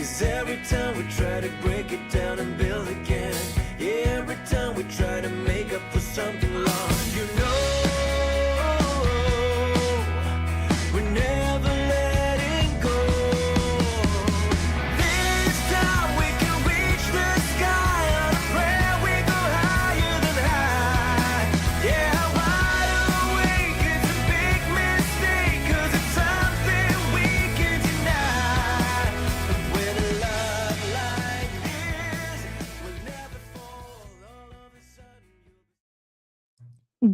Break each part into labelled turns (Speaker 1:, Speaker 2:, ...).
Speaker 1: 'Cause every time we try to break it down and build again, yeah, every time we try to make up for something lost, you know, we're never letting go. This time we can reach the sky on a prayer, we go higher than high. Yeah, wide awake, it's a big mistake, 'cause it's something we can deny. But when a love like this will never fall, all of a sudden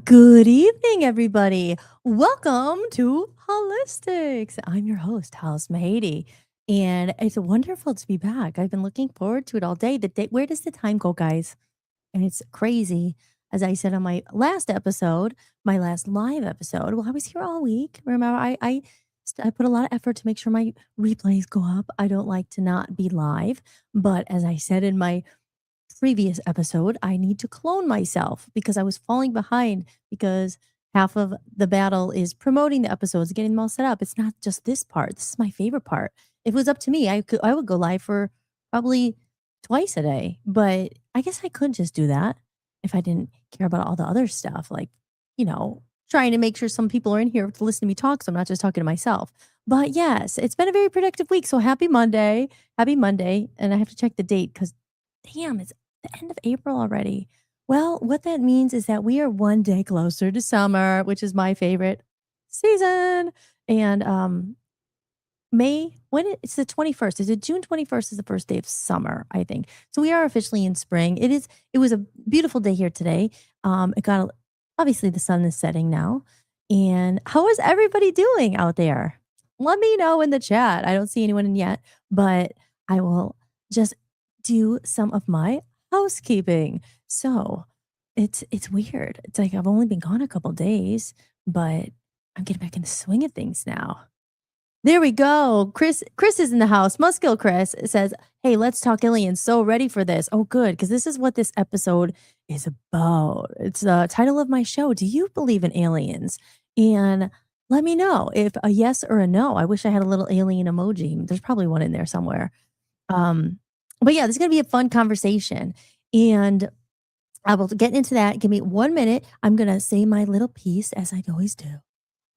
Speaker 2: Good evening, everybody. Welcome to Hollis-tics. I'm your host, Hollis Mahady, and it's wonderful to be back. I've been looking forward to it all day. Where does the time go, guys? And it's crazy. As I said on my last episode, my last live episode. Well, I was here all week. Remember, I put a lot of effort to make sure my replays go up. I don't like to not be live, but as I said in my previous episode, I need to clone myself because I was falling behind because half of the battle is promoting the episodes, getting them all set up. It's not just this part. This is my favorite part. If it was up to me, I would go live for probably twice a day. But I guess I could just do that if I didn't care about all the other stuff, like, trying to make sure some people are in here to listen to me talk, so I'm not just talking to myself. But yes, it's been a very productive week. So happy Monday. Happy Monday. And I have to check the date because damn, it's the end of April already. Well, what that means is that we are one day closer to summer, which is my favorite season. And it's the 21st. Is it June 21st is the first day of summer, I think. So we are officially in spring. It was a beautiful day here today. Obviously the sun is setting now. And how is everybody doing out there? Let me know in the chat. I don't see anyone in yet, but I will just do some of my housekeeping. So it's weird. It's like I've only been gone a couple days, but I'm getting back in the swing of things now. There we go. Chris is in the house. Muskill Chris says, "Hey, let's talk aliens. So ready for this." Oh, good, because this is what this episode is about. It's the title of my show. Do you believe in aliens? And let me know if a yes or a no. I wish I had a little alien emoji. There's probably one in there somewhere. But yeah, this is going to be a fun conversation. And I will get into that. Give me 1 minute. I'm going to say my little piece as I always do.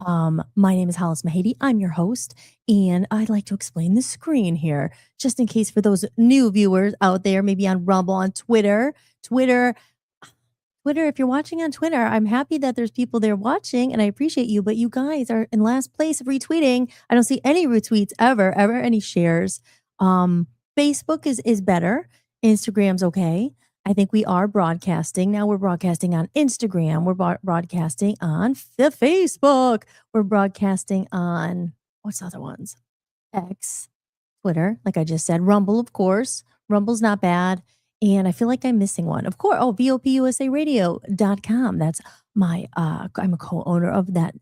Speaker 2: My name is Hollis Mahady. I'm your host, and I'd like to explain the screen here, just in case for those new viewers out there, maybe on Rumble, on Twitter, if you're watching on Twitter, I'm happy that there's people there watching and I appreciate you, but you guys are in last place of retweeting. I don't see any retweets ever, any shares. Facebook is better. Instagram's okay. I think we are broadcasting. Now we're broadcasting on Instagram. We're broadcasting on the Facebook. We're broadcasting on, what's the other ones? X, Twitter, like I just said. Rumble, of course. Rumble's not bad. And I feel like I'm missing one. Of course. Oh, VOPUSAradio.com. That's I'm a co-owner of that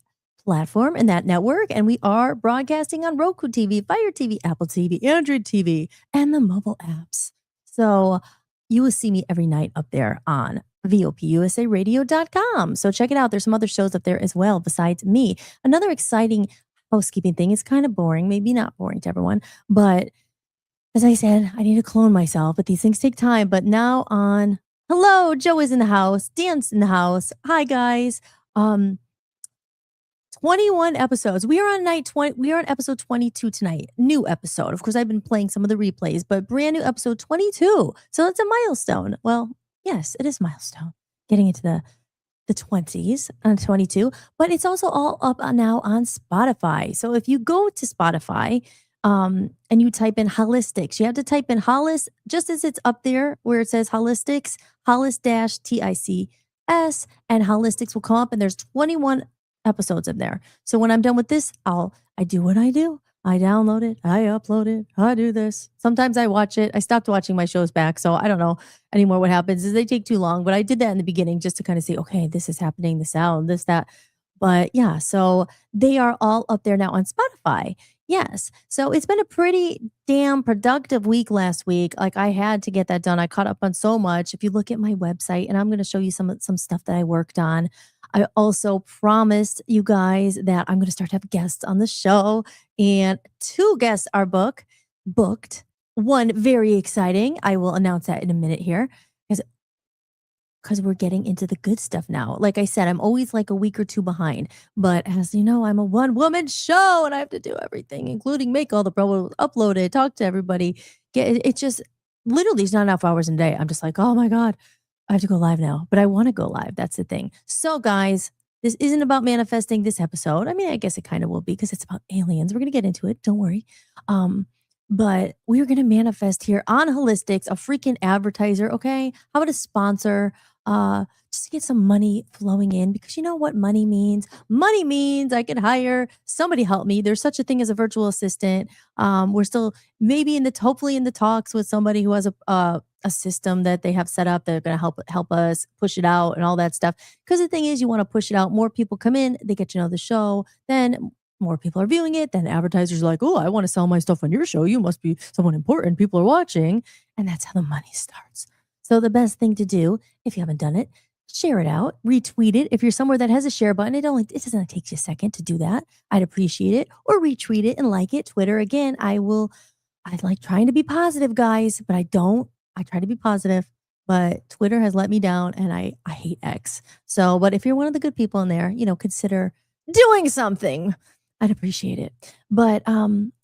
Speaker 2: platform and that network. And we are broadcasting on Roku TV, Fire TV, Apple TV, Android TV, and the mobile apps. So you will see me every night up there on VOPUSAradio.com. So check it out. There's some other shows up there as well besides me. Another exciting housekeeping thing. It's kind of boring, maybe not boring to everyone, but as I said, I need to clone myself, but these things take time. But now hello, Joe is in the house, Dan's in the house. Hi, guys. 21 episodes. We are on episode 22 tonight. New episode. Of course, I've been playing some of the replays, but brand new episode 22. So that's a milestone. Well, yes, it is a milestone. Getting into the 20s on 22, but it's also all up now on Spotify. So if you go to Spotify, and you type in Hollis-tics, you have to type in Hollis, just as it's up there where it says Hollis-tics, Hollis-TICS, and Hollis-tics will come up, and there's 21 episodes in there. So when I'm done with this, I do what I do. I download it, I upload it, I do this. Sometimes I watch it. I stopped watching my shows back, so I don't know anymore what happens. Is they take too long, but I did that in the beginning just to kind of say, okay, this is happening, the sound, this, that. But yeah, so they are all up there now on Spotify. Yes. So it's been a pretty damn productive week last week. Like I had to get that done. I caught up on so much. If you look at my website, and I'm going to show you some stuff that I worked on. I also promised you guys that I'm going to start to have guests on the show, and 2 guests are booked. one, very exciting. I will announce that in a minute here because we're getting into the good stuff now. Like I said, I'm always like a week or two behind. But as you know, I'm a one woman show and I have to do everything, including make all the promos, upload it, talk to everybody. It's just literally, there's not enough hours in a day. I'm just like, oh my God, I have to go live now. But I want to go live. That's the thing. So, guys, this isn't about manifesting this episode. I mean, I guess it kind of will be because it's about aliens. We're going to get into it. Don't worry. Um, but we're going to manifest here on Holistics, a freaking advertiser. Okay. How about a sponsor? Just to get some money flowing in because you know what money means? Money means I can hire somebody help me. There's such a thing as a virtual assistant. We're still maybe hopefully in the talks with somebody who has a system that they have set up that are going to help us push it out and all that stuff. Because the thing is, you want to push it out. More people come in, they get to know the show. Then more people are viewing it. Then advertisers are like, oh, I want to sell my stuff on your show. You must be someone important. People are watching, and that's how the money starts. So the best thing to do, if you haven't done it, share it out, retweet it. If you're somewhere that has a share button, it doesn't take you a second to do that. I'd appreciate it. Or retweet it and like it. Twitter, again, I like trying to be positive, guys, but I try to be positive, but Twitter has let me down and I hate X. So, but if you're one of the good people in there, consider doing something. I'd appreciate it. But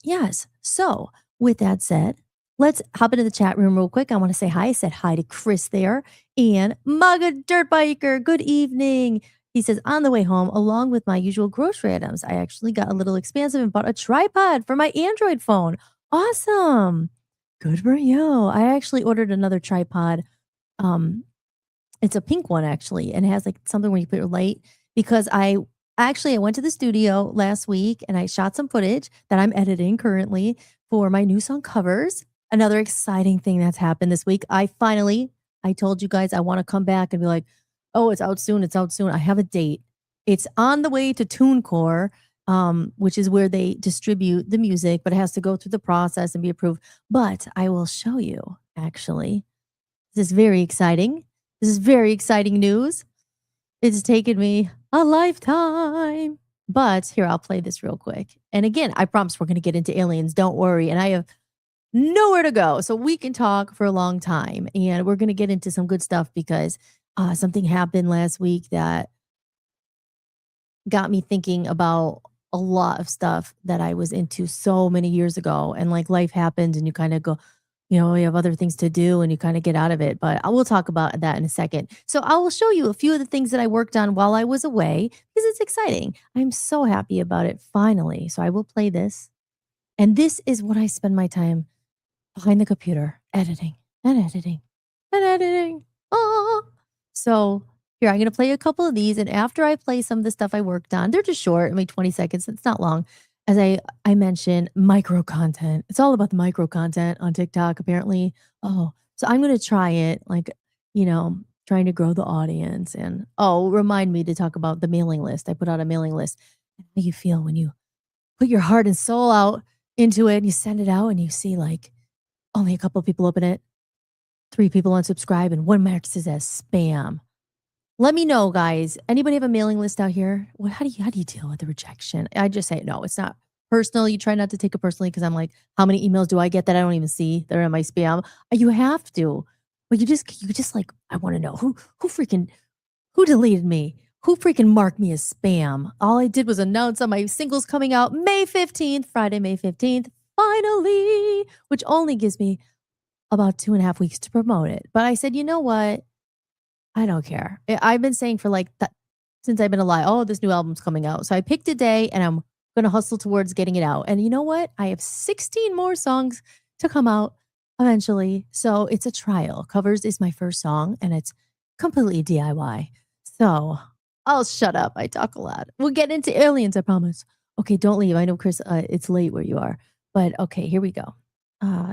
Speaker 2: yes. So with that said, let's hop into the chat room real quick. I want to say hi. I said hi to Chris there and Maga Dirt Biker. Good evening. He says, on the way home, along with my usual grocery items, I actually got a little expansive and bought a tripod for my Android phone. Awesome. Good for you. I actually ordered another tripod. It's a pink one actually, and it has like something where you put your light because I went to the studio last week and I shot some footage that I'm editing currently for my new song covers. Another exciting thing that's happened this week. I told you guys I want to come back and be like, oh, it's out soon. It's out soon. I have a date. It's on the way to TuneCore, which is where they distribute the music, but it has to go through the process and be approved. But I will show you, actually. This is very exciting. This is very exciting news. It's taken me a lifetime. But here, I'll play this real quick. And again, I promise we're going to get into aliens. Don't worry. And I have nowhere to go. So we can talk for a long time. And we're going to get into some good stuff because something happened last week that got me thinking about a lot of stuff that I was into so many years ago. And like life happens and you kind of go, you have other things to do and you kind of get out of it. But I will talk about that in a second. So I will show you a few of the things that I worked on while I was away because it's exciting. I'm so happy about it finally. So I will play this. And this is what I spend my time behind the computer editing and editing and editing. Oh, so here, I'm going to play a couple of these. And after I play some of the stuff I worked on, they're just short, 20 seconds. It's not long. As I mentioned, micro content. It's all about the micro content on TikTok, apparently. Oh, so I'm going to try it, like, trying to grow the audience. And remind me to talk about the mailing list. I put out a mailing list. How do you feel when you put your heart and soul out into it and you send it out and you see like only a couple of people open it, 3 people unsubscribe, and 1 marks it as spam? Let me know, guys. Anybody have a mailing list out here? How do you deal with the rejection? I just say no. It's not personal. You try not to take it personally because I'm like, how many emails do I get that I don't even see that are in my spam? You have to, but you just like, I want to know who deleted me, who freaking marked me as spam. All I did was announce on my singles coming out May 15th, Friday, May 15th, finally, which only gives me about 2.5 weeks to promote it. But I said, you know what? I don't care. I've been saying for like that since I've been alive, oh, this new album's coming out. So I picked a day and I'm going to hustle towards getting it out. And you know what? I have 16 more songs to come out eventually. So it's a trial. Covers is my first song and it's completely DIY. So I'll shut up. I talk a lot. We'll get into aliens, I promise. Okay, don't leave. I know, Chris, it's late where you are. But okay, here we go.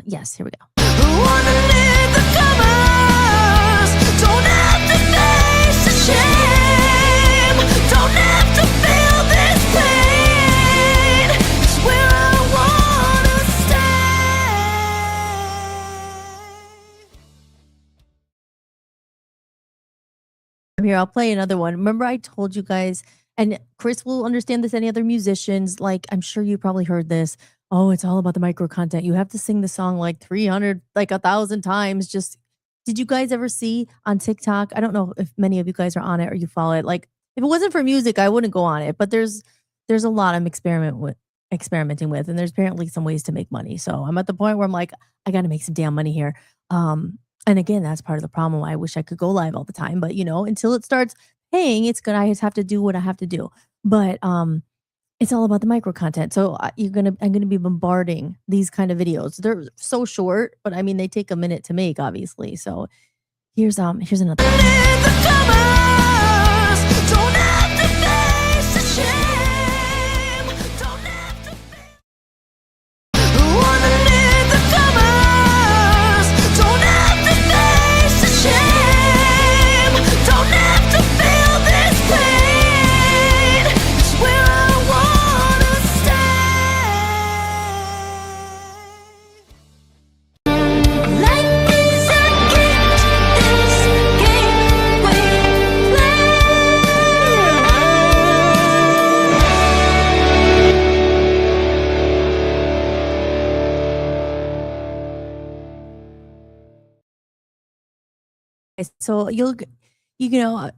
Speaker 2: Yes, here we go.
Speaker 1: Underneath the covers, don't have to face the shame, don't have to feel this pain. It's where I wanna stay.
Speaker 2: Here, I'll play another one. Remember, I told you guys, and Chris will understand this, any other musicians, like I'm sure you probably heard this. Oh, it's all about the micro content. You have to sing the song like 300, like 1,000 times. Just did you guys ever see on TikTok? I don't know if many of you guys are on it or you follow it. Like if it wasn't for music, I wouldn't go on it. But there's a lot I'm experimenting with, and there's apparently some ways to make money. So I'm at the point where I'm like, I got to make some damn money here. And again, that's part of the problem. I wish I could go live all the time, but until it starts paying, it's gonna I just have to do what I have to do. But it's all about the micro content. So I'm gonna be bombarding these kind of videos. They're so short, but I mean they take a minute to make, obviously. So here's another one.
Speaker 1: The comers don't have to face the shame. Don't have to underneath the covers. Don't have to face the shame. Don't have to feel this pain. It's where I wanna stay. Life is a gift. This game we
Speaker 2: So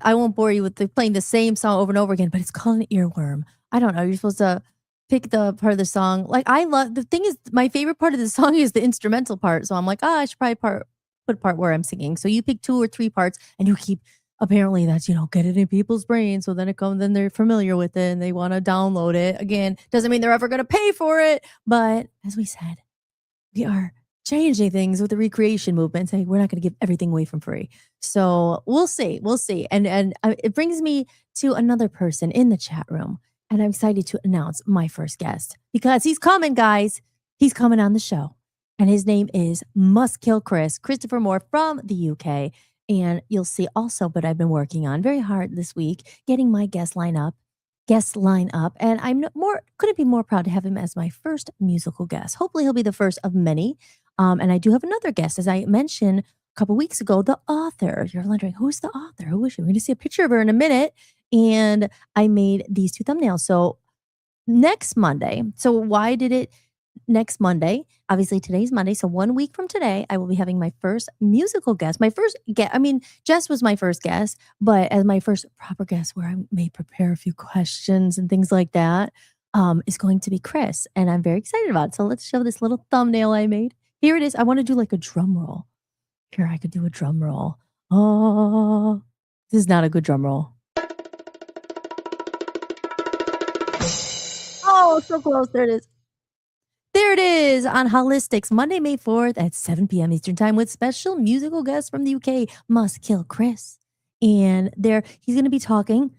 Speaker 2: I won't bore you with playing the same song over and over again, but it's called an earworm. I don't know. You're supposed to pick the part of the song. Like I love the thing is my favorite part of the song is the instrumental part. So I'm like, I should probably put a part where I'm singing. So you pick two or three parts and you keep apparently that's get it in people's brains. So then they're familiar with it and they want to download it. Again, doesn't mean they're ever gonna pay for it. But as we said, we are changing things with the recreation movement, saying we're not going to give everything away from free. So we'll see, we'll see. And it brings me to another person in the chat room, and I'm excited to announce my first guest because he's coming, guys. He's coming on the show, and his name is Must Kill Christopher Moore from the UK. And you'll see also, but I've been working on very hard this week getting my guest line up, and couldn't be more proud to have him as my first musical guest. Hopefully, he'll be the first of many. And I do have another guest, as I mentioned a couple weeks ago, the author. You're wondering who's the author? Who is she? We're going to see a picture of her in a minute. And I made these two thumbnails. So next Monday. So why did it next Monday? Obviously, today's Monday. So 1 week from today, I will be having my first musical guest. My first guest, I mean, Jess was my first guest, but as my first proper guest, where I may prepare a few questions and things like that, is going to be Chris. And I'm very excited about it. So let's show this little thumbnail I made. Here it is. I want to do like a drum roll. Here, I could do a drum roll. Oh, this is not a good drum roll. Oh, so close. There it is. There it is on Hollis-tics, Monday, May 4th at 7 p.m. Eastern Time with special musical guest from the UK, Must Kill Chris. And he's going to be talking.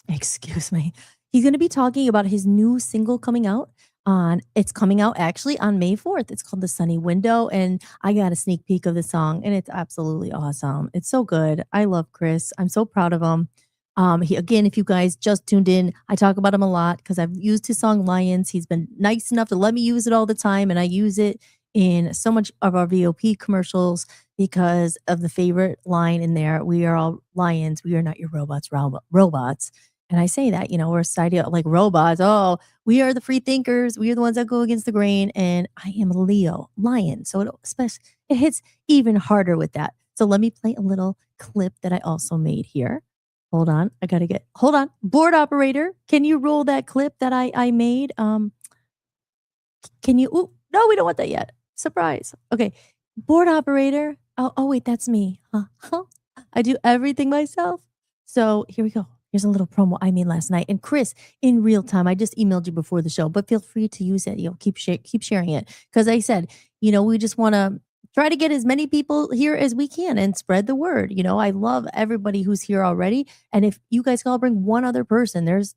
Speaker 2: Excuse me. He's going to be talking about his new single coming out. It's coming out actually on May 4th. It's called The Sunny Window, and I got a sneak peek of the song, and it's absolutely awesome. It's so good. I love Chris. I'm so proud of him. Again, if you guys just tuned in, I talk about him a lot because I've used his song Lions. He's been nice enough to let me use it all the time, and I use it in so much of our VOP commercials because of the favorite line in there. We are all lions. We are not your robots. And I say that, we're a society of like robots. Oh, we are the free thinkers. We are the ones that go against the grain. And I am Leo, lion. So it hits even harder with that. So let me play a little clip that I also made here. Hold on. Hold on. Board operator, can you roll that clip that I made? Can you? Ooh, no, we don't want that yet. Surprise. Okay. Board operator. Oh wait, that's me. Huh? I do everything myself. So here we go. Here's a little promo I made last night. And Chris, in real time, I just emailed you before the show, but feel free to use it. Keep sharing it. Because I said, we just want to try to get as many people here as we can and spread the word. I love everybody who's here already. And if you guys can all bring one other person, it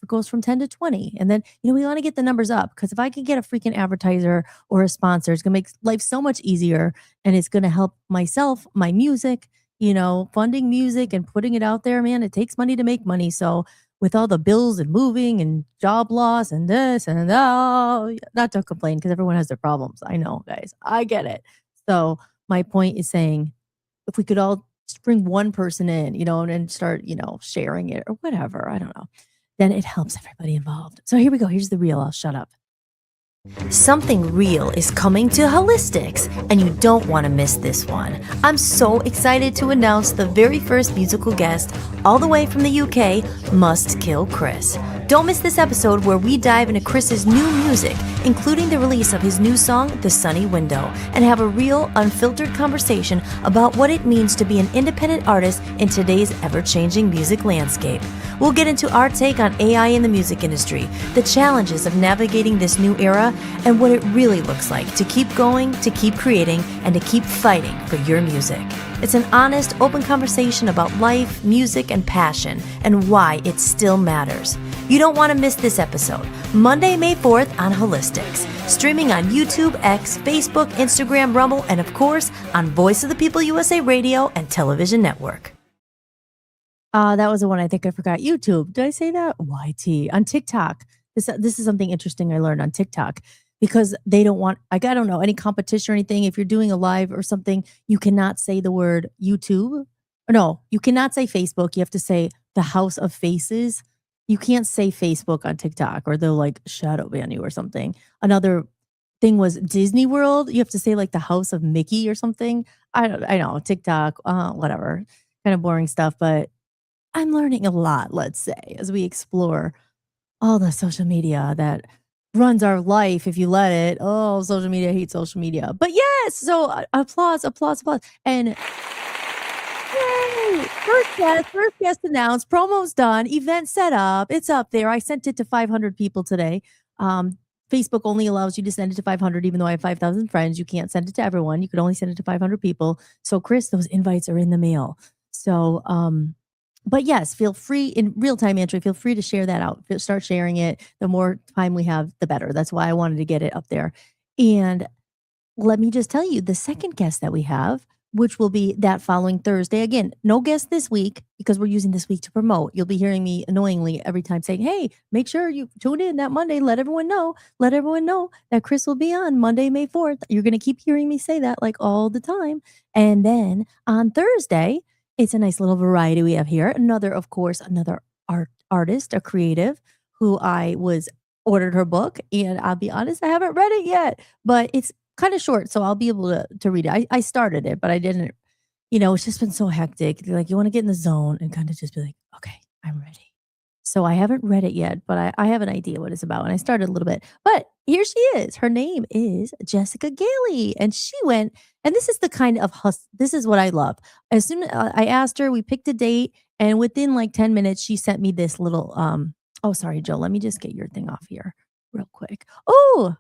Speaker 2: goes from 10 to 20. And then, we want to get the numbers up because if I can get a freaking advertiser or a sponsor, it's going to make life so much easier. And it's going to help myself, my music, funding music and putting it out there, man, it takes money to make money. So with all the bills and moving and job loss and this and that, not to complain because everyone has their problems. I know, guys, I get it. So my point is saying, if we could all just bring one person in, and start, sharing it or whatever, I don't know. then it helps everybody involved. So here we go. Here's the reel. I'll shut up. Something real is coming to Hollis-tics, and you don't want to miss this one. I'm so excited to announce the very first musical guest, all the way from the UK, Must Kill Chris. Don't miss this episode where we dive into Chris's new music, including the release of his new song, The Sunny Window, and have a real, unfiltered conversation about what it means to be an independent artist in today's ever-changing music landscape. We'll get into our take on AI in the music industry, the challenges of navigating this new era, and what it really looks like to keep going, to keep creating, and to keep fighting for your music. It's an honest, open conversation about life, music, and passion, and why it still matters. You don't want to miss this episode, Monday, May 4th on Hollis-tics, streaming on YouTube, X, Facebook, Instagram, Rumble, and of course, on Voice of the People USA Radio and Television Network. That was the one I think I forgot. YouTube. Did I say that? YT. On TikTok. This is something interesting I learned on TikTok because they don't want, I don't know, any competition or anything. If you're doing a live or something, you cannot say the word YouTube. No, you cannot say Facebook. You have to say the House of Faces. You can't say Facebook on TikTok or they'll like shadow ban you or something. Another thing was Disney World. You have to say like the House of Mickey or something. I know, TikTok, whatever. Kind of boring stuff, but I'm learning a lot, let's say, as we explore all the social media that runs our life if you let it. Oh, social media, I hate social media. But yes, so applause, applause, applause. And yay! First guest announced, promo's done, event set up, it's up there. I sent it to 500 people today. Facebook only allows you to send it to 500, even though I have 5,000 friends. You can't send it to everyone. You could only send it to 500 people. So, Chris, those invites are in the mail. So, but yes, feel free in real time, Andrew. Feel free to share that out. Start sharing it. The more time we have, the better. That's why I wanted to get it up there. And let me just tell you the second guest that we have, which will be that following Thursday. Again, no guest this week because we're using this week to promote. You'll be hearing me annoyingly every time saying, hey, make sure you tune in that Monday. Let everyone know. Let everyone know that Chris will be on Monday, May 4th. You're going to keep hearing me say that like all the time. And then on Thursday, it's a nice little variety we have here. Another, of course, another artist, a creative who I ordered her book. And I'll be honest, I haven't read it yet, but it's kind of short. So I'll be able to read it. I started it, but I didn't, it's just been so hectic. Like you want to get in the zone and kind of just be like, okay, I'm ready. So I haven't read it yet, but I have an idea what it's about. And I started a little bit, but here she is. Her name is Jessica Gailey. And she went, and this is the kind of this is what I love. As soon as I asked her, we picked a date, and within like 10 minutes, she sent me this little, oh, sorry, Joe. Let me just get your thing off here real quick. Oh,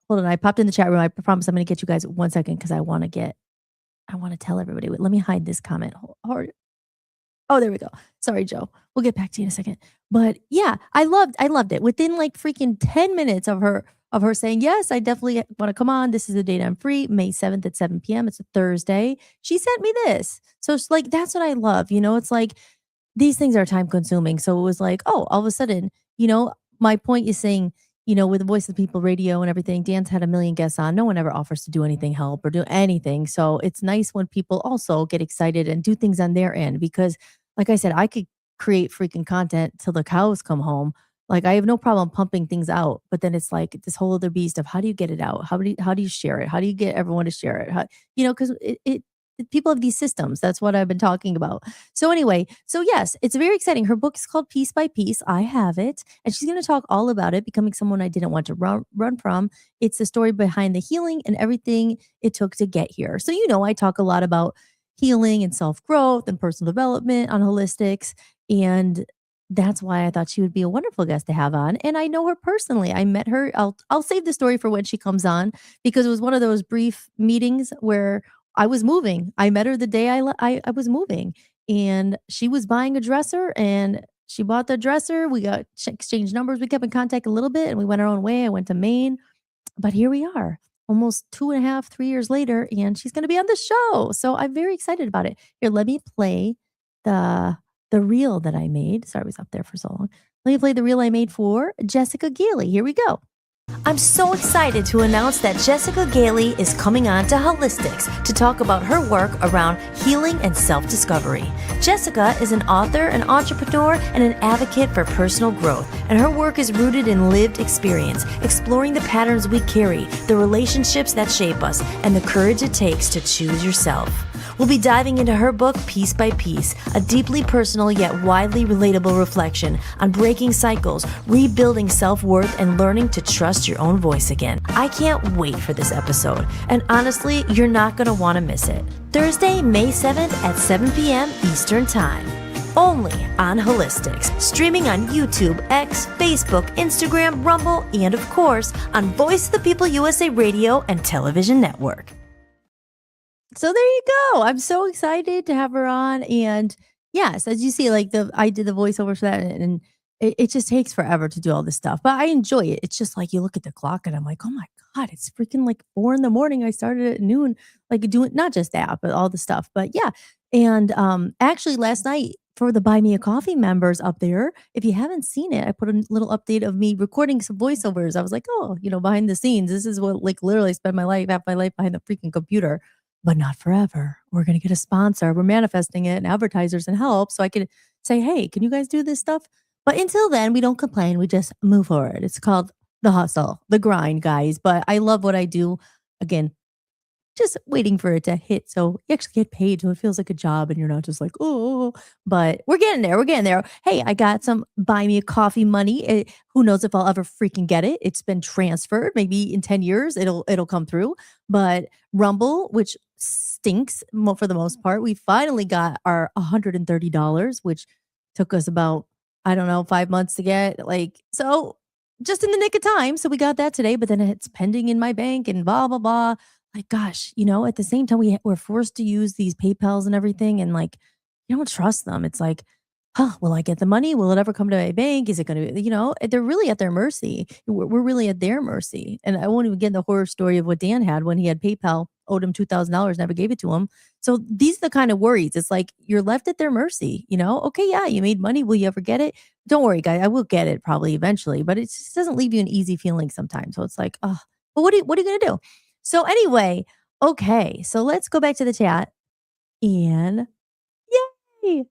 Speaker 2: hold on. I popped in the chat room. I promise I'm going to get you guys 1 second because I want to tell everybody. Wait, let me hide this comment. Oh, there we go. Sorry, Joe. We'll get back to you in a second. But yeah, I loved it. Within like freaking 10 minutes of her saying, yes, I definitely want to come on. This is the date I'm free, May 7th at 7 p.m. It's a Thursday. She sent me this. So it's like, that's what I love. It's like these things are time consuming. So it was like, oh, all of a sudden, my point is saying, with the Voice of the People radio and everything, Dan's had a million guests on. No one ever offers to do anything, help or do anything. So it's nice when people also get excited and do things on their end because, like I said, I could create freaking content till the cows come home. Like I have no problem pumping things out, but then it's like this whole other beast of how do you get it out? How do you share it? How do you get everyone to share it? Because people have these systems. That's what I've been talking about. So anyway, so yes, it's very exciting. Her book is called Piece by Piece. I have it, and she's going to talk all about it, becoming someone I didn't want to run from. It's the story behind the healing and everything it took to get here. So I talk a lot about healing and self-growth and personal development on Hollis-tics, and that's why I thought she would be a wonderful guest to have on. And I know her personally. I met her. I'll save the story for when she comes on because it was one of those brief meetings where I was moving. I met her the day I was moving, and she was buying a dresser, and she bought the dresser. We got exchanged numbers. We kept in contact a little bit, and we went our own way. I went to Maine, but here we are, almost 2.5, 3 years later, and she's going to be on the show. So I'm very excited about it. Here, let me play the reel that I made. Sorry, I was up there for so long. Let me play the reel I made for Jessica Gailey. Here we go. I'm so excited to announce that Jessica Gailey is coming on to Hollis-tics to talk about her work around healing and self-discovery. Jessica is an author, an entrepreneur, and an advocate for personal growth, and her work is rooted in lived experience, exploring the patterns we carry, the relationships that shape us, and the courage it takes to choose yourself. We'll be diving into her book Piece by Piece, a deeply personal yet widely relatable reflection on breaking cycles, rebuilding self-worth, and learning to trust your own voice again. I can't wait for this episode, and honestly, you're not going to want to miss it. Thursday, May 7th at 7 p.m. Eastern Time. Only on Hollis-tics, streaming on YouTube, X, Facebook, Instagram, Rumble, and of course, on Voice of the People USA Radio and Television Network. So there you go. I'm so excited to have her on. And yes, as you see, like I did the voiceover for that, and it just takes forever to do all this stuff. But I enjoy it. It's just like you look at the clock and I'm like, oh my God, it's freaking like 4 a.m. I started at noon, like doing not just that, but all the stuff. But yeah. And actually last night for the Buy Me a Coffee members up there, if you haven't seen it, I put a little update of me recording some voiceovers. I was like, oh, behind the scenes, this is what like literally I spend half my life behind the freaking computer. But not forever. We're going to get a sponsor. We're manifesting it and advertisers and help so I could say, hey, can you guys do this stuff? But until then, we don't complain. We just move forward. It's called the hustle, the grind, guys. But I love what I do. Again, just waiting for it to hit so you actually get paid so it feels like a job and you're not just like, oh, but we're getting there. We're getting there. Hey, I got some Buy Me a Coffee money. Who knows if I'll ever freaking get it. It's been transferred. Maybe in 10 years it'll come through. But Rumble, which stinks for the most part, we finally got our $130, which took us about, I don't know, 5 months to get. Like, so just in the nick of time. So we got that today, but then it's pending in my bank and blah, blah, blah. Like, gosh, at the same time, we're forced to use these PayPals and everything. And like, you don't trust them. It's like, will I get the money? Will it ever come to my bank? Is it going to be, they're really at their mercy. We're really at their mercy. And I won't even get in the horror story of what Dan had when he had PayPal, owed him $2,000, never gave it to him. So these are the kind of worries. It's like, you're left at their mercy, Okay, yeah, you made money. Will you ever get it? Don't worry, guys. I will get it probably eventually, but it just doesn't leave you an easy feeling sometimes. So it's like, but what are you going to do? So anyway, okay, so let's go back to the chat and yay!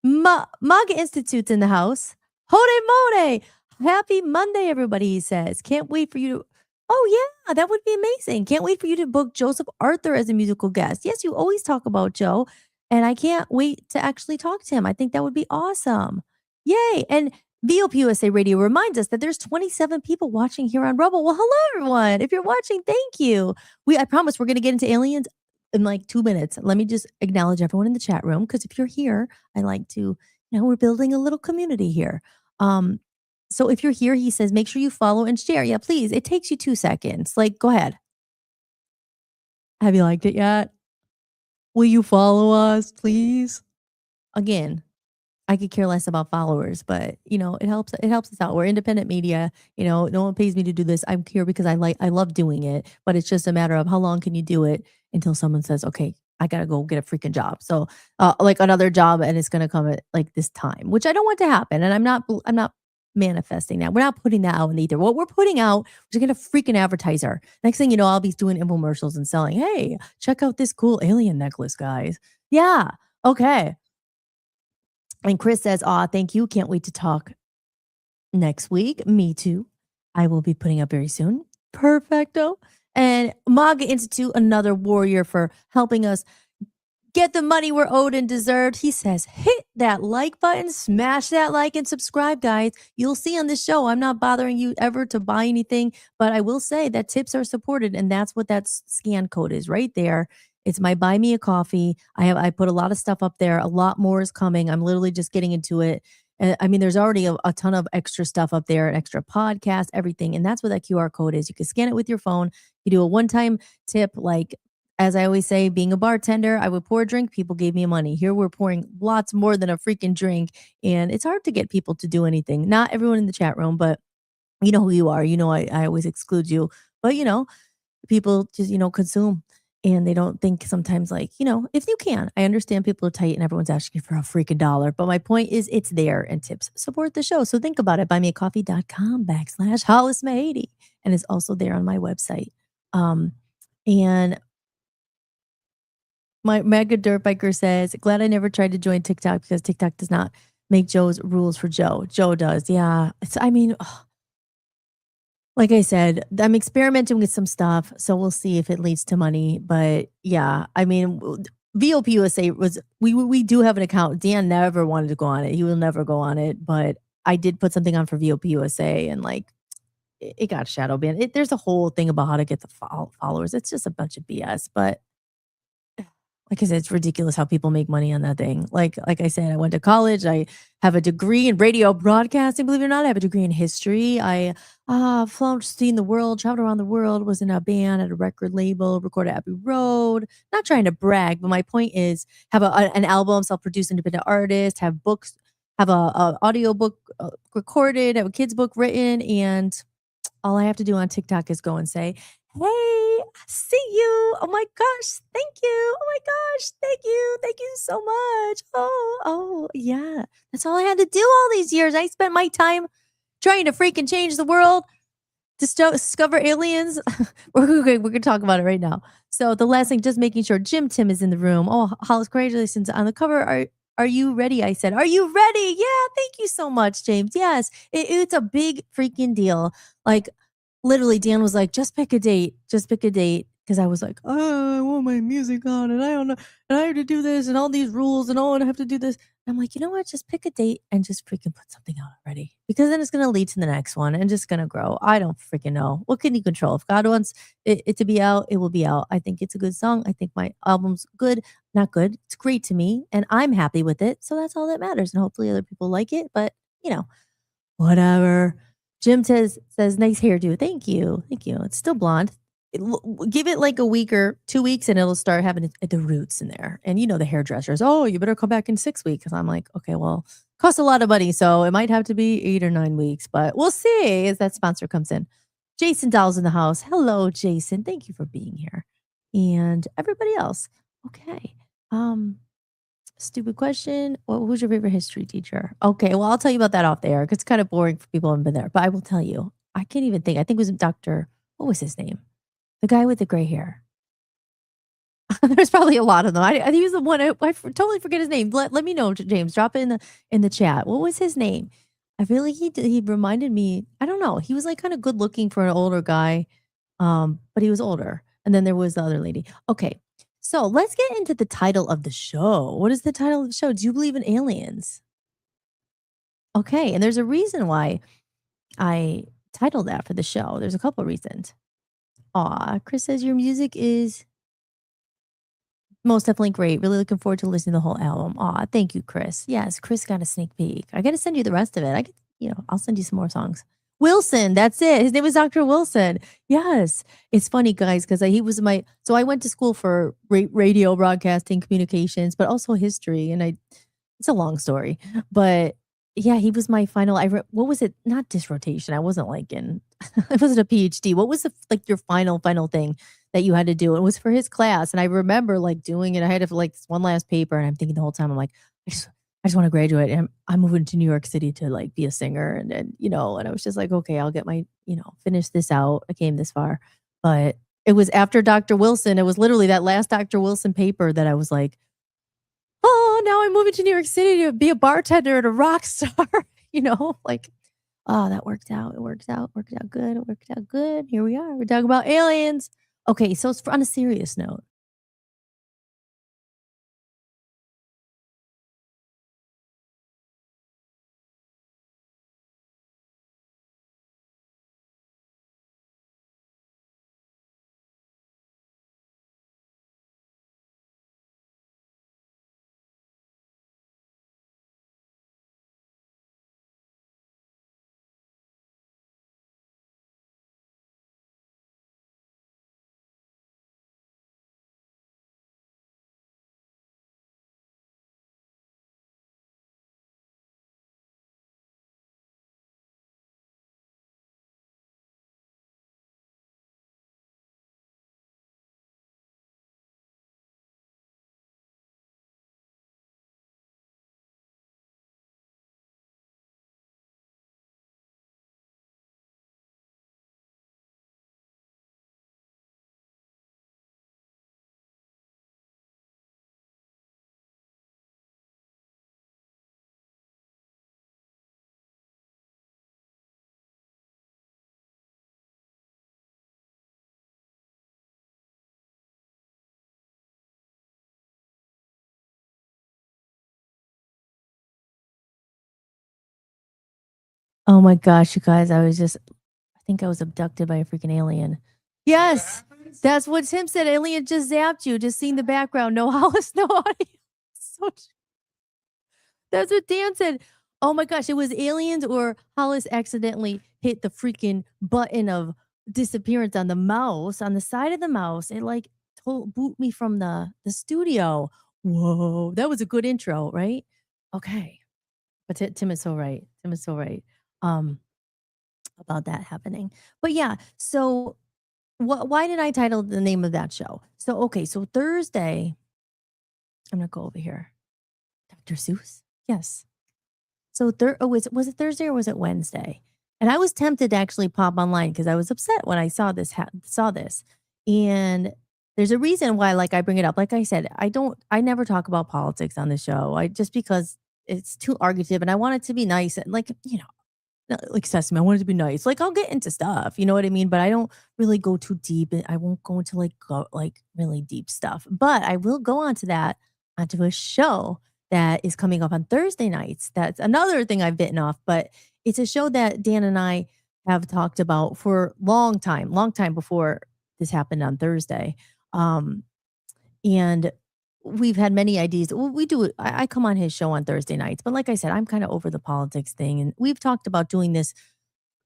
Speaker 2: MAGA Institute's in the house. Hode mode! Happy Monday, everybody, he says. Can't wait for you to... Oh, yeah, that would be amazing. Can't wait for you to book Joseph Arthur as a musical guest. Yes, you always talk about Joe, and I can't wait to actually talk to him. I think that would be awesome. Yay! And VOP USA Radio reminds us that there's 27 people watching here on Rumble. Well, hello, everyone. If you're watching, thank you. I promise we're going to get into aliens in like 2 minutes. Let me just acknowledge everyone in the chat room, because if you're here, I like to, we're building a little community here. So if you're here, he says, make sure you follow and share. Yeah, please. It takes you 2 seconds. Like, go ahead. Have you liked it yet? Will you follow us, please? Again, I could care less about followers, but it helps us out. We're independent media. No one pays me to do this. I'm here because I love doing it, but it's just a matter of how long can you do it until someone says, okay, I got to go get a freaking job. So like another job, and it's going to come at like this time, which I don't want to happen. And I'm not manifesting that. We're not putting that out in either. What we're putting out, we're going to freaking advertiser. Next thing you know, I'll be doing infomercials and selling, hey, check out this cool alien necklace, guys. Yeah. Okay. And Chris says, thank you. Can't wait to talk next week. Me too. I will be putting up very soon. Perfecto. And MAGA Institute, another warrior for helping us get the money we're owed and deserved. He says, hit that like button, smash that like and subscribe, guys. You'll see on this show, I'm not bothering you ever to buy anything, but I will say that tips are supported. And that's what that scan code is right there. It's my Buy Me a Coffee. I put a lot of stuff up there. A lot more is coming. I'm literally just getting into it. I mean, there's already a ton of extra stuff up there, an extra podcast, everything. And that's what that QR code is. You can scan it with your phone. You do a one-time tip. Like, as I always say, being a bartender, I would pour a drink. People gave me money. Here we're pouring lots more than a freaking drink. And it's hard to get people to do anything. Not everyone in the chat room, but you know who you are. I always exclude you. But, people just, consume. and they don't think sometimes like, if you can, I understand people are tight and everyone's asking for a freaking dollar, but my point is it's there and tips support the show. So think about it, buymeacoffee.com/Hollis80. And it's also there on my website. And my mega dirt biker says, glad I never tried to join TikTok because TikTok does not make Joe's rules for Joe. Joe does. Yeah. I mean, like I said, I'm experimenting with some stuff, so we'll see if it leads to money. But yeah, I mean, VOP USA was we do have an account. Dan never wanted to go on it. He will never go on it. But I did put something on for VOP USA, and like it got shadow banned. There's a whole thing about how to get the followers. It's just a bunch of BS. But like I said, it's ridiculous how people make money on that thing. Like I said, I went to college. I have a degree in radio broadcasting. Believe it or not, I have a degree in history. I flown, seen the world, traveled around the world, was in a band at a record label, recorded Abbey Road. Not trying to brag, but my point is, have an album, self-produced independent artist, have books, have a audio book recorded, have a kids book written, and all I have to do on TikTok is go and say, "Hey, I see you. Oh my gosh, thank you. Oh my gosh, thank you. Thank you so much. Oh, yeah." That's all I had to do all these years. I spent my time trying to freaking change the world, discover aliens. We're gonna talk about it right now. So the last thing, just making sure Jim Tim is in the room. Oh, Hollis, congratulations on the cover. Are you ready? I said, "Are you ready?" Yeah, thank you so much, James. Yes, it's a big freaking deal. Like literally, Dan was like, "Just pick a date. Just pick a date." Because I was like, "Oh, I want my music on, and I don't know, and I have to do this, and all these rules, and oh, and I have to do this." I'm like, you know what? Just pick a date and just freaking put something out already. Because then it's going to lead to the next one and just going to grow. I don't freaking know. What can you control? If God wants it to be out, it will be out. I think it's a good song. I think my album's good, not good. It's great to me and I'm happy with it. So that's all that matters. And hopefully other people like it. But, you know, whatever. Jim says, nice hairdo. Thank you. Thank you. It's still blonde. Give it like a week or 2 weeks and it'll start having the roots in there. And the hairdressers, oh, you better come back in 6 weeks. And I'm like, okay, well, costs a lot of money. So it might have to be 8 or 9 weeks, but we'll see as that sponsor comes in. Jason Doll's in the house. Hello, Jason. Thank you for being here. And everybody else. Okay. Stupid question. Who's your favorite history teacher? Okay, well, I'll tell you about that off the air 'cause it's kind of boring for people who haven't been there. But I will tell you. I can't even think. I think it was Dr. What was his name? The guy with the gray hair. There's probably a lot of them. I think he was the one. Totally forget his name. Let me know, James. Drop it in the chat. What was his name? I feel like he reminded me. I don't know. He was like kind of good looking for an older guy, but he was older. And then there was the other lady. Okay, so let's get into the title of the show. What is the title of the show? Do you believe in aliens? Okay, and there's a reason why I titled that for the show. There's a couple reasons. Aw, Chris says your music is most definitely great. Really looking forward to listening to the whole album. Aw, thank you, Chris. Yes, Chris got a sneak peek. I got to send you the rest of it. I'll send you some more songs. Wilson, that's it. His name is Dr. Wilson. Yes. It's funny, guys, because he was so I went to school for radio broadcasting communications, but also history. And it's a long story, but yeah, he was my final. What was it? Not disrotation. I wasn't like in, it wasn't a PhD. What was like your final thing that you had to do? It was for his class. And I remember like doing it. I had to like this one last paper and I'm thinking the whole time, I'm like, I just want to graduate and I'm moving to New York City to like be a singer. And I was just like, okay, I'll get my, finish this out. I came this far, but it was after Dr. Wilson. It was literally that last Dr. Wilson paper that I was like, oh, now I'm moving to New York City to be a bartender and a rock star, like, oh, that worked out. It worked out good. It worked out good. Here we are. We're talking about aliens. Okay, so it's on a serious note. Oh my gosh, you guys, I think I was abducted by a freaking alien. Yes, that's what Tim said. Alien just zapped you. Just seeing the background. No Hollis, no audio. So that's what Dan said. Oh my gosh, it was aliens or Hollis accidentally hit the freaking button of disappearance on the mouse, on the side of the mouse. It like boot me from the studio. Whoa, that was a good intro, right? Okay. But Tim is so right. Tim is so right. Um, about that happening. But yeah, so why did I title the name of that show? So okay, so Thursday, I'm gonna go over here. Dr. Seuss? Yes. So was it Thursday or was it Wednesday? And I was tempted to actually pop online because I was upset when I saw this. And there's a reason why like I bring it up. Like I said, I never talk about politics on the show. I just because it's too argumentative and I want it to be nice and like, like Sesame, I want it to be nice. Like I'll get into stuff, you know what I mean? But I don't really go too deep and I won't go into like really deep stuff. But I will go onto a show that is coming up on Thursday nights. That's another thing I've bitten off, but it's a show that Dan and I have talked about for long time before this happened on Thursday. Um, and we've had many ideas. Well, we do. I come on his show on Thursday nights, but like I said, I'm kind of over the politics thing, and we've talked about doing this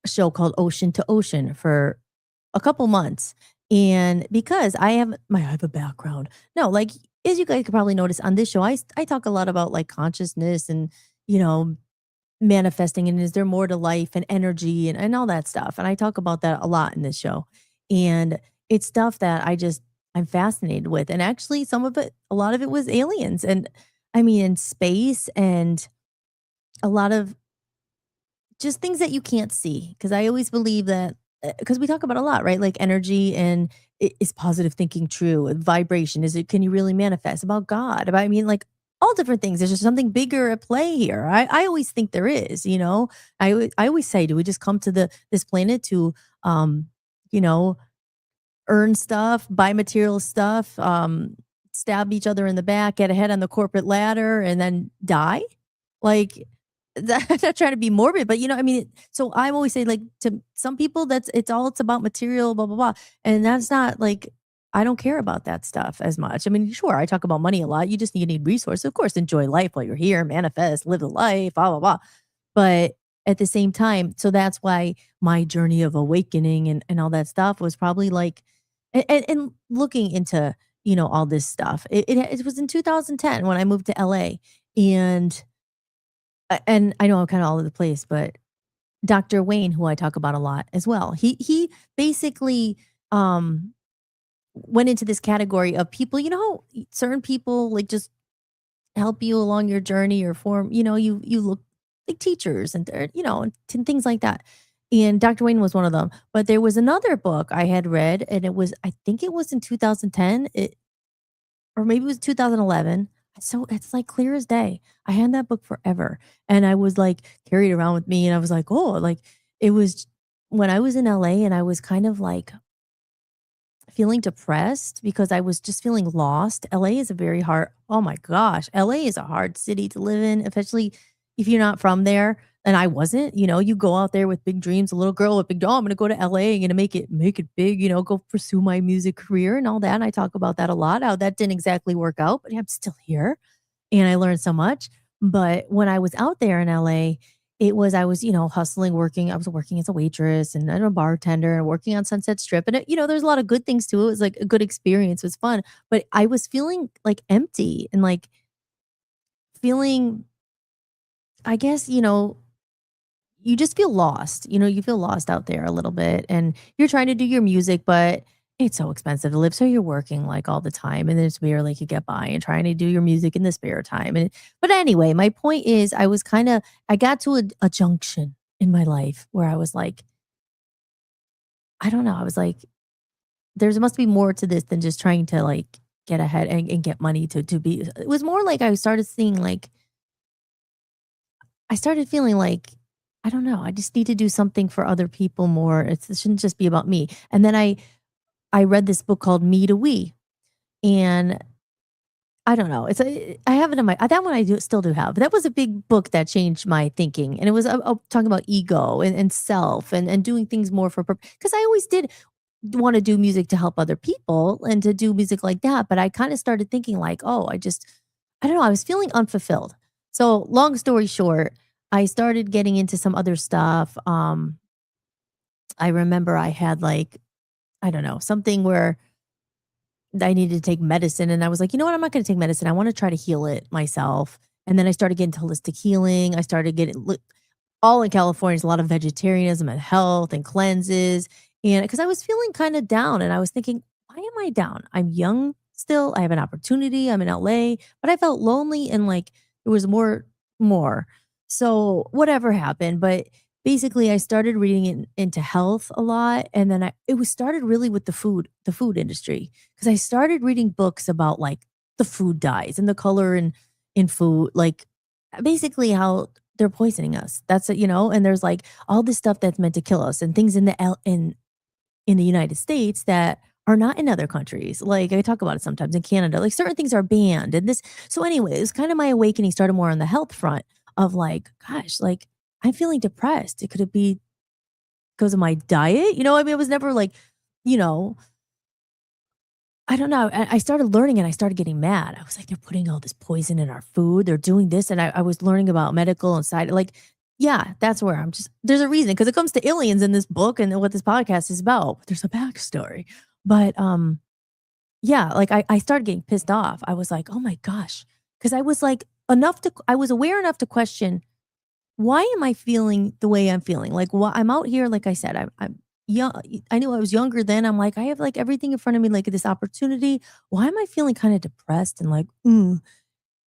Speaker 2: show called Ocean to Ocean for a couple months. And because I have a background. No, like as you guys could probably notice on this show, I talk a lot about like consciousness and you know manifesting and is there more to life and energy and all that stuff. And I talk about that a lot in this show. And it's stuff that I'm fascinated with. And actually a lot of it was aliens and I mean in space and a lot of just things that you can't see. Cause I always believe that because we talk about a lot, right? Like energy and is positive thinking true? Vibration, can you really manifest about God? About, I mean, like all different things. There's just something bigger at play here. I always think there is, you know. I always say, do we just come to this planet to you know, earn stuff, buy material stuff, stab each other in the back, get ahead on the corporate ladder, and then die? Like, I'm not trying to be morbid, but I mean, so I always say, like, to some people, it's about material, blah, blah, blah. And that's not like, I don't care about that stuff as much. I mean, sure, I talk about money a lot. You need resources. Of course, enjoy life while you're here, manifest, live the life, blah, blah, blah. But at the same time, so that's why my journey of awakening and all that stuff was probably like, and looking into, all this stuff. It was in 2010 when I moved to LA. And I know I'm kind of all over the place, but Dr. Wayne, who I talk about a lot as well, he basically um went into this category of people, how certain people like just help you along your journey or form, you look like teachers and things like that. And Dr. Wayne was one of them. But there was another book I had read, and I think it was in 2010. Or maybe it was 2011. So it's like clear as day. I had that book forever. And I was like carried around with me. And I was like, oh, like it was when I was in LA and I was kind of like feeling depressed because I was just feeling lost. LA is a very hard, oh my gosh, LA is a hard city to live in, especially if you're not from there. And I wasn't, you go out there with big dreams, a little girl with big, oh, I'm going to go to LA, I'm going to make it big, go pursue my music career and all that. And I talk about that a lot, how that didn't exactly work out, but I'm still here and I learned so much. But when I was out there in LA, I was, hustling, working. I was working as a waitress and I'm a bartender and working on Sunset Strip. And, there's a lot of good things to it. It was like a good experience. It was fun. But I was feeling like empty and like feeling, I guess, you just feel lost. You feel lost out there a little bit and you're trying to do your music, but it's so expensive to live. So you're working like all the time and it's barely could get by and trying to do your music in the spare time. But anyway, my point is I got to a junction in my life where I was like, I don't know. I was like, there must be more to this than just trying to like get ahead and get money to be. It was more like I started seeing like, I started feeling like, I don't know, I just need to do something for other people more. It shouldn't just be about me. And then I read this book called Me to We. And I don't know. I have it in my that one I do still do have. But that was a big book that changed my thinking, and it was talking about ego and self and doing things more for because I always did want to do music to help other people and to do music like that. But I kind of started thinking like, oh, I don't know, I was feeling unfulfilled. So long story short, I started getting into some other stuff. I remember I had like, I don't know, something where I needed to take medicine. And I was like, you know what? I'm not going to take medicine. I want to try to heal it myself. And then I started getting into holistic healing. I started getting all in California is a lot of vegetarianism and health and cleanses. And because I was feeling kind of down and I was thinking, why am I down? I'm young still. I have an opportunity. I'm in LA, but I felt lonely and like there was more. So whatever happened, but basically I started reading into health a lot. And then it was started really with the food industry. Cause I started reading books about like the food dyes and the color in food, like basically how they're poisoning us. That's it, and there's like all this stuff that's meant to kill us and things in the United States that are not in other countries. Like I talk about it sometimes in Canada. Like certain things are banned and this. So anyway, it was kind of my awakening started more on the health front of like, gosh, like I'm feeling depressed. Could it be because of my diet? I mean, it was never like, you know, I don't know. I started learning and I started getting mad. I was like, they're putting all this poison in our food. They're doing this. And I was learning about medical and side. Like, yeah, that's where there's a reason because it comes to aliens in this book and what this podcast is about. There's a backstory. But yeah, like I started getting pissed off. I was like, oh my gosh. Cause I was like, I was aware enough to question why am I feeling the way I'm feeling? Like, why I'm out here, like I said, I'm young. I knew I was younger then. I'm like, I have like everything in front of me, like this opportunity. Why am I feeling kind of depressed and like, and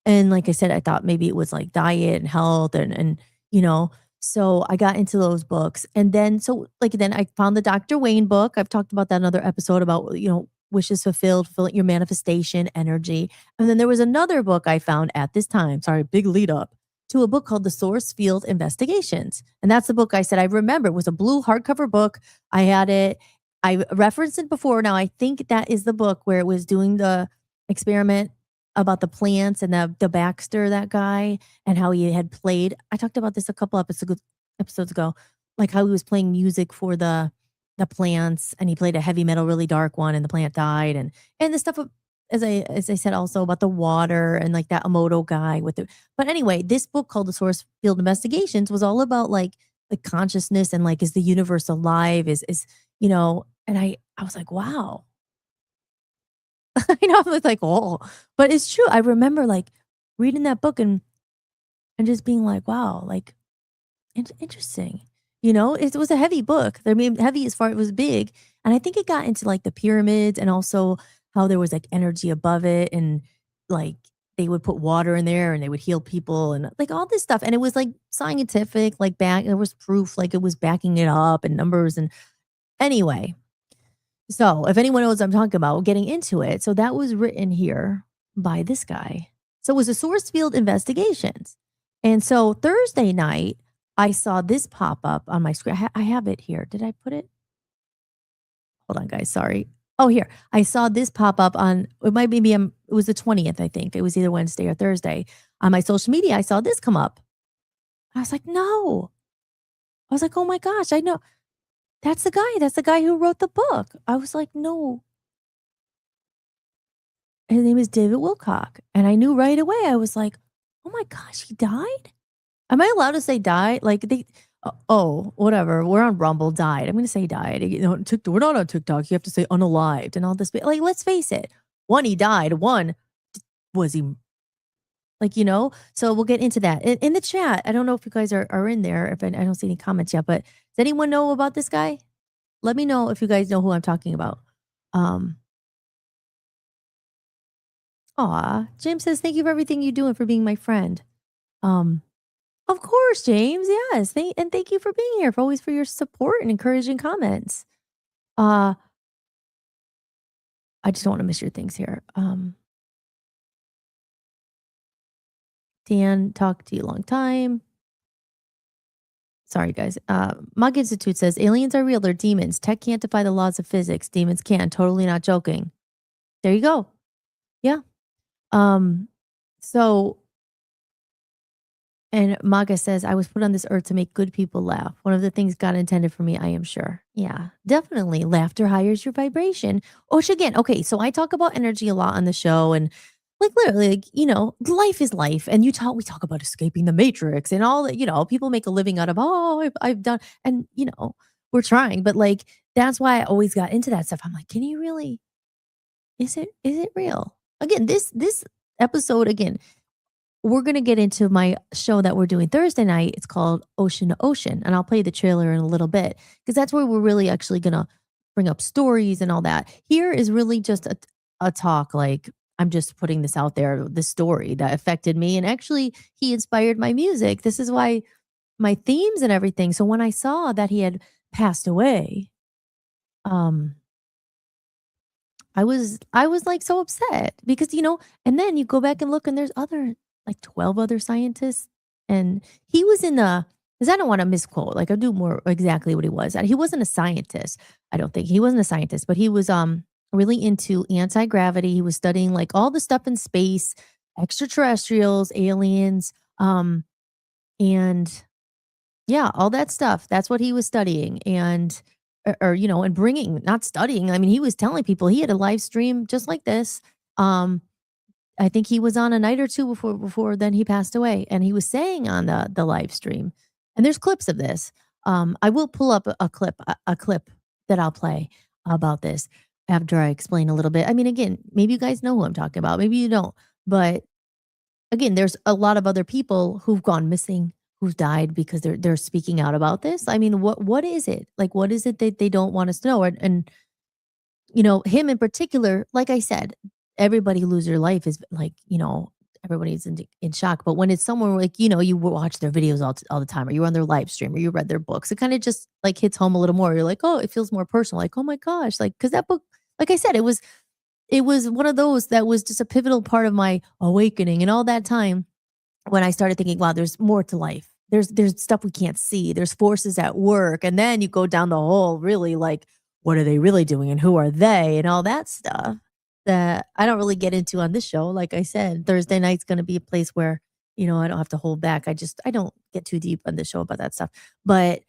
Speaker 2: like I said, I thought maybe it was like diet and health and you know, so I got into those books. And then then I found the Dr. Wayne book. I've talked about that in another episode about, wishes fulfilled, fulfilling your manifestation energy. And then there was another book I found at this time. Sorry, big lead up to a book called The Source Field Investigations. And that's the book I said I remember. It was a blue hardcover book. I had it. I referenced it before. Now I think that is the book where it was doing the experiment about the plants and the Baxter, that guy, and how he had played. I talked about this a couple episodes ago, like how he was playing music for the plants, and he played a heavy metal, really dark one, and the plant died, and the stuff as I said also about the water and like that Emoto guy with the. But anyway, this book called The Source Field Investigations was all about like the consciousness and like is the universe alive? And I was like, wow. I was like, oh, but it's true. I remember like reading that book and just being like, wow, like interesting. It was a heavy book. I mean, heavy as far it was big, and I think it got into like the pyramids and also how there was like energy above it, and like they would put water in there and they would heal people and like all this stuff. And it was like scientific, like back there was proof, like it was backing it up and numbers and anyway. So, if anyone knows what I'm talking about, getting into it. So, that was written here by this guy. So, it was a source field investigations. And so, Thursday night, I saw this pop up on my screen. I have it here. Did I put it? Hold on, guys. Sorry. Oh, here. I saw this pop up on, it might be, it was the 20th, I think. It was either Wednesday or Thursday. On my social media, I saw this come up. I was like, no. I was like, oh my gosh, I know. That's the guy. That's the guy who wrote the book. I was like, no. His name is David Wilcock. And I knew right away. I was like, oh my gosh, he died? Am I allowed to say died? Like oh, whatever. We're on Rumble, died. I'm gonna say died. We're not on TikTok. You have to say unalived and all this. Like, let's face it. One, he died. One, was he like, So we'll get into that. In the chat, I don't know if you guys are in there, if I don't see any comments yet, but does anyone know about this guy? Let me know if you guys know who I'm talking about. Um, James says, thank you for everything you do and for being my friend. Of course, James. Yes. Thank you for being here, for always for your support and encouraging comments. Uh, I just don't want to miss your things here. Dan, talk to you a long time. Sorry, guys. Mug Institute says aliens are real. They're demons. Tech can't defy the laws of physics. Demons can. Totally not joking. There you go. Yeah. Um, so and Maga says, I was put on this earth to make good people laugh. One of the things God intended for me, I am sure. Yeah, definitely. Laughter higher your vibration. Which again, okay, so I talk about energy a lot on the show and like literally, like, life is life. And we talk about escaping the matrix and all that, people make a living out of, oh, I've done, and we're trying, but like, that's why I always got into that stuff. I'm like, can you really, is it real? Again, this episode, again, we're going to get into my show that we're doing Thursday night. It's called Ocean to Ocean. And I'll play the trailer in a little bit because that's where we're really actually going to bring up stories and all that. Here is really just a talk. Like, I'm just putting this out there, this story that affected me. And actually, he inspired my music. This is why my themes and everything. So when I saw that he had passed away, um, I was like so upset because and then you go back and look and there's other like 12 other scientists and he was in the because I don't want to misquote, like I do more exactly what he was. He wasn't a scientist. I don't think he wasn't a scientist, but he was really into anti-gravity. He was studying like all the stuff in space, extraterrestrials, aliens, and yeah, all that stuff. That's what he was studying and and bringing, not studying. I mean, he was telling people he had a live stream just like this. Um, I think he was on a night or two before then he passed away, and he was saying on the live stream, and there's clips of this. I will pull up a clip that I'll play about this after I explain a little bit. I mean, again, maybe you guys know who I'm talking about, maybe you don't, but again, there's a lot of other people who've gone missing, who've died because they're speaking out about this. I mean, what is it? Like, what is it that they don't want us to know? And him in particular, like I said, everybody who lose their life is like, everybody's in shock. But when it's someone like, you watch their videos all the time, or you're on their live stream, or you read their books, it kind of just like hits home a little more. You're like, oh, it feels more personal. Like, oh my gosh, like because that book, like I said, it was one of those that was just a pivotal part of my awakening and all that time when I started thinking, wow, there's more to life. There's stuff we can't see. There's forces at work. And then you go down the hole, really like, what are they really doing and who are they and all that stuff that I don't really get into on this show. Like I said, Thursday night's going to be a place where, I don't have to hold back. I don't get too deep on the show about that stuff. But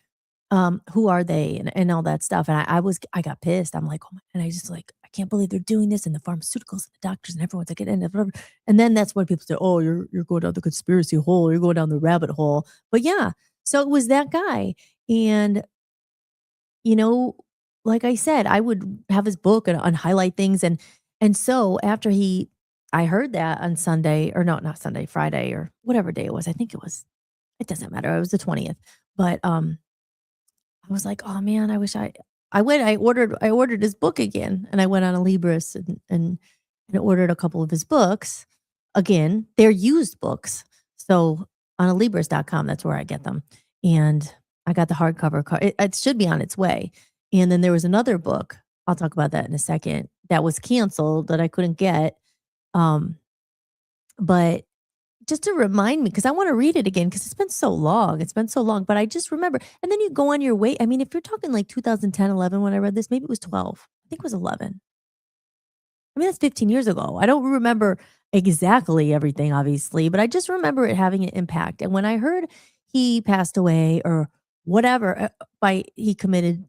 Speaker 2: who are they and all that stuff. And I got pissed. I'm like, oh my, and I just like, I can't believe they're doing this and the pharmaceuticals and the doctors and everyone's like, and then that's when people say, oh, you're going down the conspiracy hole, or you're going down the rabbit hole. But yeah, so it was that guy. And, you know, like I said, I would have his book and highlight things. And so after I heard that on Sunday, or no, not Sunday, Friday, or whatever day it was. I think it doesn't matter. It was the 20th. But I was like, "Oh man, I wish I ordered his book again." And I went on a Libris and ordered a couple of his books. Again, they're used books. So on alibris.com, that's where I get them. And I got the hardcover. It should be on its way. And then there was another book. I'll talk about that in a second. That was canceled that I couldn't get. Um, but just to remind me, because I want to read it again because it's been so long. It's been so long, but I just remember. And then you go on your way. I mean, if you're talking like 2010, 11 when I read this, maybe it was 12. I think it was 11. I mean, that's 15 years ago. I don't remember exactly everything, obviously, but I just remember it having an impact. And when I heard he passed away or whatever, he committed,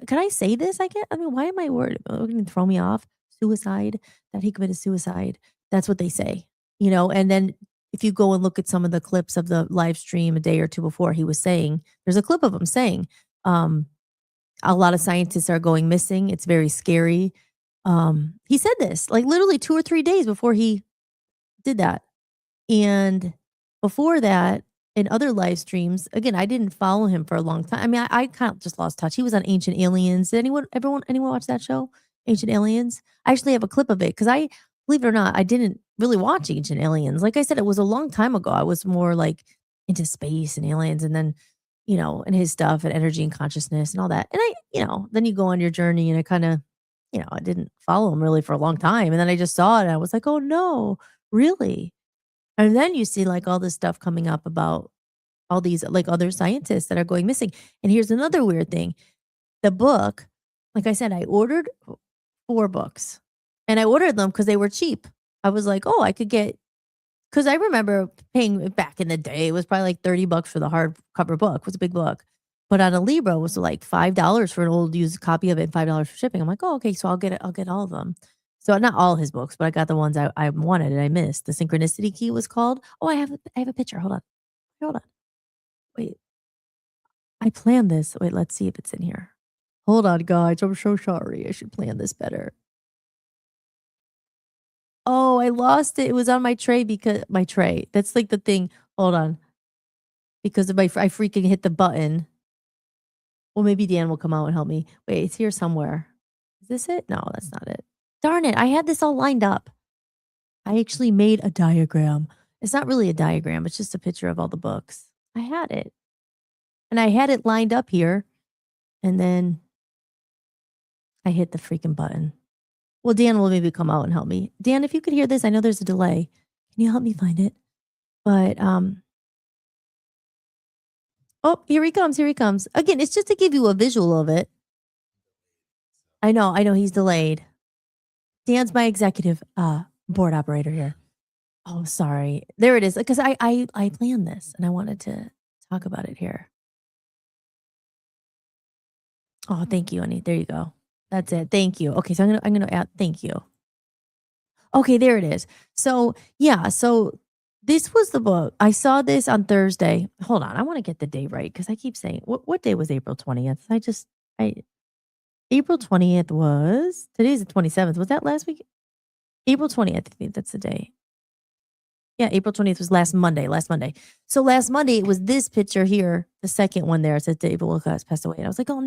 Speaker 2: can I say this? I mean, why am I worried? Going to throw me off? Suicide, that he committed suicide. That's what they say, and then if you go and look at some of the clips of the live stream a day or two before, he was saying, there's a clip of him saying, um, a lot of scientists are going missing. It's very scary. He said this like literally 2 or 3 days before he did that. And before that, in other live streams, again, I didn't follow him for a long time. I mean, I kind of just lost touch. He was on Ancient Aliens. Did anyone watch that show? Ancient Aliens? I actually have a clip of it because believe it or not, I didn't really watch Ancient Aliens. Like I said, it was a long time ago. I was more like into space and aliens and then, and his stuff and energy and consciousness and all that. And then you go on your journey and I kind of, I didn't follow him really for a long time. And then I just saw it and I was like, oh no, really? And then you see like all this stuff coming up about all these like other scientists that are going missing. And here's another weird thing. The book, like I said, I ordered 4 books and I ordered them because they were cheap. I was like, oh, I could get, because I remember paying back in the day, it was probably like $30 for the hardcover book. It was a big book. But on a Libra, it was like $5 for an old used copy of it and $5 for shipping. I'm like, oh, okay, so I'll get it. I'll get all of them. So not all his books, but I got the ones I wanted and I missed. The Synchronicity Key was called. Oh, I have a picture. Hold on. Hold on. Wait. I planned this. Wait, let's see if it's in here. Hold on, guys. I'm so sorry. I should plan this better. Oh, I lost it. It was on my tray because my tray. That's like the thing. Hold on. Because of I freaking hit the button. Well, maybe Dan will come out and help me. Wait, it's here somewhere. Is this it? No, that's not it. Darn it. I had this all lined up. I actually made a diagram. It's not really a diagram, it's just a picture of all the books. I had it. And I had it lined up here. And then I hit the freaking button. Well, Dan will maybe come out and help me. Dan, if you could hear this, I know there's a delay. Can you help me find it? But oh, here he comes. Here he comes. Again, it's just to give you a visual of it. I know he's delayed. Dan's my executive board operator here. Oh, sorry. There it is. Because I planned this and I wanted to talk about it here. Oh, thank you, honey. There you go. That's it. Thank you. Okay, so I'm gonna add thank you. Okay, there it is. So yeah, so this was the book. I saw this on Thursday. Hold on, I want to get the day right because I keep saying what day was April 20th? I April 20th was today's the 27th. Was that last week? April 20th, I think that's the day. Yeah, April 20th was last Monday. So last Monday, it was this picture here, the second one there. It said David Wilcock has passed away. And I was like, oh,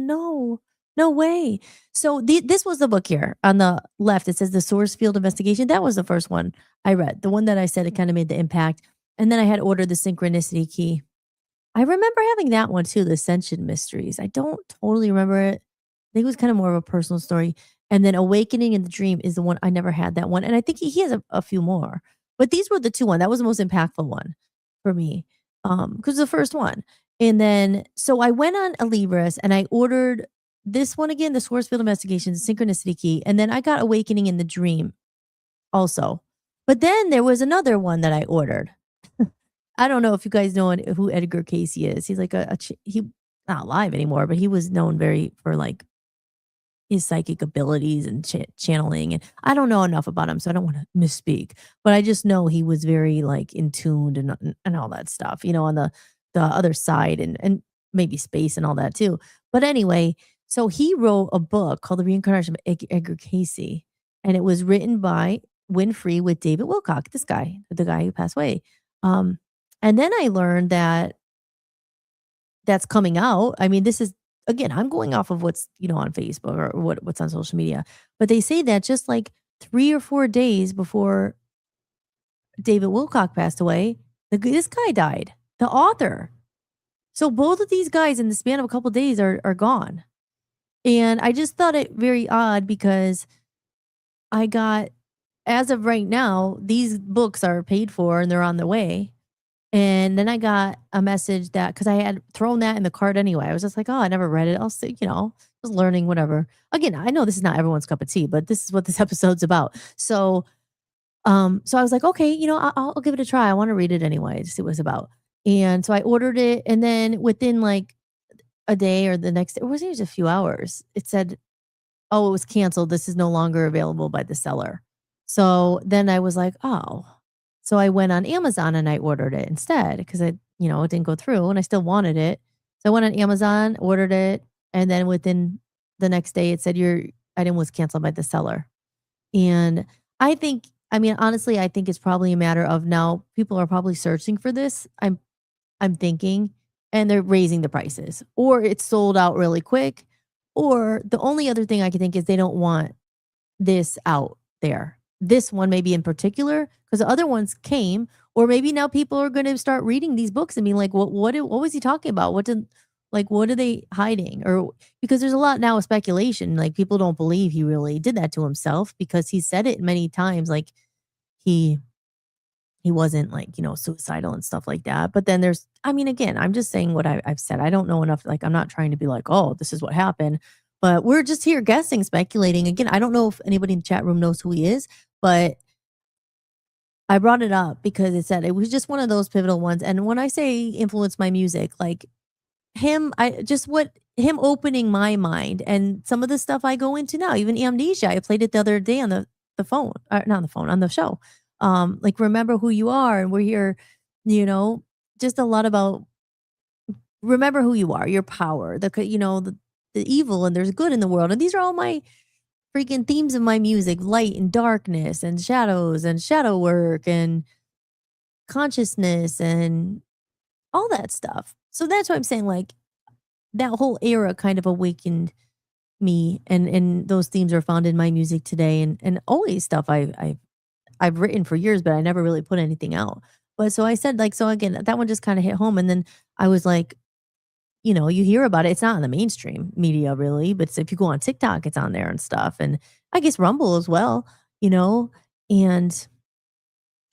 Speaker 2: no way. So this was the book here on the left. It says The Source Field Investigation. That was the first one I read. The one that I said it kind of made the impact. And then I had ordered The Synchronicity Key. I remember having that one too, The Ascension Mysteries. I don't totally remember it. I think it was kind of more of a personal story. And then Awakening in the Dream is the one I never had that one. And I think he has a few more. But these were the two one. That was the most impactful one for me. Because the first one. And then so I went on Alibris and I ordered this one again, the Source Field Investigation, the Synchronicity Key. And then I got Awakening in the Dream also. But then there was another one that I ordered. I don't know if you guys know who Edgar Casey is. He's like he not alive anymore, but he was known for like his psychic abilities and channeling. And I don't know enough about him, so I don't want to misspeak. But I just know he was very like in tuned and all that stuff, on the other side and maybe space and all that too. But anyway, so he wrote a book called The Reincarnation of Edgar Casey, and it was written by Winfrey with David Wilcock, this guy, the guy who passed away. And then I learned that that's coming out. I mean, this is again, I'm going off of what's, on Facebook or what's on social media. But they say that just like 3 or 4 days before David Wilcock passed away, this guy died, the author. So both of these guys in the span of a couple of days are gone. And I just thought it very odd because I got, as of right now, these books are paid for and they're on the way. And then I got a message that because I had thrown that in the cart anyway. I was just like, oh, I never read it. I'll see, just learning, whatever. Again, I know this is not everyone's cup of tea, but this is what this episode's about. So so I was like, okay, I'll give it a try. I want to read it anyway to see what it's about. And so I ordered it. And then within like a day or the next day, it wasn't just a few hours, it said, oh, it was canceled. This is no longer available by the seller. So then I was like, oh. So I went on Amazon and I ordered it instead because it didn't go through and I still wanted it. So I went on Amazon, ordered it, and then within the next day it said your item was canceled by the seller. And honestly, I think it's probably a matter of now people are probably searching for this. I'm thinking, and they're raising the prices, or it's sold out really quick, or the only other thing I can think is they don't want this out there. This one maybe in particular, because the other ones came, or maybe now people are going to start reading these books and being like, what was he talking about? What are they hiding? Or because there's a lot now of speculation, like people don't believe he really did that to himself because he said it many times, like he wasn't like, suicidal and stuff like that. But then again, I'm just saying what I've said. I don't know enough. Like, I'm not trying to be like, oh, this is what happened. But we're just here guessing, speculating. Again, I don't know if anybody in the chat room knows who he is, but I brought it up because it said it was just one of those pivotal ones. And when I say influence my music, like him opening my mind and some of the stuff I go into now, even amnesia. I played it the other day on the phone, not on the phone, on the show. Like remember who you are, and we're here, just a lot about remember who you are, your power, the evil, and there's good in the world. And these are all my freaking themes of my music: light and darkness, and shadows, and shadow work, and consciousness, and all that stuff. So that's why I'm saying, like, that whole era kind of awakened me, and those themes are found in my music today, and always stuff I've written for years, but I never really put anything out. But so I said, like, so again, that one just kind of hit home. And then I was like, you hear about it. It's not in the mainstream media really, but if you go on TikTok, it's on there and stuff. And I guess Rumble as well, and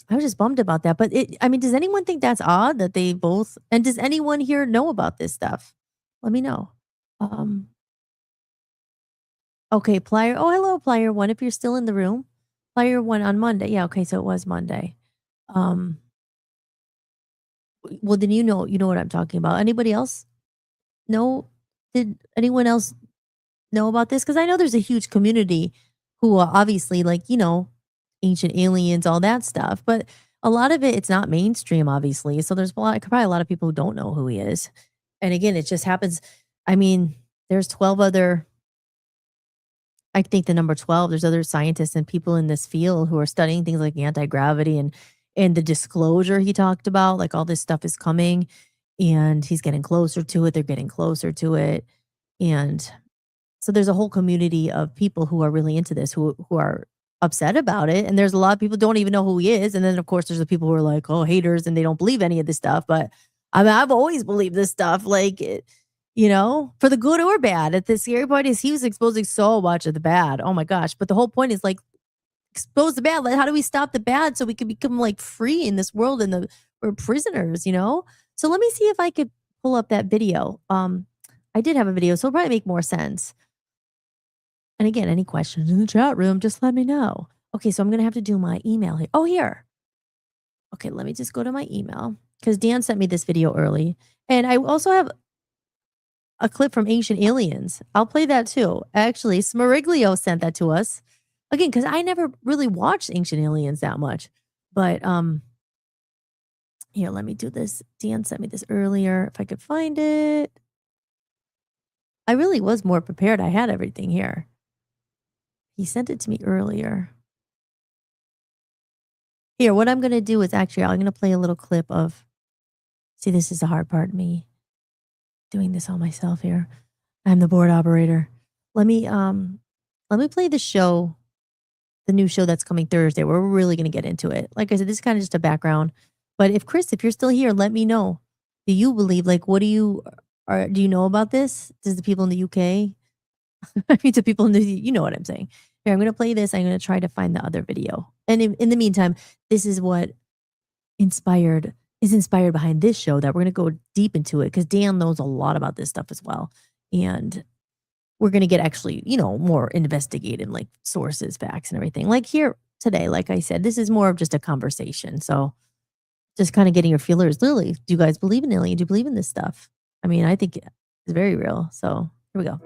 Speaker 2: I was just bummed about that. But I mean, does anyone think that's odd that they both, and does anyone here know about this stuff? Let me know. Okay, Plier. Oh, hello, Plier One. If you're still in the room, Plier One on Monday. Yeah, okay, so it was Monday. Well, then you know what I'm talking about. Anybody else? No? Did anyone else know about this? Because I know there's a huge community who are obviously like, ancient aliens, all that stuff. But a lot of it's not mainstream, obviously. So there's probably a lot of people who don't know who he is. And again, it just happens. I mean, there's 12 other, I think the number 12, there's other scientists and people in this field who are studying things like anti-gravity and the disclosure he talked about, like all this stuff is coming and he's getting closer to it. They're getting closer to it. And so there's a whole community of people who are really into this, who are upset about it. And there's a lot of people who don't even know who he is. And then of course there's the people who are like, oh, haters, and they don't believe any of this stuff. But I mean, I've always believed this stuff, like, for the good or bad. At the scary part is he was exposing so much of the bad. Oh my gosh. But the whole point is like, expose the bad. Like, how do we stop the bad so we can become like free in this world and we're prisoners, So let me see if I could pull up that video. I did have a video, so it'll probably make more sense. And again, any questions in the chat room, just let me know. Okay, so I'm going to have to do my email here. Oh, here. Okay, let me just go to my email because Dan sent me this video early. And I also have a clip from Ancient Aliens. I'll play that too. Actually, Smariglio sent that to us. Again, because I never really watched Ancient Aliens that much. But here, let me do this. Dan sent me this earlier. If I could find it. I really was more prepared. I had everything here. He sent it to me earlier. Here, what I'm going to do is actually, I'm going to play a little clip of, see, this is the hard part of me doing this all myself here. I'm the board operator. Let me play the show, the new show that's coming Thursday, where we're really going to get into it. Like I said, this is kind of just a background. But if you're still here, let me know. Do you believe, like, do you know about this? Does the people in the UK? I mean, to people in the, you know what I'm saying. Here, I'm going to play this. I'm going to try to find the other video. And in the meantime, this is what inspired behind this show, that we're going to go deep into it because Dan knows a lot about this stuff as well. And we're going to get actually, more investigated, like sources, facts, and everything. Like here today, like I said, this is more of just a conversation. So just kind of getting your feelers. Lily, do you guys believe in aliens? Do you believe in this stuff? I mean, I think it's very real. So here we go.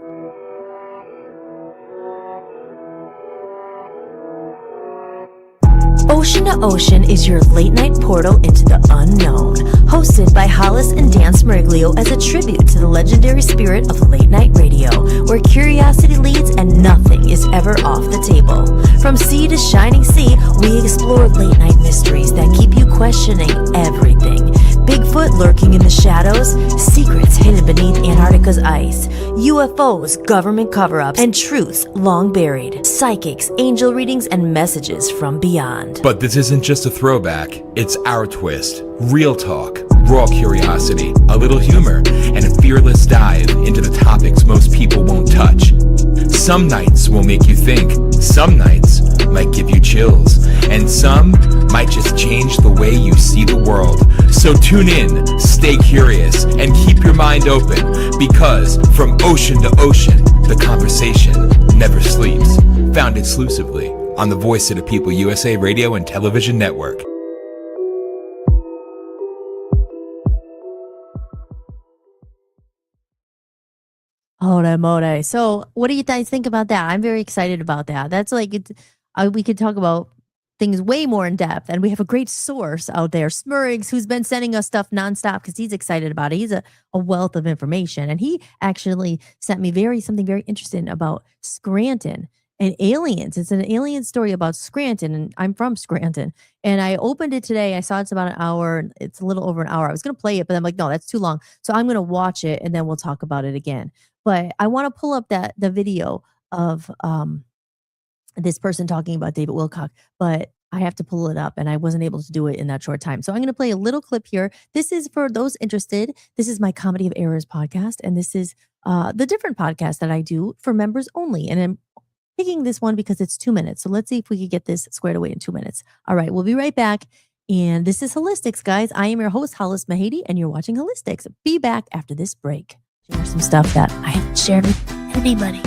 Speaker 2: Ocean to Ocean is your late night portal into the unknown. Hosted by Hollis and Dan Smariglio as a tribute to the legendary spirit of late night radio, where curiosity leads and nothing is ever off the table. From sea to shining sea, we explore late night mysteries that keep you questioning everything. Bigfoot lurking in the shadows, secrets hidden beneath Antarctica's ice, UFOs, government cover-ups, and truths long buried, psychics, angel readings, and messages from beyond.
Speaker 3: But this isn't just a throwback, it's our twist. Real talk, raw curiosity, a little humor, and a fearless dive into the topics most people won't touch. Some nights will make you think, some nights might give you chills, and some might just change the way you see the world. So tune in, stay curious, and keep your mind open, because from ocean to ocean, the conversation never sleeps. Found exclusively on the Voice of the People U.S.A. radio and television network.
Speaker 2: Hold mode. So, what do you guys think about that? I'm very excited about that. That's like we could talk about things way more in depth, and we have a great source out there, Smurrigs, who's been sending us stuff nonstop because he's excited about it. He's a wealth of information, and he actually sent me something very interesting about Scranton and aliens. It's an alien story about Scranton, and I'm from Scranton. And I opened it today. I saw it's about an hour. It's a little over an hour. I was going to play it, but I'm like, no, that's too long. So I'm going to watch it, and then we'll talk about it again. But I want to pull up the video of this person talking about David Wilcock, but I have to pull it up and I wasn't able to do it in that short time. So I'm going to play a little clip here. This is for those interested. This is my Comedy of Errors podcast, and this is the different podcast that I do for members only. And I'm picking this one because it's 2 minutes. So let's see if we can get this squared away in 2 minutes. All right, we'll be right back. And this is Hollis-tics, guys. I am your host, Hollis Mahady, and you're watching Hollis-tics. Be back after this break. Share some stuff that I haven't shared with anybody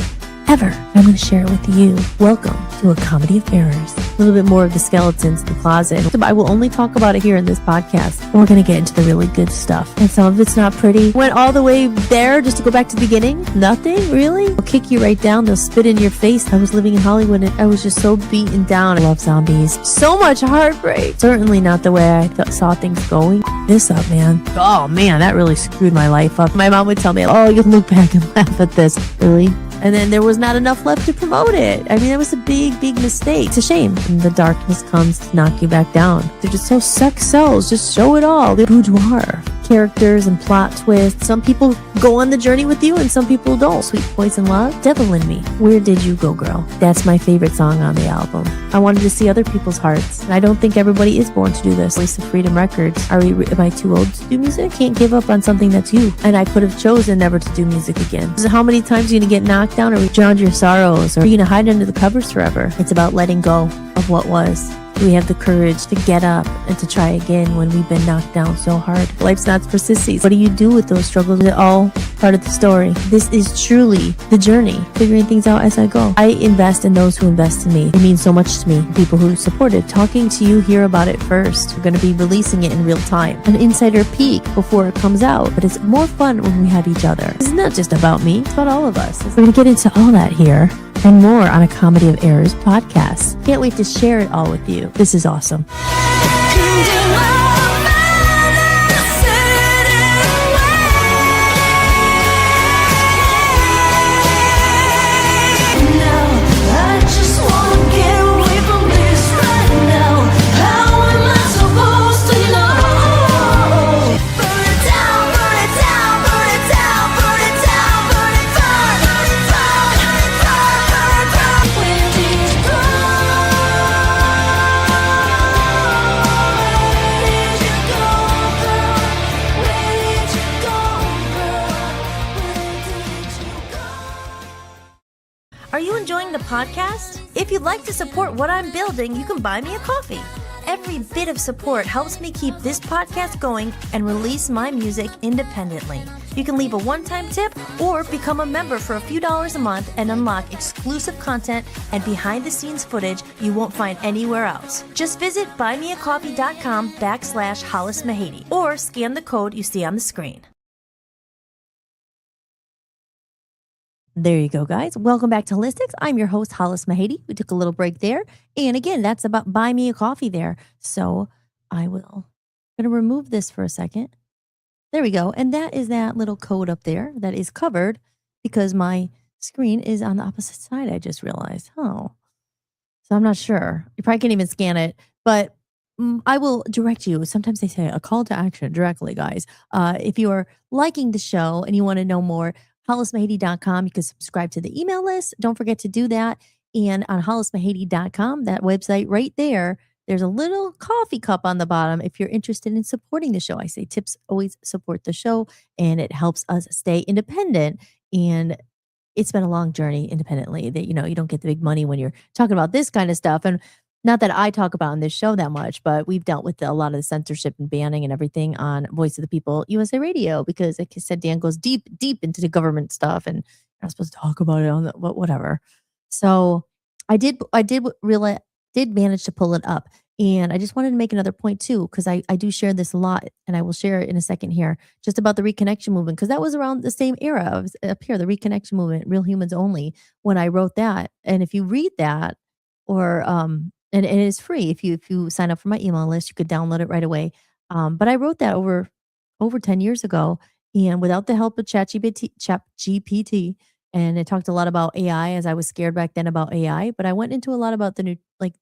Speaker 2: ever. I'm going to share it with you. Welcome to a Comedy of Errors. A little bit more of the skeletons in the closet. I will only talk about it here in this podcast. We're going to get into the really good stuff. And some of it's not pretty. Went all the way there just to go back to the beginning. Nothing, really? They'll kick you right down. They'll spit in your face. I was living in Hollywood and I was just so beaten down. I love zombies. So much heartbreak. Certainly not the way I saw things going. This up, man. Oh, man, that really screwed my life up. My mom would tell me, oh, you can look back and laugh at this. Really? And then there was not enough left to promote it. I mean, that was a big, big mistake. It's a shame. And the darkness comes to knock you back down. They're just so sex sells. Just show it all. The boudoir. Characters and plot twists. Some people go on the journey with you and some people don't. Sweet Poison Love. Devil in Me. Where Did You Go, Girl? That's my favorite song on the album. I wanted to see other people's hearts. And I don't think everybody is born to do this. Voice of Freedom Records. Am I too old to do music? Can't give up on something that's you. And I could have chosen never to do music again. So how many times are you going to get knocked down or drown your sorrows? Or are you going to hide under the covers forever? It's about letting go of what was. We have the courage to get up and to try again when we've been knocked down so hard. Life's not for sissies. What do you do with those struggles? They're all part of the story. This is truly the journey, figuring things out as I go. I invest in those who invest in me. It means so much to me. People who support it. Talking to you, hear about it first. We're going to be releasing it in real time. An insider peek before it comes out. But it's more fun when we have each other. It's not just about me. It's about all of us. We're going to get into all that here and more on a Comedy of Errors podcast. Can't wait to share it all with you. This is awesome. Are you enjoying the podcast? If you'd like to support what I'm building, you can buy me a coffee. Every bit of support helps me keep this podcast going and release my music independently. You can leave a one-time tip or become a member for a few dollars a month and unlock exclusive content and behind-the-scenes footage you won't find anywhere else. Just visit buymeacoffee.com/Hollis Mahady or scan the code you see on the screen. There you go, guys. Welcome back to Hollis-tics. I'm your host, Hollis Mahady. We took a little break there. And again, that's about buy me a coffee there. So I'm going to remove this for a second. There we go. And that is that little code up there that is covered because my screen is on the opposite side, I just realized. Oh, so I'm not sure. You probably can't even scan it, but I will direct you. Sometimes they say a call to action directly, guys. If you are liking the show and you want to know more, hollismahady.com. You can subscribe to the email list. Don't forget to do that. And on hollismahady.com, that website right there, there's a little coffee cup on the bottom if you're interested in supporting the show. I say tips always support the show, and it helps us stay independent. And it's been a long journey independently that, you don't get the big money when you're talking about this kind of stuff. And not that I talk about on this show that much, but we've dealt with a lot of the censorship and banning and everything on Voice of the People, U.S.A. Radio, because like I said, Dan goes deep into the government stuff, and you're not supposed to talk about it on the whatever. So I did manage to pull it up. And I just wanted to make another point too, because I do share this a lot, and I will share it in a second here, just about the reconnection movement, because that was around the same era of up here, the reconnection movement, Real Humans Only, when I wrote that. And if you read that, or and it is free if you sign up for my email list, you could download it right away. But I wrote that over 10 years ago, and without the help of ChatGPT, and it talked a lot about AI, as I was scared back then about AI, but I went into a lot about the new, like,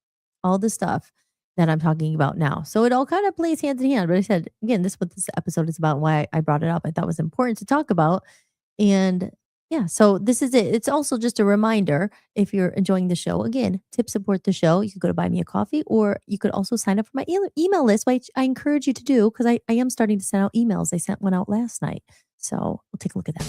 Speaker 2: all the stuff that I'm talking about now. So it all kind of plays hand in hand. But I said, again, this is what this episode is about, why I brought it up. I thought it was important to talk about. And yeah, so this is it. It's also just a reminder, if you're enjoying the show, again, tip support the show. You could go to buy me a coffee, or you could also sign up for my email list, which I encourage you to do, because I am starting to send out emails. I sent one out last night. So we'll take a look at that.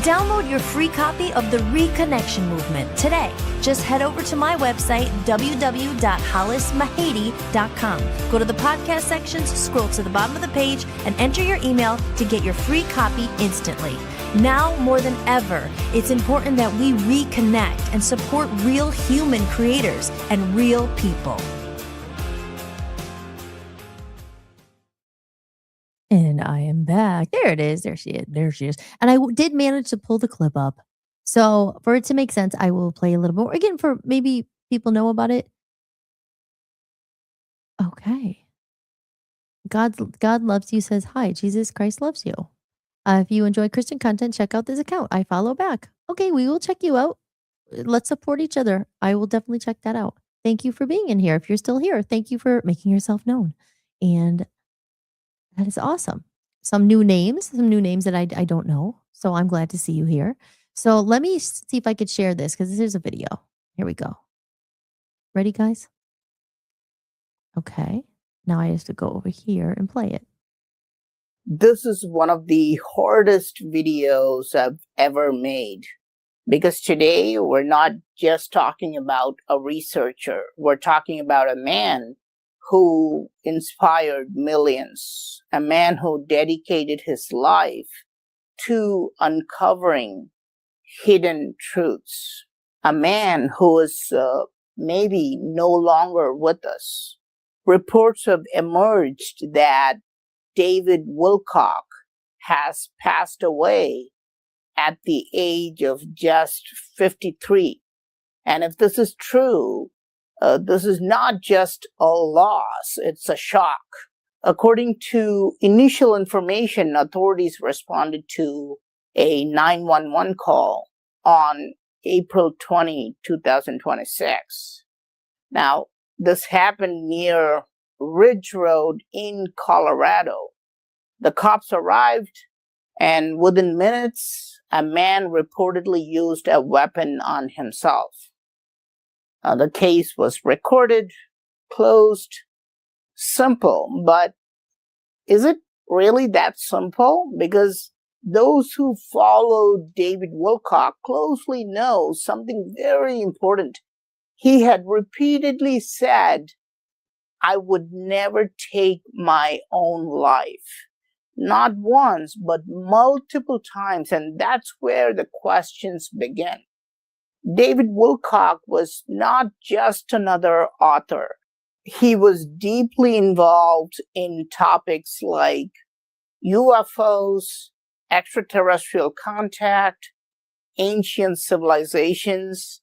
Speaker 4: Download your free copy of The Reconnection Movement today. Just head over to my website, www.hollismahady.com. Go to the podcast sections, scroll to the bottom of the page, and enter your email to get your free copy instantly. Now more than ever, it's important that we reconnect and support real human creators and real people.
Speaker 2: And I am back. There it is. There she is. There she is. And I did manage to pull the clip up. So for it to make sense, I will play a little more again, for maybe people know about it. Okay. God loves you, says, hi, Jesus Christ loves you. If you enjoy Christian content, check out this account. I follow back. Okay, we will check you out. Let's support each other. I will definitely check that out. Thank you for being in here. If you're still here, thank you for making yourself known. And that is awesome. Some new names that I don't know. So I'm glad to see you here. So let me see if I could share this, because this is a video. Here we go. Ready, guys? Okay. Now I have to go over here and play it.
Speaker 5: This is one of the hardest videos I've ever made, because today we're not just talking about a researcher. We're talking about a man who inspired millions, a man who dedicated his life to uncovering hidden truths, a man who is maybe no longer with us. Reports have emerged that David Wilcock has passed away at the age of just 53. And if this is true, this is not just a loss, it's a shock. According to initial information, authorities responded to a 911 call on April 20, 2026. Now, this happened near Ridge Road in Colorado. The cops arrived, and within minutes, a man reportedly used a weapon on himself. The case was recorded, closed, simple, but is it really that simple? Because those who follow David Wilcock closely know something very important. He had repeatedly said, I would never take my own life. Not once, but multiple times, and that's where the questions begin. David Wilcock was not just another author. He was deeply involved in topics like UFOs, extraterrestrial contact, ancient civilizations.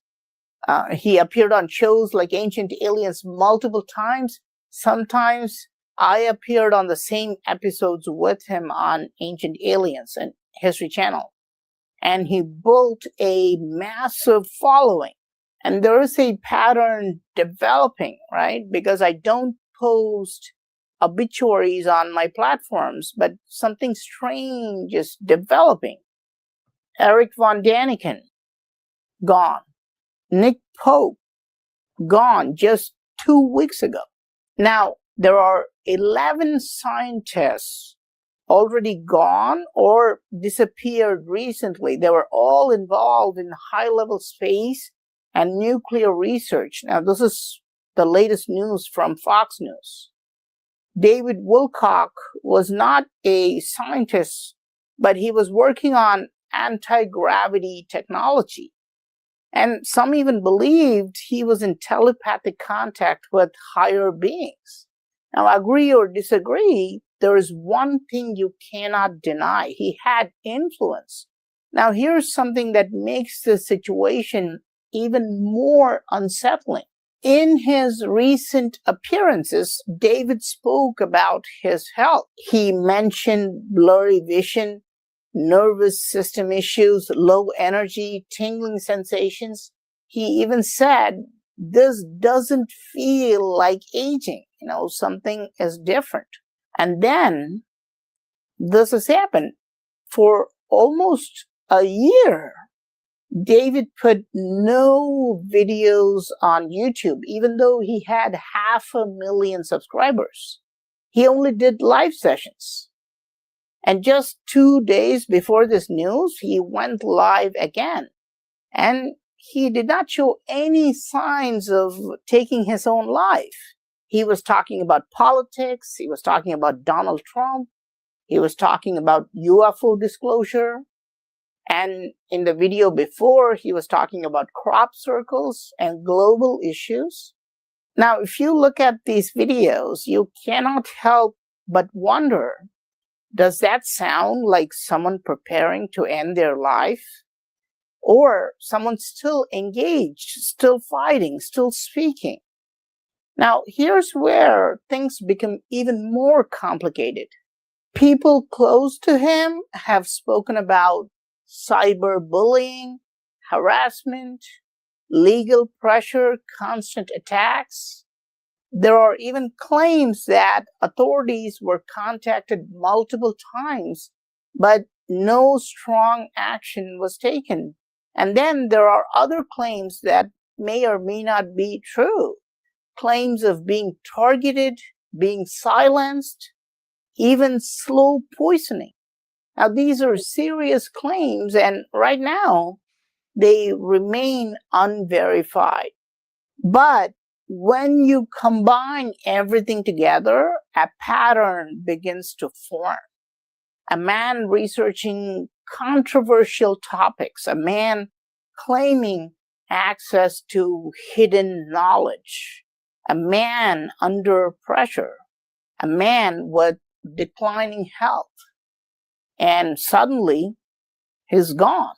Speaker 5: He appeared on shows like Ancient Aliens multiple times. Sometimes I appeared on the same episodes with him on Ancient Aliens and History Channel. And he built a massive following. And there is a pattern developing, right? Because I don't post obituaries on my platforms, but something strange is developing. Eric Von Daniken, gone. Nick Pope, gone just 2 weeks ago. Now, there are 11 scientists already gone or disappeared recently. They were all involved in high-level space and nuclear research. Now, this is the latest news from Fox News. David Wilcock was not a scientist, but he was working on anti-gravity technology. And some even believed he was in telepathic contact with higher beings. Now, agree or disagree, there is one thing you cannot deny. He had influence. Now, here's something that makes the situation even more unsettling. In his recent appearances, David spoke about his health. He mentioned blurry vision, nervous system issues, low energy, tingling sensations. He even said, this doesn't feel like aging. Something is different. And then this has happened. For almost a year, David put no videos on YouTube, even though he had 500,000 subscribers. He only did live sessions. And just 2 days before this news, he went live again. And he did not show any signs of taking his own life. He was talking about politics. He was talking about Donald Trump. He was talking about UFO disclosure. And in the video before, he was talking about crop circles and global issues. Now, if you look at these videos, you cannot help but wonder, does that sound like someone preparing to end their life? Or someone still engaged, still fighting, still speaking? Now, here's where things become even more complicated. People close to him have spoken about cyberbullying, harassment, legal pressure, constant attacks. There are even claims that authorities were contacted multiple times, but no strong action was taken. And then there are other claims that may or may not be true. Claims of being targeted, being silenced, even slow poisoning. Now, these are serious claims, and right now, they remain unverified. But when you combine everything together, a pattern begins to form. A man researching controversial topics, a man claiming access to hidden knowledge, a man under pressure, a man with declining health, and suddenly he's gone.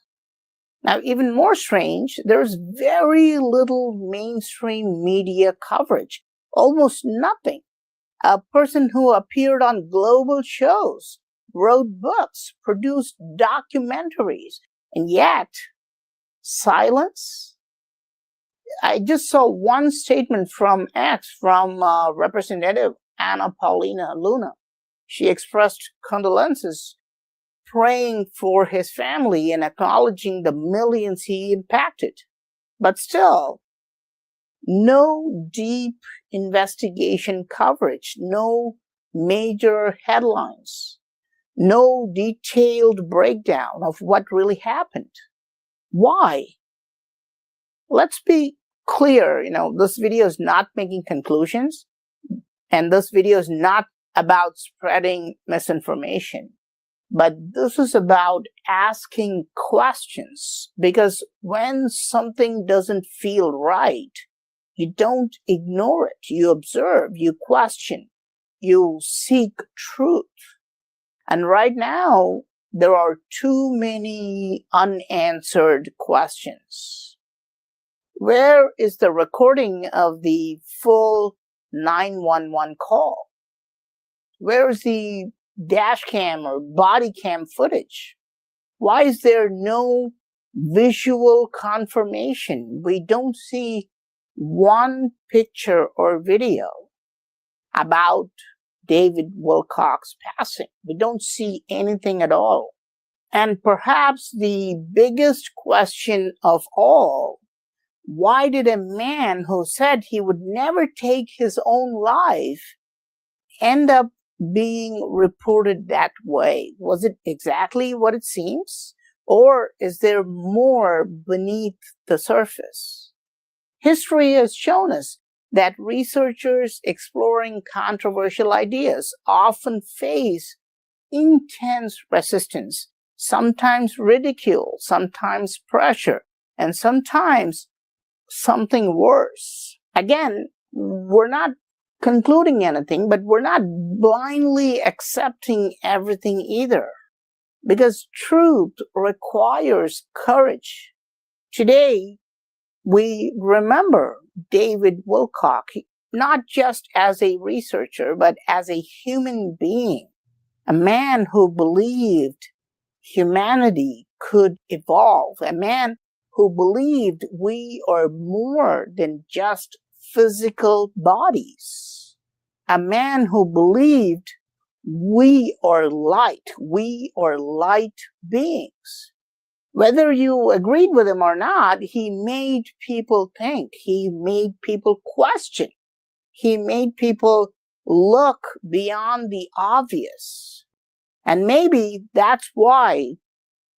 Speaker 5: Now, even more strange, there's very little mainstream media coverage, almost nothing. A person who appeared on global shows, wrote books, produced documentaries, and yet silence. I just saw one statement from X, from Representative Anna Paulina Luna. She expressed condolences, praying for his family and acknowledging the millions he impacted. But still, no deep investigation coverage, no major headlines, no detailed breakdown of what really happened. Why? Let's be clear, this video is not making conclusions, and this video is not about spreading misinformation. But this is about asking questions, because when something doesn't feel right, you don't ignore it. You observe, you question, you seek truth. And right now, there are too many unanswered questions. Where is the recording of the full 911 call? Where is the dash cam or body cam footage? Why is there no visual confirmation? We don't see one picture or video about David Wilcock's passing. We don't see anything at all. And perhaps the biggest question of all, why did a man who said he would never take his own life end up being reported that way? Was it exactly what it seems? Or is there more beneath the surface? History has shown us that researchers exploring controversial ideas often face intense resistance, sometimes ridicule, sometimes pressure, and sometimes something worse. Again, we're not concluding anything, but we're not blindly accepting everything either, because truth requires courage. Today, we remember David Wilcock, not just as a researcher, but as a human being, a man who believed humanity could evolve, a man who believed we are more than just physical bodies, a man who believed we are light beings. Whether you agreed with him or not, he made people think, he made people question, he made people look beyond the obvious. And maybe that's why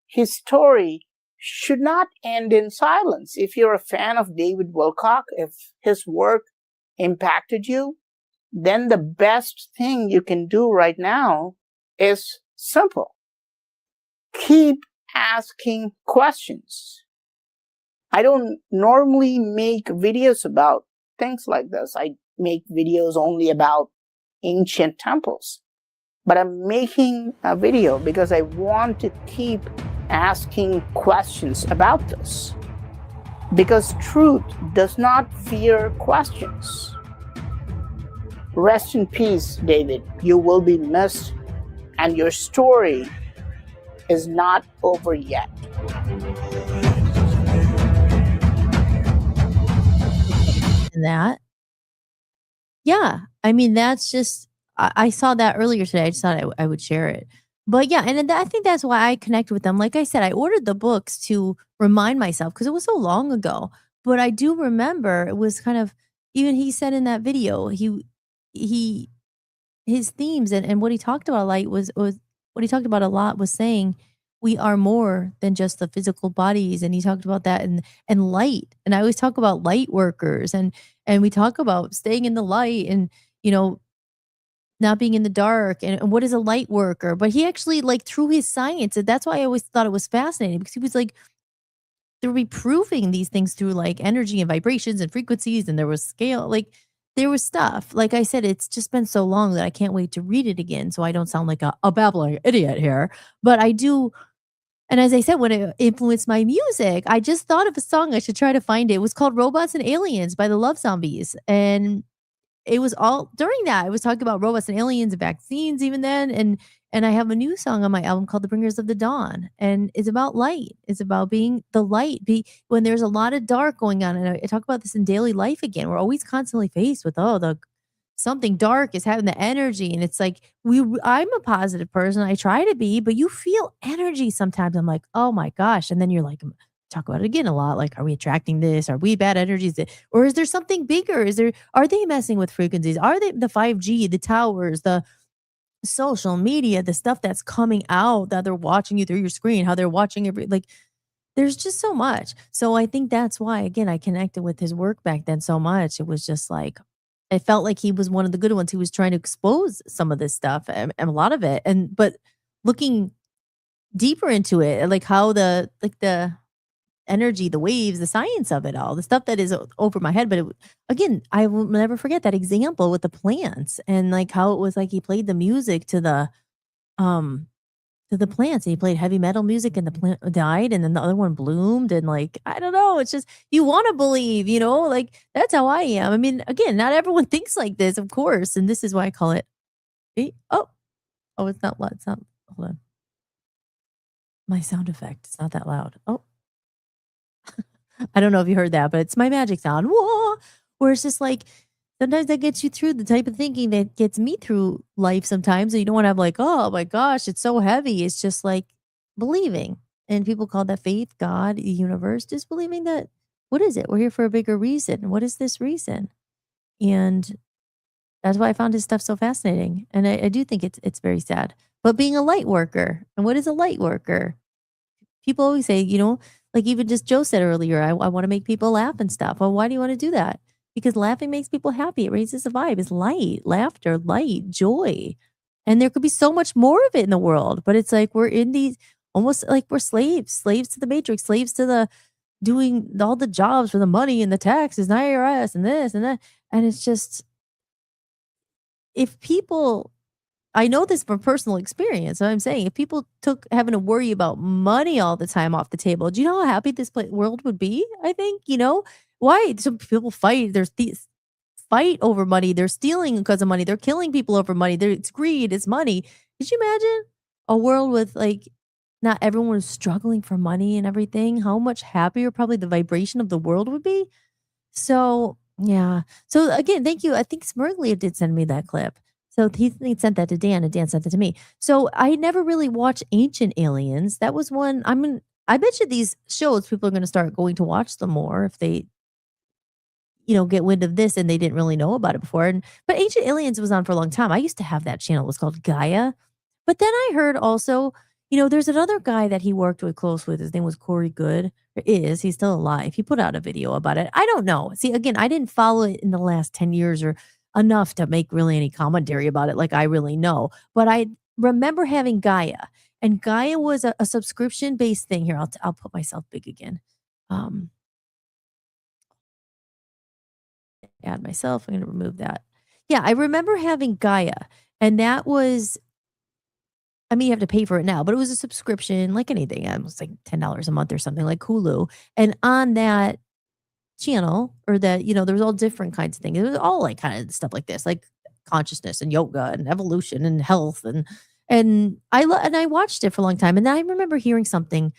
Speaker 5: his story should not end in silence. If you're a fan of David Wilcock, if his work impacted you, then the best thing you can do right now is simple. Keep asking questions. I don't normally make videos about things like this. I make videos only about ancient temples. But I'm making a video because I want to keep asking questions about this. Because truth does not fear questions. Rest in peace, David. You will be missed, and your story is not over yet.
Speaker 2: And that, yeah, I mean, that's just, I saw that earlier today. I just thought I would share it. But yeah, and I think that's why I connect with them. Like I said, I ordered the books to remind myself because it was so long ago. But I do remember it was kind of, even he said in that video, he his themes and what he talked about light was what he talked about a lot was saying we are more than just the physical bodies, and he talked about that and light. And I always talk about light workers, and we talk about staying in the light, and you know, not being in the dark, and what is a light worker. But he actually, like, through his science, and that's why I always thought it was fascinating, because he was like, they were proving these things through like energy and vibrations and frequencies, and there was scale, like there was stuff. Like I said, it's just been so long that I can't wait to read it again, so I don't sound like a babbling idiot here. But I do. And as I said, when it influenced my music, I just thought of a song. I should try to find it. It was called Robots and Aliens by the Love Zombies. And it was all during that. I was talking about robots and aliens and vaccines even then. And I have a new song on my album called The Bringers of the Dawn. And it's about light. It's about being the light. When there's a lot of dark going on. And I talk about this in daily life again. We're always constantly faced with, something dark is having the energy, and it's like I'm a positive person, I try to be, but you feel energy sometimes. I'm like, oh my gosh. And then you're like, talk about it again a lot, like, are we attracting this? Are we bad energies? Or is there something bigger? Are they messing with frequencies? Are they the 5G, the towers, the social media, the stuff that's coming out, that they're watching you through your screen, how they're watching there's just so much. So I think that's why, again, I connected with his work back then so much. It was just like, I felt like he was one of the good ones. He was trying to expose some of this stuff, and a lot of it. But looking deeper into it, like how the energy, the waves, the science of it all, the stuff that is over my head. But again, I will never forget that example with the plants, and like how it was like he played the music to the plants, and he played heavy metal music, and the plant died, and then the other one bloomed, and like, I don't know, it's just, you want to believe, like that's how I am. I mean, again, not everyone thinks like this, of course, and this is why I call it it's not loud. It's not, hold on, my sound effect, it's not that loud. I don't know if you heard that, but it's my magic sound. Whoa! Where it's just like, sometimes that gets you through the type of thinking that gets me through life sometimes. So you don't want to have like, oh my gosh, it's so heavy. It's just like believing. And people call that faith, God, the universe, just believing that, what is it? We're here for a bigger reason. What is this reason? And that's why I found his stuff so fascinating. And I do think it's very sad. But being a light worker, and what is a light worker? People always say, like even just Joe said earlier, I want to make people laugh and stuff. Well, why do you want to do that? Because laughing makes people happy. It raises the vibe. It's light, laughter, light, joy. And there could be so much more of it in the world. But it's like we're in these, almost like we're slaves to the matrix, slaves to the doing all the jobs for the money and the taxes and IRS and this and that. And it's just, if people, I know this from personal experience. So I'm saying if people took having to worry about money all the time off the table, do you know how happy this world would be? I think, why some people fight. There's these fight over money. They're stealing because of money. They're killing people over money. It's greed. It's money. Could you imagine a world with like not everyone was struggling for money and everything? How much happier probably the vibration of the world would be. So yeah. So again, thank you. I think Smurglia did send me that clip. So he sent that to Dan, and Dan sent it to me. So I never really watched Ancient Aliens. That was one. I bet you these shows people are going to start going to watch them more if they, get wind of this and they didn't really know about it before. But Ancient Aliens was on for a long time. I used to have that channel. It was called Gaia. But then I heard also, there's another guy that he worked with close with. His name was Corey Good. Or is. He's still alive. He put out a video about it. I don't know. See, again, I didn't follow it in the last 10 years or enough to make really any commentary about it like I really know. But I remember having Gaia. And Gaia was a subscription-based thing. Here, I'll put myself big again. Add myself. I'm going to remove that. Yeah, I remember having Gaia. And that was, you have to pay for it now, but it was a subscription like anything. It was like $10 a month or something like Hulu. And on that channel or that, there was all different kinds of things. It was all like kind of stuff like this, like consciousness and yoga and evolution and health. And I watched it for a long time. And then I remember hearing something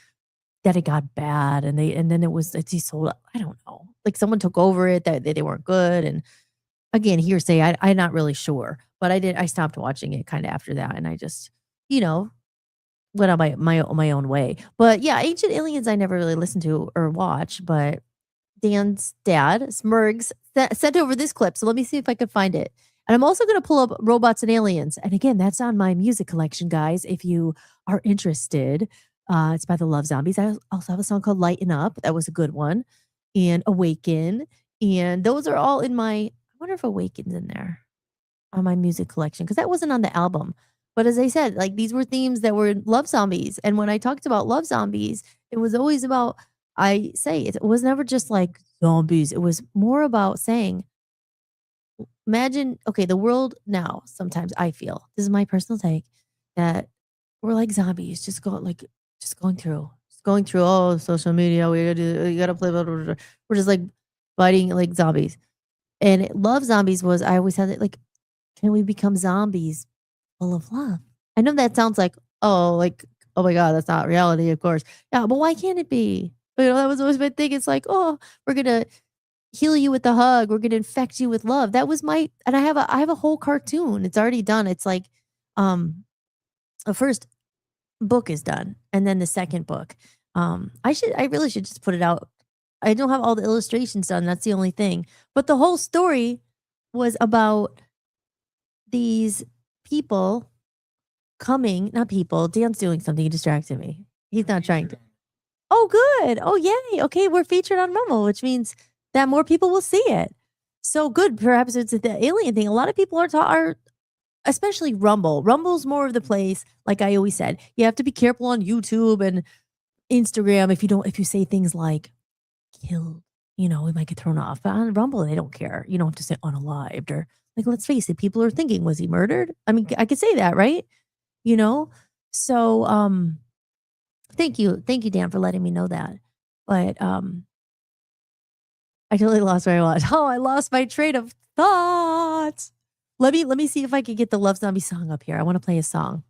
Speaker 2: that it got bad and then he sold, I don't know, like someone took over it, that they weren't good. And again, hearsay, I'm not really sure, but I stopped watching it kind of after that. And I just, went on my own way. But yeah, Ancient Aliens I never really listened to or watch, but Dan's dad, Smurgs, sent over this clip. So let me see if I can find it. And I'm also going to pull up Robots and Aliens. And again, that's on my music collection, guys, if you are interested. It's by the Love Zombies. I also have a song called Lighten Up. That was a good one. And Awaken. And those are all in I wonder if Awaken's in there on my music collection, because that wasn't on the album. But as I said, like these were themes that were Love Zombies. And when I talked about Love Zombies, it was always about, it was never just like zombies. It was more about saying, imagine, okay, the world now, sometimes I feel, this is my personal take, that we're like zombies, just going through, social media. We gotta play, blah, blah, blah. We're just like fighting like zombies. And Love Zombies was, I always had it like, can we become zombies full of love? I know that sounds like, oh my God, that's not reality, of course. Yeah, but why can't it be? That was always my thing. It's like, oh, we're gonna heal you with a hug. We're gonna infect you with love. That was and I have a whole cartoon. It's already done. It's like, the first book is done, and then the second book. I really should just put it out. I don't have all the illustrations done. That's the only thing. But the whole story was about these people not people. Dan's doing something. He distracted me. He's not trying to. Oh, good. Oh, yay. Okay, we're featured on Rumble, which means that more people will see it. So good. Perhaps it's the alien thing. A lot of people are especially Rumble. Rumble's more of the place, like I always said. You have to be careful on YouTube and Instagram if you say things like killed, we might get thrown off. But on Rumble, they don't care. You don't have to say unalived or like, let's face it, people are thinking, was he murdered? I mean, I could say that, right? So thank you, Dan, for letting me know that. But I totally lost where I was. Oh, I lost my train of thought. Let me see if I can get the Love Zombie song up here. I want to play a song.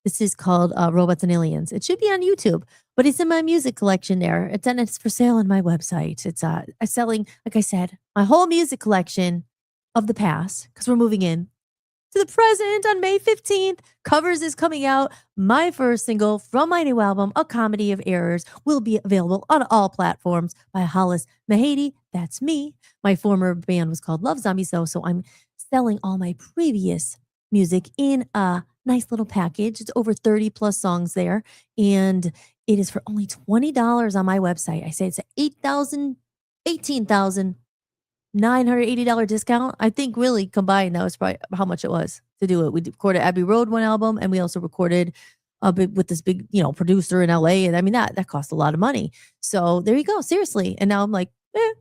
Speaker 2: This is called Robots and Aliens. It should be on YouTube, but it's in my music collection there. It's for sale on my website. It's selling, like I said, my whole music collection of the past, because we're moving in to the present on May 15th. Covers is coming out. My first single from my new album, A Comedy of Errors, will be available on all platforms by Hollis-tics. That's me. My former band was called Love Zombies, though, so I'm selling all my previous music in a nice little package. It's over 30 plus songs there, and it is for only $20 on my website. I say it's an $18,980 discount. I think really combined, that was probably how much it was to do it. We recorded Abbey Road one album, and we also recorded with this big, producer in LA. And I mean, that cost a lot of money. So there you go. Seriously. And now I'm like,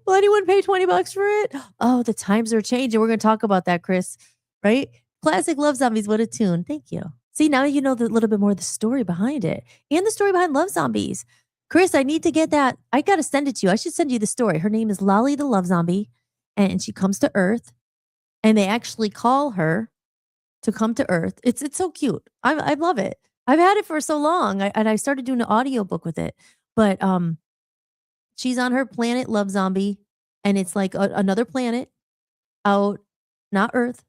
Speaker 2: will anyone pay $20 for it? Oh, the times are changing. We're going to talk about that, Chris, right? Classic Love Zombies. What a tune. Thank you. See, now you know a little bit more of the story behind it and the story behind Love Zombies. Chris, I need to get that. I got to send it to you. I should send you the story. Her name is Lolly the Love Zombie, and she comes to Earth, and they actually call her to come to Earth. It's so cute. I love it. I've had it for so long, and I started doing an audiobook with it. But she's on her planet Love Zombie, and it's like another planet out, not Earth.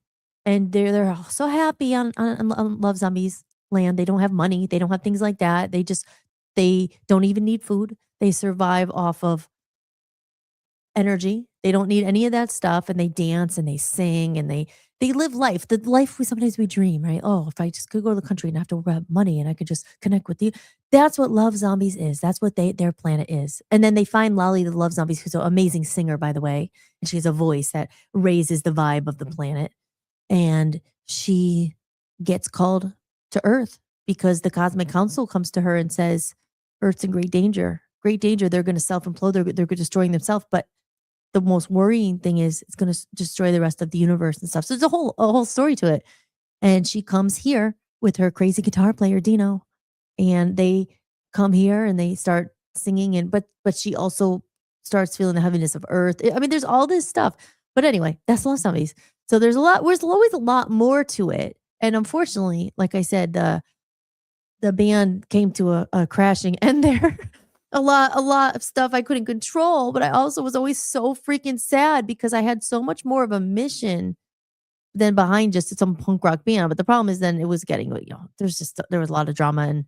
Speaker 2: And they're so happy on Love Zombies land. They don't have money. They don't have things like that. They don't even need food. They survive off of energy. They don't need any of that stuff. And they dance and they sing and they live life. The life sometimes we dream, right? Oh, if I just could go to the country and have to have money and I could just connect with you. That's what Love Zombies is. That's what their planet is. And then they find Lolly the Love Zombies, who's an amazing singer, by the way. And she has a voice that raises the vibe of the planet. And she gets called to Earth because the Cosmic Council comes to her and says, Earth's in great danger. Great danger. They're going to self-implode. They're destroying themselves. But the most worrying thing is it's going to destroy the rest of the universe and stuff. So there's a whole story to it. And she comes here with her crazy guitar player, Dino. And they come here and they start singing. But she also starts feeling the heaviness of Earth. I mean, there's all this stuff. But anyway, that's Love Zombies. So there's always a lot more to it. And unfortunately, like I said, the band came to a crashing end there. a lot of stuff I couldn't control, but I also was always so freaking sad because I had so much more of a mission than behind just some punk rock band. But the problem is then it was getting, there was a lot of drama and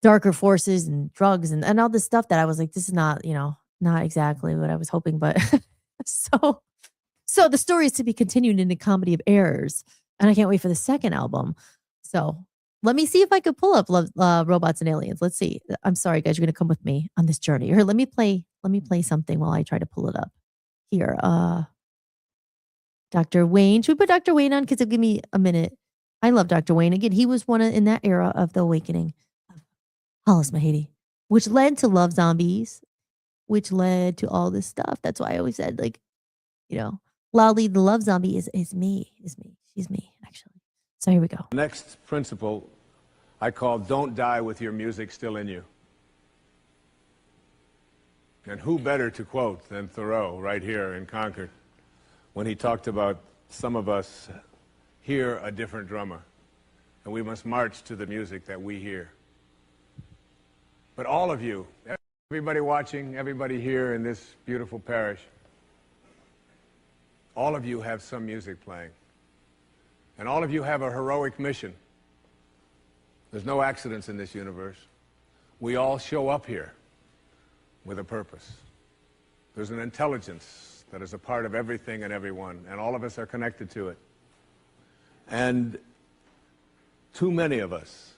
Speaker 2: darker forces and drugs and all this stuff that I was like, this is not, not exactly what I was hoping. But so the story is to be continued in a comedy of errors. And I can't wait for the second album. So let me see if I could pull up Robots and Aliens. Let's see. I'm sorry, guys. You're going to come with me on this journey. Here, let me play something while I try to pull it up. Here, Dr. Wayne. Should we put Dr. Wayne on? Because it'll give me a minute. I love Dr. Wayne. Again, he was in that era of the awakening of Hollis-tics, which led to Love Zombies, which led to all this stuff. That's why I always said, Lolly the Love Zombie is me. She's me, actually. So here we go.
Speaker 6: Next principle I call don't die with your music still in you. And who better to quote than Thoreau right here in Concord when he talked about some of us hear a different drummer and we must march to the music that we hear. But all of you, everybody watching, everybody here in this beautiful parish, all of you have some music playing. And all of you have a heroic mission. There's no accidents in this universe. We all show up here with a purpose. There's an intelligence that is a part of everything and everyone, and all of us are connected to it. And too many of us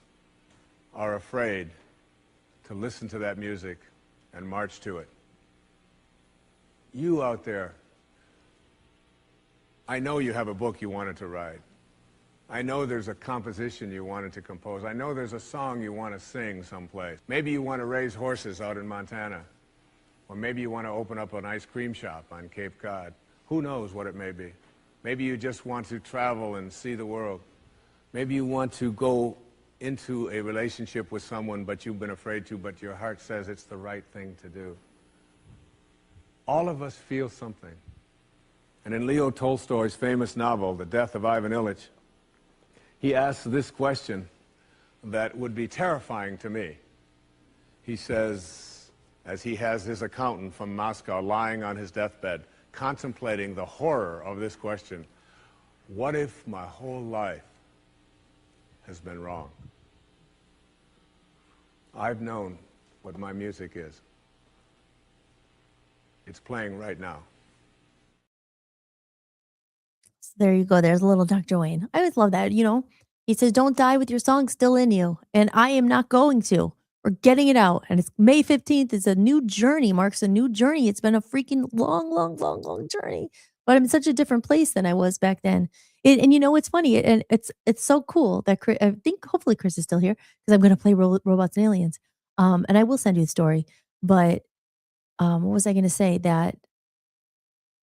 Speaker 6: are afraid to listen to that music and march to it. You out there, I know you have a book you wanted to write. I know there's a composition you wanted to compose. I know there's a song you want to sing someplace. Maybe you want to raise horses out in Montana. Or maybe you want to open up an ice cream shop on Cape Cod. Who knows what it may be. Maybe you just want to travel and see the world. Maybe you want to go into a relationship with someone but you've been afraid to, but your heart says it's the right thing to do. All of us feel something. And in Leo Tolstoy's famous novel, The Death of Ivan Ilyich, he asks this question that would be terrifying to me. He says, as he has his accountant from Moscow lying on his deathbed, contemplating the horror of this question, what if my whole life has been wrong? I've known what my music is. It's playing right now.
Speaker 2: There you go. There's a little Dr. Wayne. I always love that. He says, don't die with your song still in you. And I am not going to. We're getting it out. And it's May 15th. It's a new journey, marks a new journey. It's been a freaking long journey. but I'm in such a different place than I was back then. And you know, it's funny, and it's so cool that I think hopefully Chris is still here because I'm going to play robots and aliens. And I will send you the story. But what was I going to say? That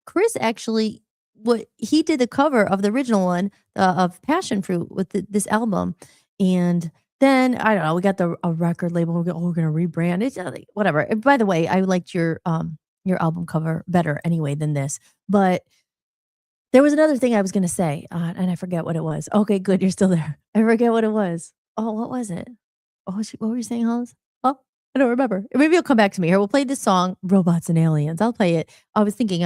Speaker 2: Chris actually, what he did the cover of the original one of Passion Fruit with this album, and then I don't know, we got a record label. We're going to rebrand it, whatever. And by the way, I liked your album cover better anyway than this, but there was another thing I was going to say, and I forget what it was. Okay, good, you're still there. I forget what it was. Oh, what was it? Oh, what were you saying, Hollis? Oh, I don't remember. Maybe it'll come back to me. Here, we'll play this song, Robots and Aliens. I'll play it. I was thinking,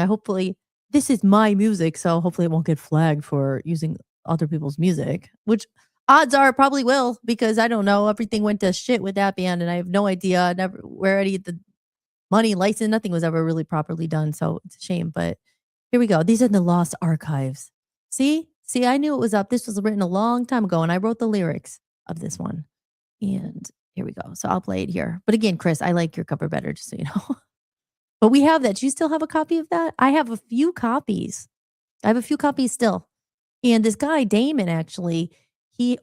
Speaker 2: this is my music, so hopefully it won't get flagged for using other people's music, which odds are it probably will, because I don't know. Everything went to shit with that band, and I have no idea where any of the money, license, nothing was ever really properly done. So it's a shame, but here we go. These are the lost archives. See, I knew it was up. This was written a long time ago, and I wrote the lyrics of this one. And here we go. So I'll play it here. But again, Chris, I like your cover better, just so you know. But we have that. Do you still have a copy of that? I have a few copies. I have a few copies still. And this guy, Damon, actually,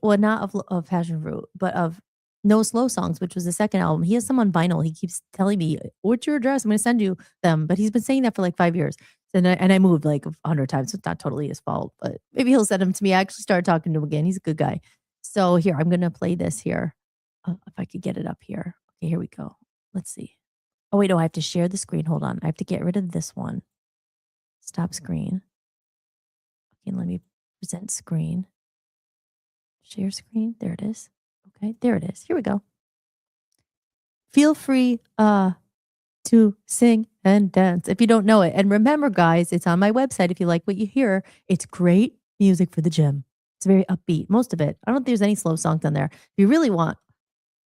Speaker 2: not of Passion Fruit, but of No Slow Songs, which was the second album. He has some on vinyl. He keeps telling me, what's your address? I'm going to send you them. But he's been saying that for like 5 years. And I moved like 100 times. So it's not totally his fault, but maybe he'll send them to me. I actually started talking to him again. He's a good guy. So here, I'm going to play this here. If I could get it up here. Okay, here we go. Let's see. Oh, wait, no, I have to share the screen. Hold on. I have to get rid of this one. Stop screen. Okay, let me present screen. Share screen. There it is. Okay, there it is. Here we go. Feel free to sing and dance if you don't know it. And remember, guys, it's on my website. If you like what you hear, it's great music for the gym. It's very upbeat, most of it. I don't think there's any slow songs on there. If you really want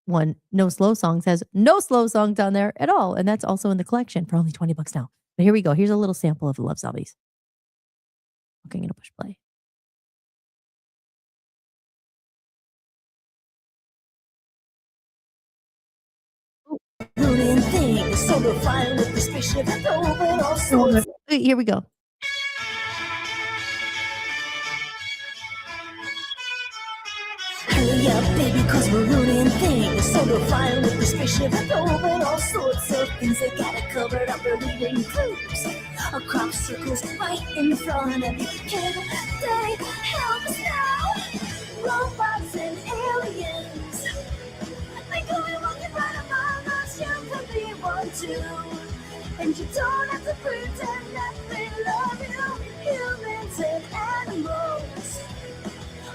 Speaker 2: one, No Slow Songs has no slow songs on there at all. And that's also in the collection for only $20 now. But here we go. Here's a little sample of the Love Zombies. Okay, I'm going to push play. Here we go.
Speaker 1: Hurry up, baby, cause we're ruining things. So we're flying with the spaceship and throwing all sorts of things that got it covered up. We're leaving clues, a crop circles right in front of you. Can they help us now? Robots and aliens, they could be walking right among us. You could be one too, and you don't have to pretend that they love you. Humans and animals,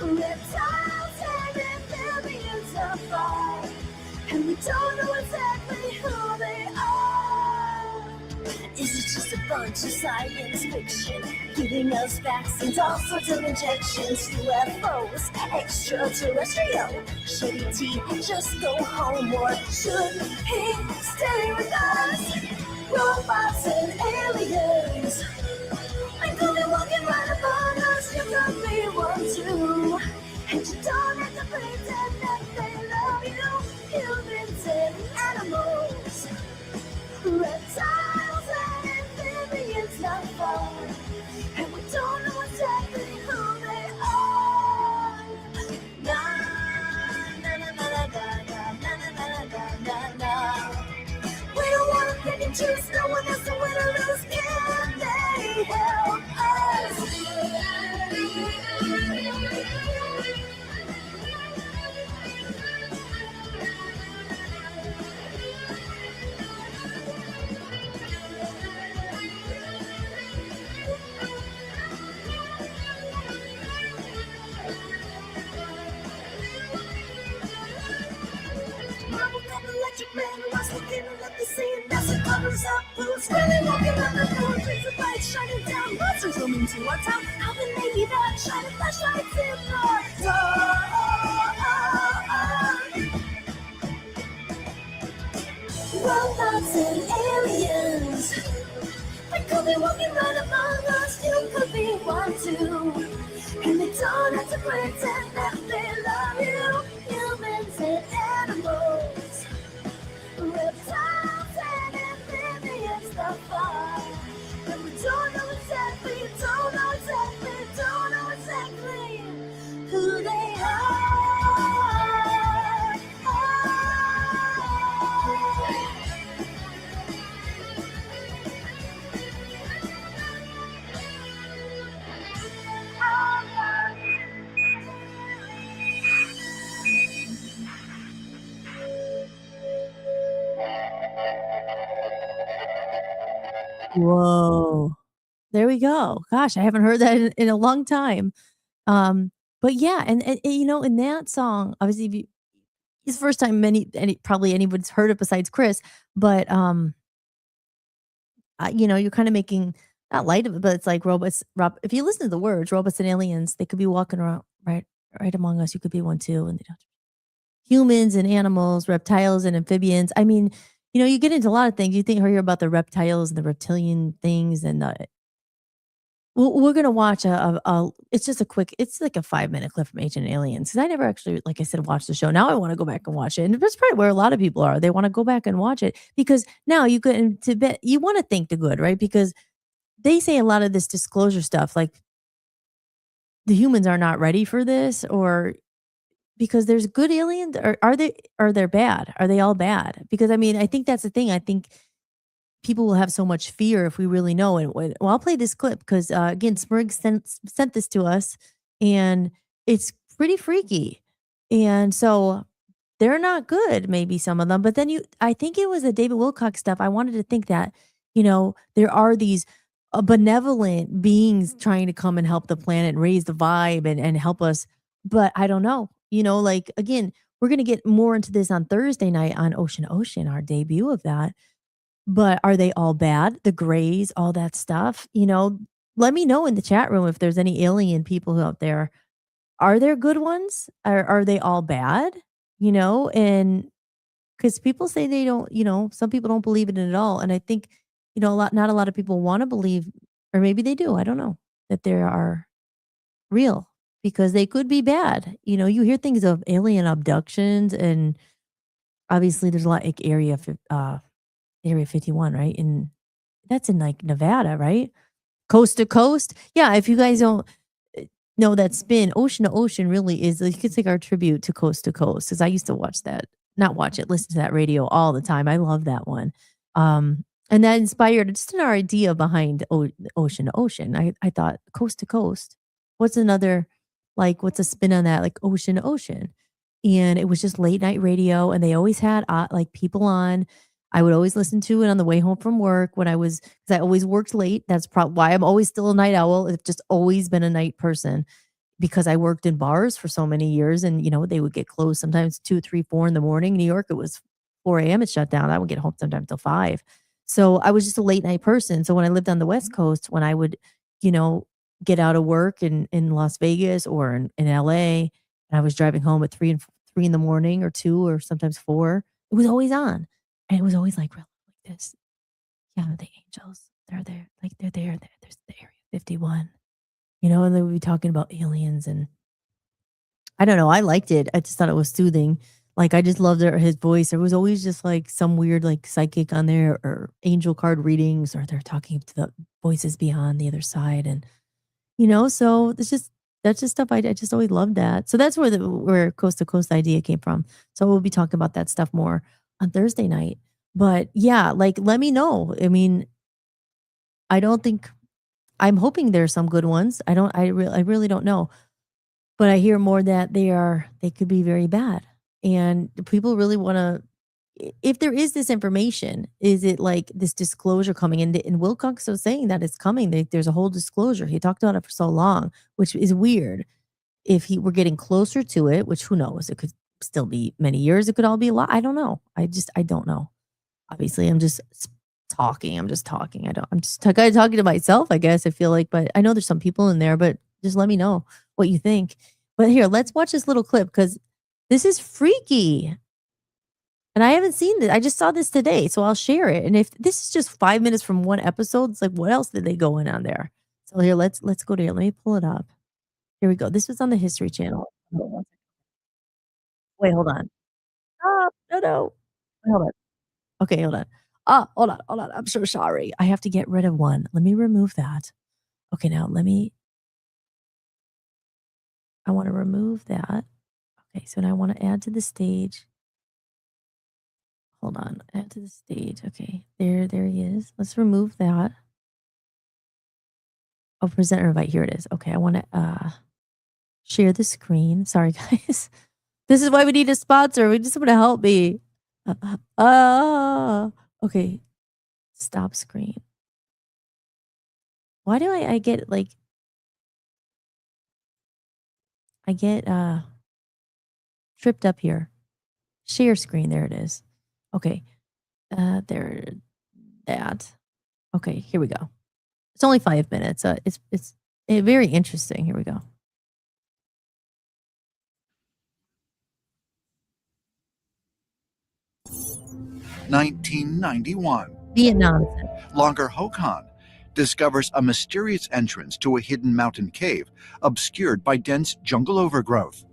Speaker 1: reptiles and amphibians are far, and we don't know exactly who they are. Is it just a bunch of science fiction giving us vaccines, all sorts of injections, UFOs, extraterrestrial? Should he just go home, or should he stay with us? Robots and aliens, they could be walking right upon us. You could be one too, and you don't have to pretend that they love you. Humans and animals, reptiles and amphibians not far, and we don't know exactly who they are. Na na na na na na na na na na na. We don't want to pick and choose. No one has to win or lose. Can they help us? Electric man was looking at the scene. That's it covers up boots. Really walking on the floor. Trees of light shining down. Monsters zooming to our town. How can they be that? Shining flashlights in the dark. Robots and aliens, they could be walking right among us. You could be one too, and they don't have to pretend that they love you. Humans and animals, reptiles and amphibians, the far, and we don't know exactly.
Speaker 2: Whoa. There we go. Gosh, I haven't heard that in a long time. Um, but yeah, and, you know, in that song, obviously, if you it's the first time probably anybody's heard it besides Chris, but, you know, you're kinda making not light of it, but it's like if you listen to the words, robots and aliens, they could be walking around right among us. You could be one too, and they don't humans and animals, reptiles and amphibians. I mean, you know, you get into a lot of things. You think hear about the reptiles and the reptilian things, and we're gonna watch it's just a quick. It's like a 5-minute clip from Ancient Aliens because I never actually, like I said, watched the show. Now I want to go back and watch it, and that's probably where a lot of people are. They want to go back and watch it because now you get into bed. You want to think the good, right? Because they say a lot of this disclosure stuff, like the humans are not ready for this, or because there's good aliens, or are they bad? Are they all bad? Because I mean, I think that's the thing. I think people will have so much fear if we really know. And well, I'll play this clip because again, Sprig sent this to us, and it's pretty freaky. And so they're not good, maybe some of them. But then I think it was the David Wilcock stuff. I wanted to think that there are these benevolent beings trying to come and help the planet and raise the vibe and help us. But I don't know. Like again, we're gonna get more into this on Thursday night on Ocean to Ocean, our debut of that. But are they all bad? The grays, all that stuff, let me know in the chat room if there's any alien people out there. Are there good ones? Are they all bad? And because people say they don't, some people don't believe in it at all. And I think, not a lot of people want to believe, or maybe they do. I don't know that there are real because they could be bad. You hear things of alien abductions, and obviously there's a lot like Area 51, right? And that's in like Nevada, right? Coast to coast. Yeah, if you guys don't know that spin, Ocean to Ocean really is like it's like our tribute to Coast to Coast. Because I used to watch that, not watch it, listen to that radio all the time. I love that one. And that inspired just our idea behind Ocean to Ocean. I thought Coast to Coast. What's another what's a spin on that? Like Ocean to Ocean. And it was just late night radio, and they always had like people on. I would always listen to it on the way home from work because I always worked late. That's probably why I'm always still a night owl. I've just always been a night person because I worked in bars for so many years, and they would get closed sometimes 2, 3, 4 in the morning. New York, it was 4 a.m. it shut down. I would get home sometimes till 5. So I was just a late night person. So when I lived on the West Coast, when I would, get out of work in Las Vegas or in LA, and I was driving home at 3 in the morning or 2 or sometimes 4, it was always on. And it was always like real like this. Yeah, the angels, they're there. Like they're there. There's the Area 51. And they would be talking about aliens, and I don't know. I liked it. I just thought it was soothing. Like I just loved his voice. There was always just like some weird like psychic on there or angel card readings, or they're talking to the voices beyond the other side. And so that's just stuff I just always loved that. So that's where Coast to Coast idea came from. So we'll be talking about that stuff more on Thursday night. But yeah, like let me know. I mean, I'm hoping there's some good ones. I really don't know. But I hear more that they could be very bad. And people really want to, if there is this information, is it like this disclosure coming in? And Wilcox was saying that it's coming. There's a whole disclosure. He talked about it for so long, which is weird. If we're getting closer to it, which who knows, it could still be many years. It could all be a lot. I don't know. I don't know. Obviously, I'm just talking. I'm just talking. I'm just kind of talking to myself, I guess. I feel like, but I know there's some people in there, but just let me know what you think. But here, let's watch this little clip because this is freaky. And I haven't seen this. I just saw this today, so I'll share it. And if this is just 5 minutes from one episode, it's like, what else did they go in on there? So here, let's go to here. Let me pull it up. Here we go. This was on the History Channel. Wait, hold on. Oh, no. Hold on. Okay, hold on. Hold on. I'm so sorry. I have to get rid of one. Let me remove that. Okay, now I want to remove that. Okay, so now I want to add to the stage. Hold on. Add to the stage. Okay, there he is. Let's remove that. Oh, presenter invite. Here it is. Okay, I want to share the screen. Sorry, guys. This is why we need a sponsor. We just want to help me. Okay. Stop screen. Why do I get like, I get tripped up here. Share screen. There it is. Okay. There, that. Okay, here we go. It's only 5 minutes. It's very interesting. Here we go.
Speaker 7: (1991).
Speaker 2: Vietnam.
Speaker 7: Langer Hokan discovers a mysterious entrance to a hidden mountain cave obscured by dense jungle overgrowth.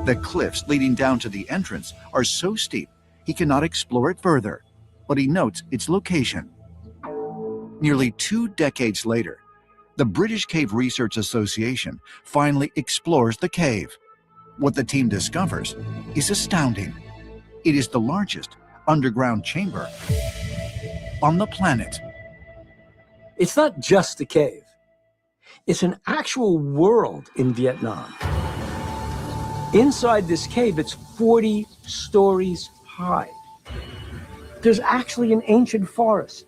Speaker 7: The cliffs leading down to the entrance are so steep he cannot explore it further, but he notes its location. Nearly 2 decades later, the British Cave Research Association finally explores the cave. What the team discovers is astounding. It is the largest underground chamber on the planet.
Speaker 8: It's not just a cave. It's an actual world in Vietnam. Inside this cave, it's 40 stories high. There's actually an ancient forest.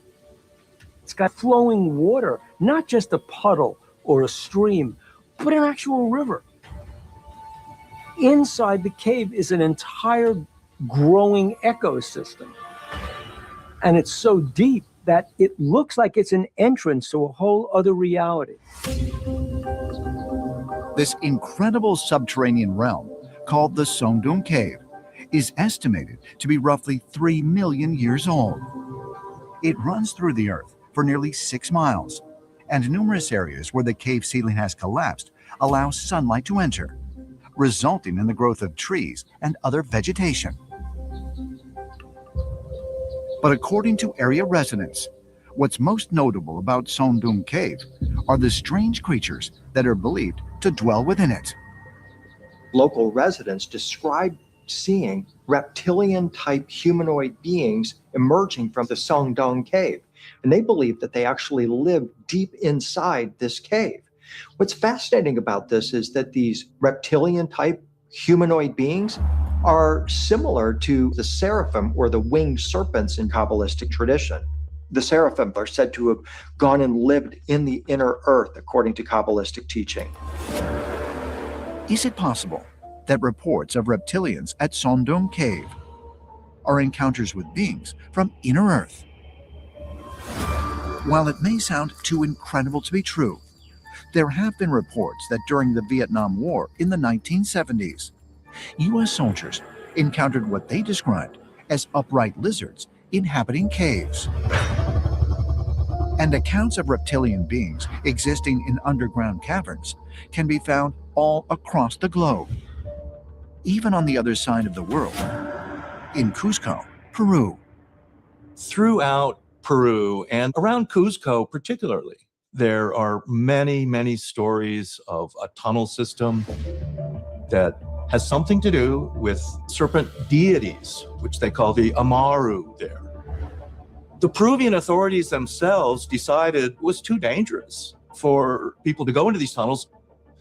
Speaker 8: It's got flowing water, not just a puddle or a stream, but an actual river. Inside the cave is an entire growing ecosystem. And it's so deep that it looks like it's an entrance to a whole other reality.
Speaker 7: This incredible subterranean realm, called the Son Doong Cave, is estimated to be roughly 3 million years old. It runs through the earth for nearly 6 miles, and numerous areas where the cave ceiling has collapsed allow sunlight to enter, resulting in the growth of trees and other vegetation. But according to area residents, what's most notable about Son Doong Cave are the strange creatures that are believed to dwell within it.
Speaker 9: Local residents describe seeing reptilian-type humanoid beings emerging from the Son Doong Cave, and they believe that they actually live deep inside this cave. What's fascinating about this is that these reptilian-type humanoid beings are similar to the seraphim or the winged serpents in Kabbalistic tradition. The seraphim are said to have gone and lived in the inner earth, according to Kabbalistic teaching.
Speaker 7: Is it possible that reports of reptilians at Son Doong Cave are encounters with beings from inner earth? While it may sound too incredible to be true, there have been reports that during the Vietnam War in the 1970s, U.S. soldiers encountered what they described as upright lizards inhabiting caves. And accounts of reptilian beings existing in underground caverns can be found all across the globe, even on the other side of the world, in Cusco, Peru.
Speaker 10: Throughout Peru and around Cusco particularly, there are many, many stories of a tunnel system that has something to do with serpent deities, which they call the Amaru there. The Peruvian authorities themselves decided it was too dangerous for people to go into these tunnels,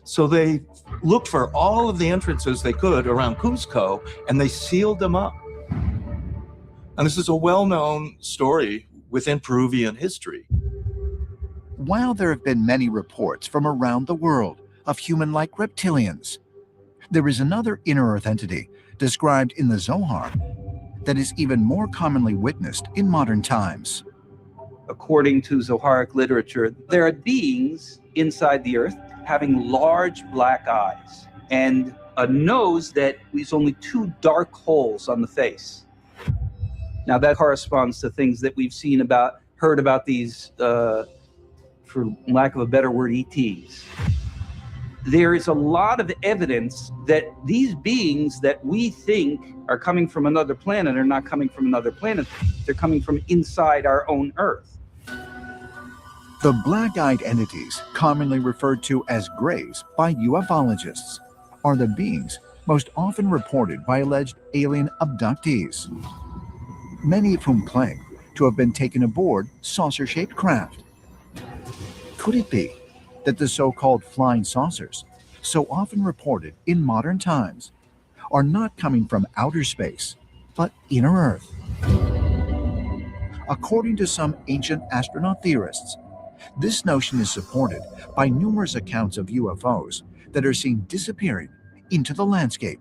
Speaker 10: so they looked for all of the entrances they could around Cusco, and they sealed them up. And this is a well-known story within Peruvian history.
Speaker 7: While there have been many reports from around the world of human-like reptilians, there is another inner earth entity described in the Zohar that is even more commonly witnessed in modern times.
Speaker 11: According to Zoharic literature, there are beings inside the earth having large black eyes and a nose that leaves only 2 dark holes on the face. Now that corresponds to things that we've heard about these, for lack of a better word, ETs. There is a lot of evidence that these beings that we think are coming from another planet are not coming from another planet. They're coming from inside our own Earth.
Speaker 7: The black-eyed entities, commonly referred to as greys by ufologists, are the beings most often reported by alleged alien abductees, many of whom claim to have been taken aboard saucer-shaped craft. Could it be that the so-called flying saucers, so often reported in modern times, are not coming from outer space, but inner Earth? According to some ancient astronaut theorists, This notion is supported by numerous accounts of UFOs that are seen disappearing into the landscape,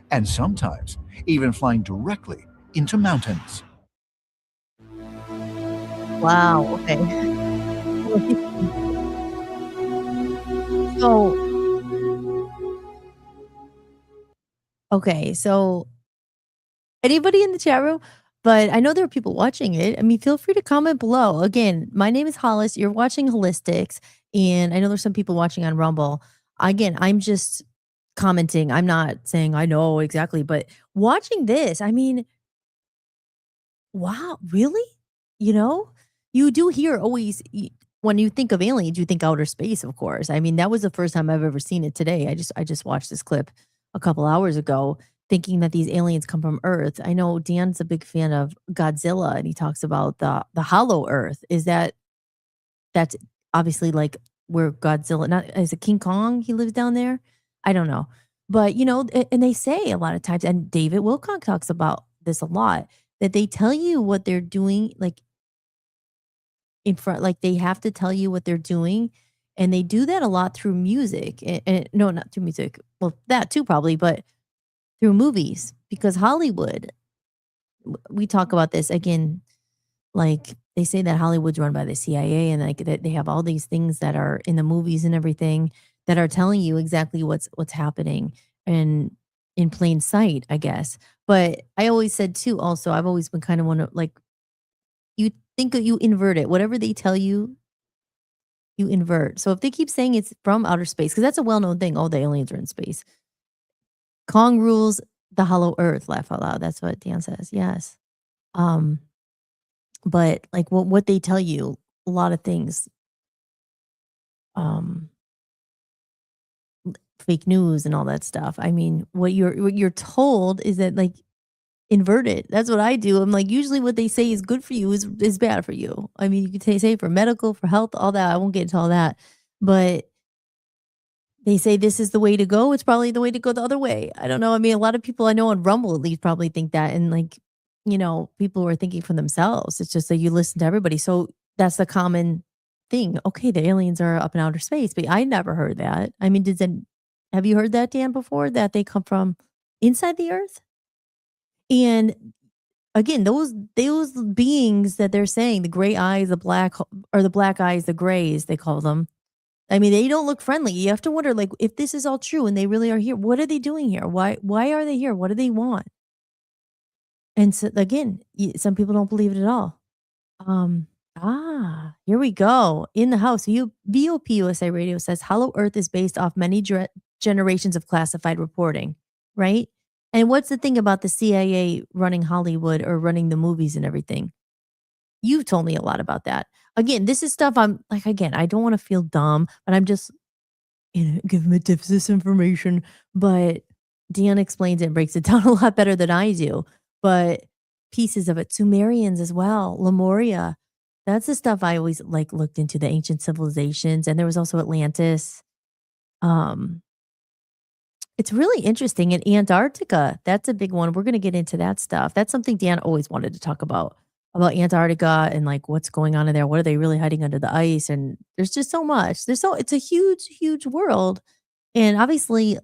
Speaker 7: and sometimes even flying directly into mountains.
Speaker 2: Wow. Okay. So, okay. So, anybody in the chat room? But I know there are people watching it. I mean, feel free to comment below. Again, my name is Hollis. You're watching Hollis-tics, and I know there's some people watching on Rumble. Again, I'm just commenting. I'm not saying I know exactly, but watching this, I mean, wow, really? You know, you do hear always when you think of aliens, you think outer space, of course. I mean, that was the first time I've ever seen it today. I just watched this clip a couple hours ago, thinking that these aliens come from Earth. I know Dan's a big fan of Godzilla, and he talks about the hollow Earth. That's obviously like where Godzilla, not is it King Kong? He lives down there. I don't know, but and they say a lot of times, and David Wilcock talks about this a lot, that they tell you what they're doing, like in front, like they have to tell you what they're doing, and they do that a lot through music. And no, not through music. Well, that too probably, but through movies, because Hollywood. We talk about this again. Like they say that Hollywood's run by the CIA, and like that they have all these things that are in the movies and everything that are telling you exactly what's happening and in plain sight, I guess. But I always said too, also, I've always been kind of one of like, you think that you invert it. Whatever they tell you, you invert. So if they keep saying it's from outer space, because that's a well-known thing. Oh, the aliens are in space. Kong rules the hollow earth. Laugh out loud. That's what Dan says. Yes. Um, but like what they tell you, a lot of things, um, fake news and all that stuff. I mean, what you're told is that like invert it. That's what I do. I'm like, usually what they say is good for you is bad for you. I mean, you could say for medical, for health, all that. I won't get into all that, but they say this is the way to go. It's probably the way to go the other way. I don't know. I mean, a lot of people I know on Rumble at least probably think that, and like, people who are thinking for themselves. It's just that you listen to everybody. So that's the common thing. Okay, the aliens are up in outer space, but I never heard that. I mean, have you heard that, Dan, before, that they come from inside the earth? And again, those beings that they're saying, the gray eyes, the black eyes, the grays, they call them. I mean, they don't look friendly. You have to wonder, like, if this is all true and they really are here, what are they doing here? Why are they here? What do they want? And so again, some people don't believe it at all. Here we go. In the house, VOP USA Radio says Hollow Earth is based off many generations of classified reporting, right? And what's the thing about the CIA running Hollywood or running the movies and everything? You've told me a lot about that. Again, this is stuff I'm like, again, I don't want to feel dumb, but I'm just, giving the tips this information. But Deanna explains it and breaks it down a lot better than I do. But pieces of it, Sumerians as well, Lemuria. That's the stuff I always like looked into, the ancient civilizations. And there was also Atlantis. Um, it's really interesting. In Antarctica, that's a big one. We're going to get into that stuff. That's something Dan always wanted to talk about Antarctica and like what's going on in there. What are they really hiding under the ice? And there's just so much. It's a huge, huge world. And obviously,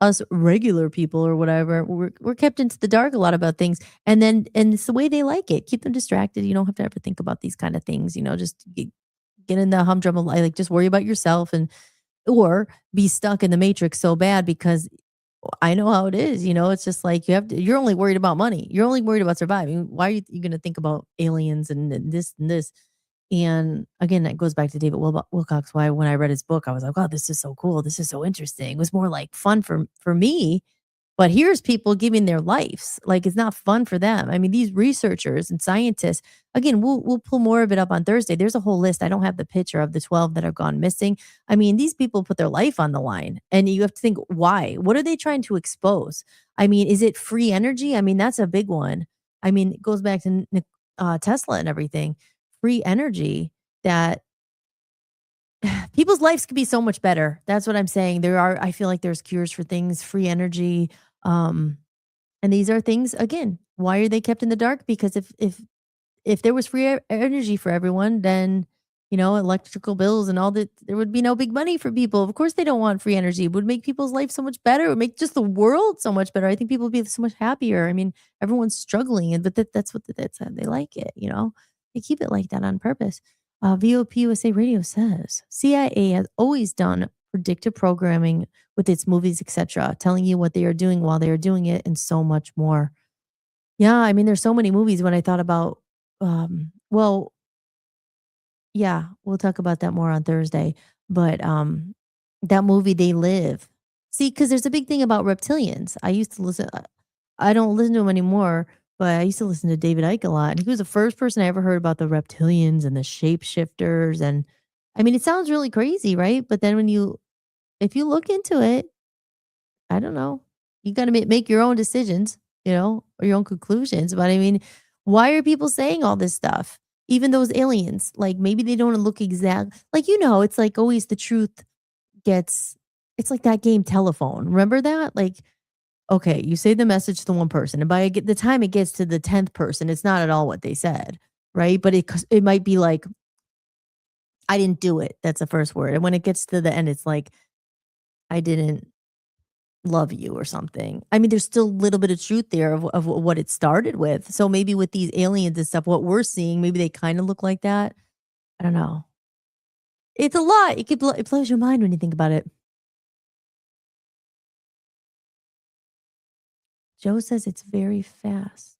Speaker 2: us regular people or whatever, we're kept into the dark a lot about things. And it's the way they like it. Keep them distracted. You don't have to ever think about these kind of things. Just get in the humdrum of life. Like just worry about yourself or be stuck in the matrix so bad, because I know how it is. It's just like you're only worried about money. You're only worried about surviving. Why are you going to think about aliens and this and this? And again, that goes back to David Wilcock's. Why, when I read his book, I was like, oh, this is so cool. This is so interesting. It was more like fun for me. But here's people giving their lives. Like it's not fun for them. I mean, these researchers and scientists, again, we'll pull more of it up on Thursday. There's a whole list. I don't have the picture of the 12 that have gone missing. I mean, these people put their life on the line, and you have to think, why? What are they trying to expose? I mean, is it free energy? I mean, that's a big one. I mean, it goes back to Tesla and everything. Free energy, that people's lives could be so much better. That's what I'm saying. I feel like there's cures for things, free energy. And these are things, again, why are they kept in the dark? Because if there was free energy for everyone, then electrical bills and all that. There would be no big money for people. Of course, they don't want free energy. It would make people's life so much better. It would make just the world so much better. I think people would be so much happier. I mean, everyone's struggling, but that's what that's how they like it. They keep it like that on purpose. VOP USA Radio says CIA has always done predictive programming with its movies, etc., telling you what they are doing while they are doing it, and so much more. Yeah, I mean, there's so many movies when I thought about, well, yeah, we'll talk about that more on Thursday. But that movie, They Live. See, because there's a big thing about reptilians. I used to listen. I don't listen to him anymore, but I used to listen to David Icke a lot. And he was the first person I ever heard about the reptilians and the shapeshifters. And I mean, it sounds really crazy, right? But then if you look into it, I don't know. You got to make your own decisions, or your own conclusions. But I mean, why are people saying all this stuff? Even those aliens, like maybe they don't look exact. Like, it's like always the truth it's like that game Telephone. Remember that? Like, okay, you say the message to one person, and by the time it gets to the 10th person, it's not at all what they said, right? But it might be like, I didn't do it. That's the first word. And when it gets to the end, it's like, I didn't love you or something. I mean, there's still a little bit of truth there of what it started with. So maybe with these aliens and stuff, what we're seeing, maybe they kind of look like that. I don't know. It's a lot. It blows your mind when you think about it. Joe says it's very fast.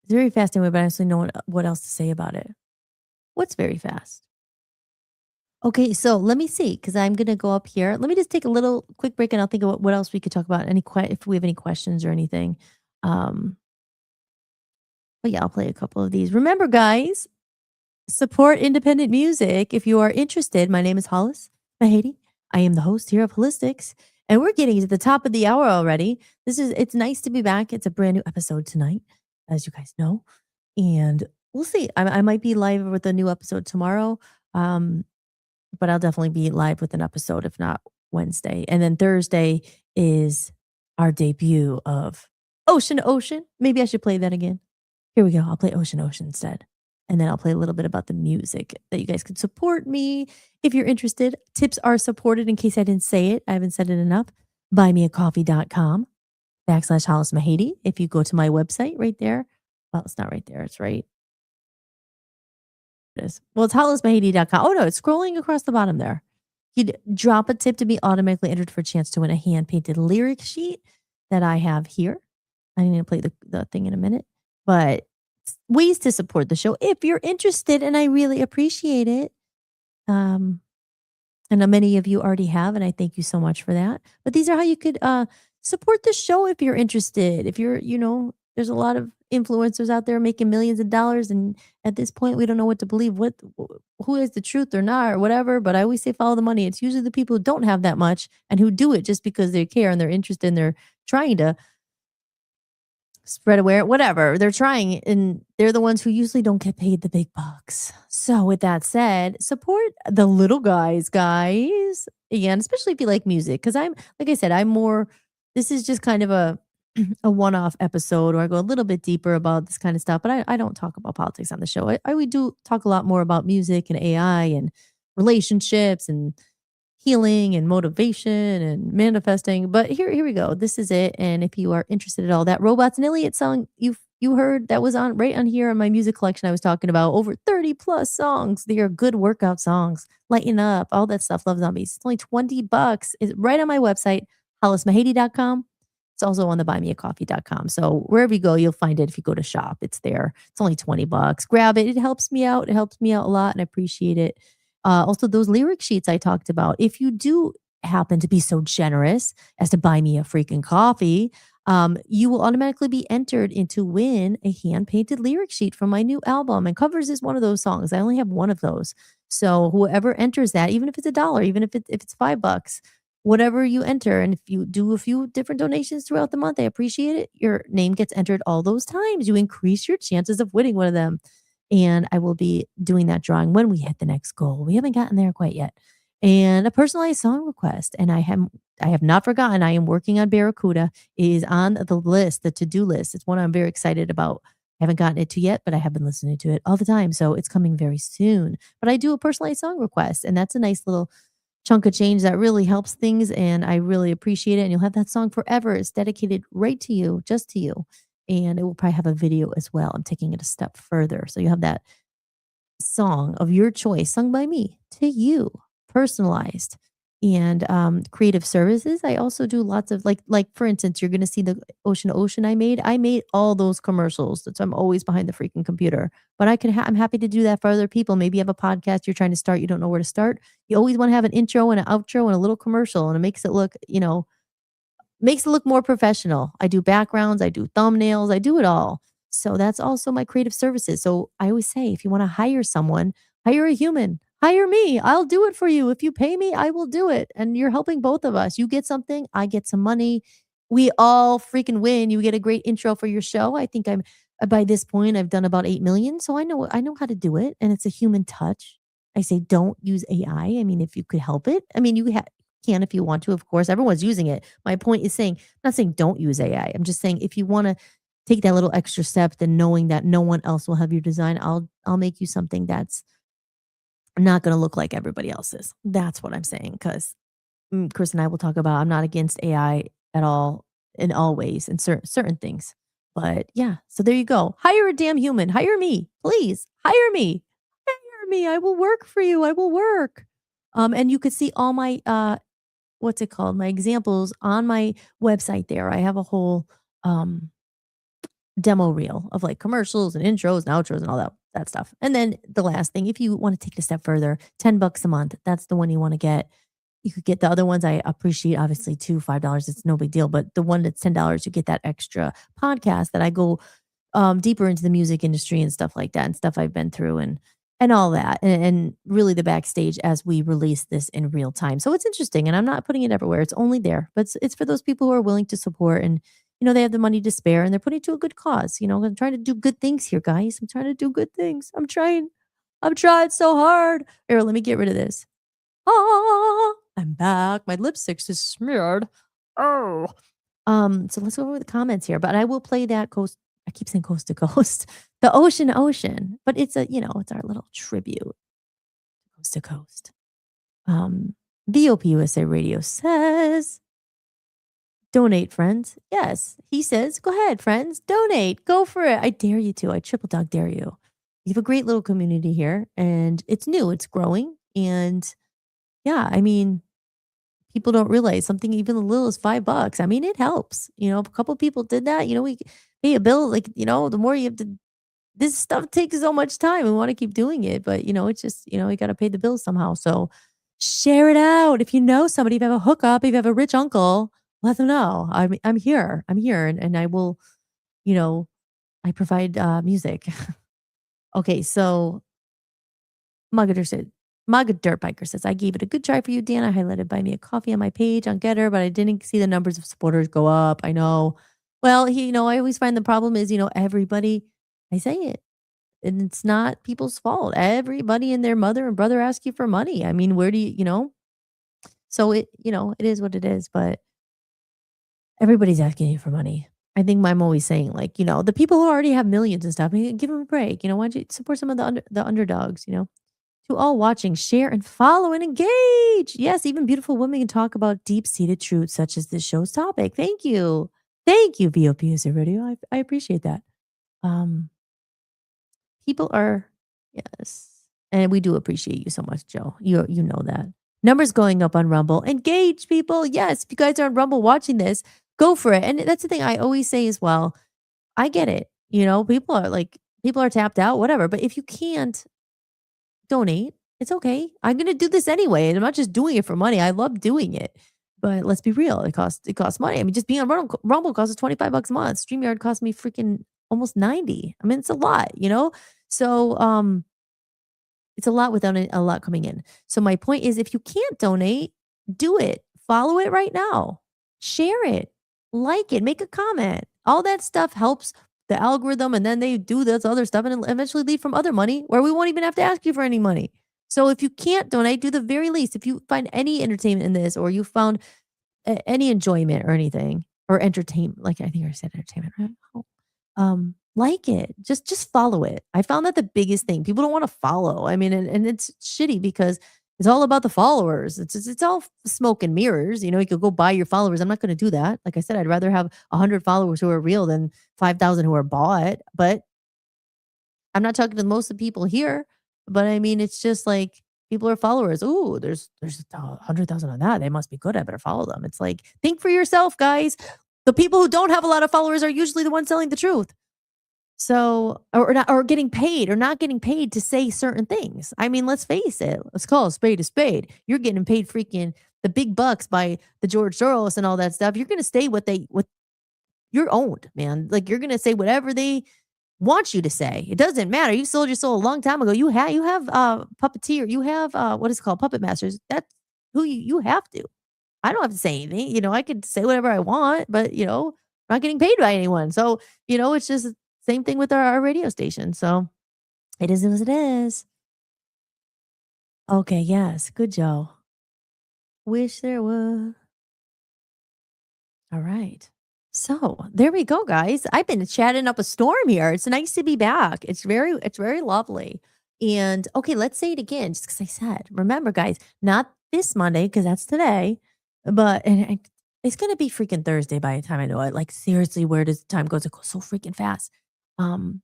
Speaker 2: It's very fast anyway, but I actually know what else to say about it. What's very fast? Okay, so let me see, because I'm going to go up here. Let me just take a little quick break, and I'll think of what else we could talk about. If we have any questions or anything. But yeah, I'll play a couple of these. Remember, guys, support independent music. If you are interested, my name is Hollis Mahady. I am the host here of Hollis-tics, and we're getting to the top of the hour already. It's nice to be back. It's a brand new episode tonight, as you guys know, and we'll see. I might be live with a new episode tomorrow. But I'll definitely be live with an episode, if not Wednesday. And then Thursday is our debut of Ocean to Ocean. Maybe I should play that again. Here we go. I'll play Ocean to Ocean instead. And then I'll play a little bit about the music that you guys can support me if you're interested. Tips are supported in case I didn't say it. I haven't said it enough. buymeacoffee.com/Hollis Mahady. If you go to my website right there. Well, it's not right there. It's right. Well, it's hollismahady.com. Oh no, it's scrolling across the bottom there. You'd drop a tip to be automatically entered for a chance to win a hand-painted lyric sheet that I have here. I'm going to play the thing in a minute. But ways to support the show if you're interested, and I really appreciate it. And many of you already have, and I thank you so much for that. But these are how you could support the show if you're interested. If you're, there's a lot of influencers out there making millions of dollars, and at this point we don't know what to believe, who is the truth or not or whatever. But I always say follow the money. It's usually the people who don't have that much and who do it just because they care and they're interested and they're trying to spread awareness, whatever they're trying, and they're the ones who usually don't get paid the big bucks. So with that said, support the little guys, and especially if you like music, because I'm, like I said, this is just kind of a one-off episode, or I go a little bit deeper about this kind of stuff, but I don't talk about politics on the show. We do talk a lot more about music and AI and relationships and healing and motivation and manifesting. But here we go. This is it. And if you are interested at all, that Robots and Elliot song you heard, that was right on here on my music collection I was talking about, over 30 plus songs. They are good workout songs. Lighten up, all that stuff. Love Zombies. It's only $20. It's right on my website, hollismahady.com. It's also on the buymeacoffee.com. So wherever you go, you'll find it. If you go to shop, it's there. It's only $20. Grab it. It helps me out. It helps me out a lot, and I appreciate it. Also, those lyric sheets I talked about. If you do happen to be so generous as to buy me a freaking coffee, you will automatically be entered into win a hand-painted lyric sheet from my new album. And Covers is one of those songs. I only have one of those. So whoever enters that, even if it's $1, even if it's $5, whatever you enter, and if you do a few different donations throughout the month, I appreciate it. Your name gets entered all those times. You increase your chances of winning one of them. And I will be doing that drawing when we hit the next goal. We haven't gotten there quite yet. And a personalized song request. And I have not forgotten. I am working on Barracuda. It is on the list, the to-do list. It's one I'm very excited about I haven't gotten it to yet, but I have been listening to it all the time. So it's coming very soon. But I do a personalized song request, and that's a nice little chunk of change that really helps things. And I really appreciate it. And you'll have that song forever. It's dedicated right to you, just to you. And it will probably have a video as well. I'm taking it a step further. So you have that song of your choice, sung by me to you, personalized. And creative services, I also do lots of like for instance, you're gonna see the ocean to ocean I made. I made all those commercials. So I'm always behind the freaking computer. But I'm happy to do that for other people. Maybe you have a podcast you're trying to start, you don't know where to start. You always want to have an intro and an outro and a little commercial, and it makes it look, makes it look more professional. I do backgrounds, I do thumbnails, I do it all. So that's also my creative services. So I always say, if you want to hire someone, hire a human. Hire me. I'll do it for you. If you pay me, I will do it. And you're helping both of us. You get something, I get some money. We all freaking win. You get a great intro for your show. I think by this point I've done about 8 million. So I know how to do it, and it's a human touch. I say don't use AI. I mean, if you could help it. I mean, you can if you want to, of course. Everyone's using it. My point is I'm not saying don't use AI. I'm just saying if you want to take that little extra step, then knowing that no one else will have your design, I'll make you something that's not going to look like everybody else's. That's what I'm saying. Because Chris and I will talk about, I'm not against AI at all in all ways and certain things. But yeah, so there you go. Hire a damn human. Hire me, please. Hire me. Hire me. I will work for you. I will work. And you could see all my what's it called? My examples on my website there. I have a whole demo reel of like commercials and intros and outros and all that stuff. And then the last thing, if you want to take it a step further, $10 a month, that's the one you want to get. You could get the other ones. I appreciate obviously $2, $5. It's no big deal. But the one that's $10, you get that extra podcast that I go deeper into the music industry and stuff like that, and stuff I've been through and all that. And really the backstage as we release this in real time. So it's interesting. And I'm not putting it everywhere. It's only there. But it's for those people who are willing to support, and they have the money to spare, and they're putting it to a good cause. I'm trying to do good things here, guys. I'm trying to do good things. I'm trying so hard. Here, let me get rid of this. I'm back. My lipstick is smeared. Oh. So let's go over the comments here. But I will play that coast. I keep saying coast to coast. The ocean to ocean. But it's it's our little tribute. Coast to coast. VOP USA Radio says, donate, friends. Yes. He says, go ahead, friends. Donate. Go for it. I dare you to. I triple dog dare you. You have a great little community here, and it's new. It's growing. And yeah, I mean, people don't realize something even as little as $5. I mean, it helps. A couple of people did that. We pay a bill. The more you have to, this stuff takes so much time. We want to keep doing it, but it's just, you got to pay the bills somehow. So share it out. If you know somebody, if you have a hookup, if you have a rich uncle, let them know. I'm here. And I will, I provide music. Okay, so Mugga Dirt Biker says, I gave it a good try for you, Dan. I highlighted buy me a coffee on my page on Getter, but I didn't see the numbers of supporters go up. I know. Well, I always find the problem is, everybody, I say it, and it's not people's fault. Everybody and their mother and brother ask you for money. I mean, where do you, so it is what it is, but everybody's asking you for money. I think I'm always saying, the people who already have millions and stuff, give them a break. Why don't you support some of the underdogs, To all watching, share and follow and engage. Yes, even beautiful women can talk about deep-seated truths such as this show's topic. Thank you. Thank you, VOP User Radio. I appreciate that. People are, yes. And we do appreciate you so much, Joe. You know that. Numbers going up on Rumble. Engage, people. Yes, if you guys are on Rumble watching this, go for it. And that's the thing I always say as well. I get it. People are tapped out, whatever. But if you can't donate, it's okay. I'm going to do this anyway. And I'm not just doing it for money. I love doing it. But let's be real. It costs money. I mean, just being on Rumble costs $25 a month. StreamYard cost me freaking almost 90. I mean, it's a lot, So it's a lot without a lot coming in. So my point is, if you can't donate, do it. Follow it right now. Share it. Like it. Make a comment. All that stuff helps the algorithm, and then they do this other stuff and eventually lead from other money where we won't even have to ask you for any money. So if you can't donate, do the very least. If you find any entertainment in this, or you found any enjoyment or anything, or entertainment, like I think I said entertainment, right? like it. Just follow it. I found that the biggest thing. People don't want to follow. I mean, and it's shitty because it's all about the followers. It's all smoke and mirrors. You know, you could go buy your followers. I'm not going to do that. Like I said, I'd rather have 100 followers who are real than 5,000 who are bought. But I'm not talking to most of the people here. But I mean, it's just like people are followers. Ooh, there's 100,000 on that. They must be good. I better follow them. It's like, think for yourself, guys. The people who don't have a lot of followers are usually the ones telling the truth. So, or not, or getting paid, or not getting paid to say certain things. I mean, let's face it. Let's call a spade a spade. You're getting paid freaking the big bucks by the George Soros and all that stuff. You're going to stay what you're owned, man. Like you're going to say whatever they want you to say. It doesn't matter. You sold your soul a long time ago. You have puppeteer. You have what is it called, puppet masters. That's who you have to. I don't have to say anything. You know, I could say whatever I want, but you know, I'm not getting paid by anyone. So you know, it's just same thing with our radio station. So it is as it is. Okay, yes. Good, Joe. Wish there was. All right. So there we go, guys. I've been chatting up a storm here. It's nice to be back. It's very lovely. And okay, let's say it again, just because I said, remember, guys, not this Monday, because that's today, but it's gonna be freaking Thursday by the time I know it. Like seriously, where does time go? It goes so freaking fast. I'm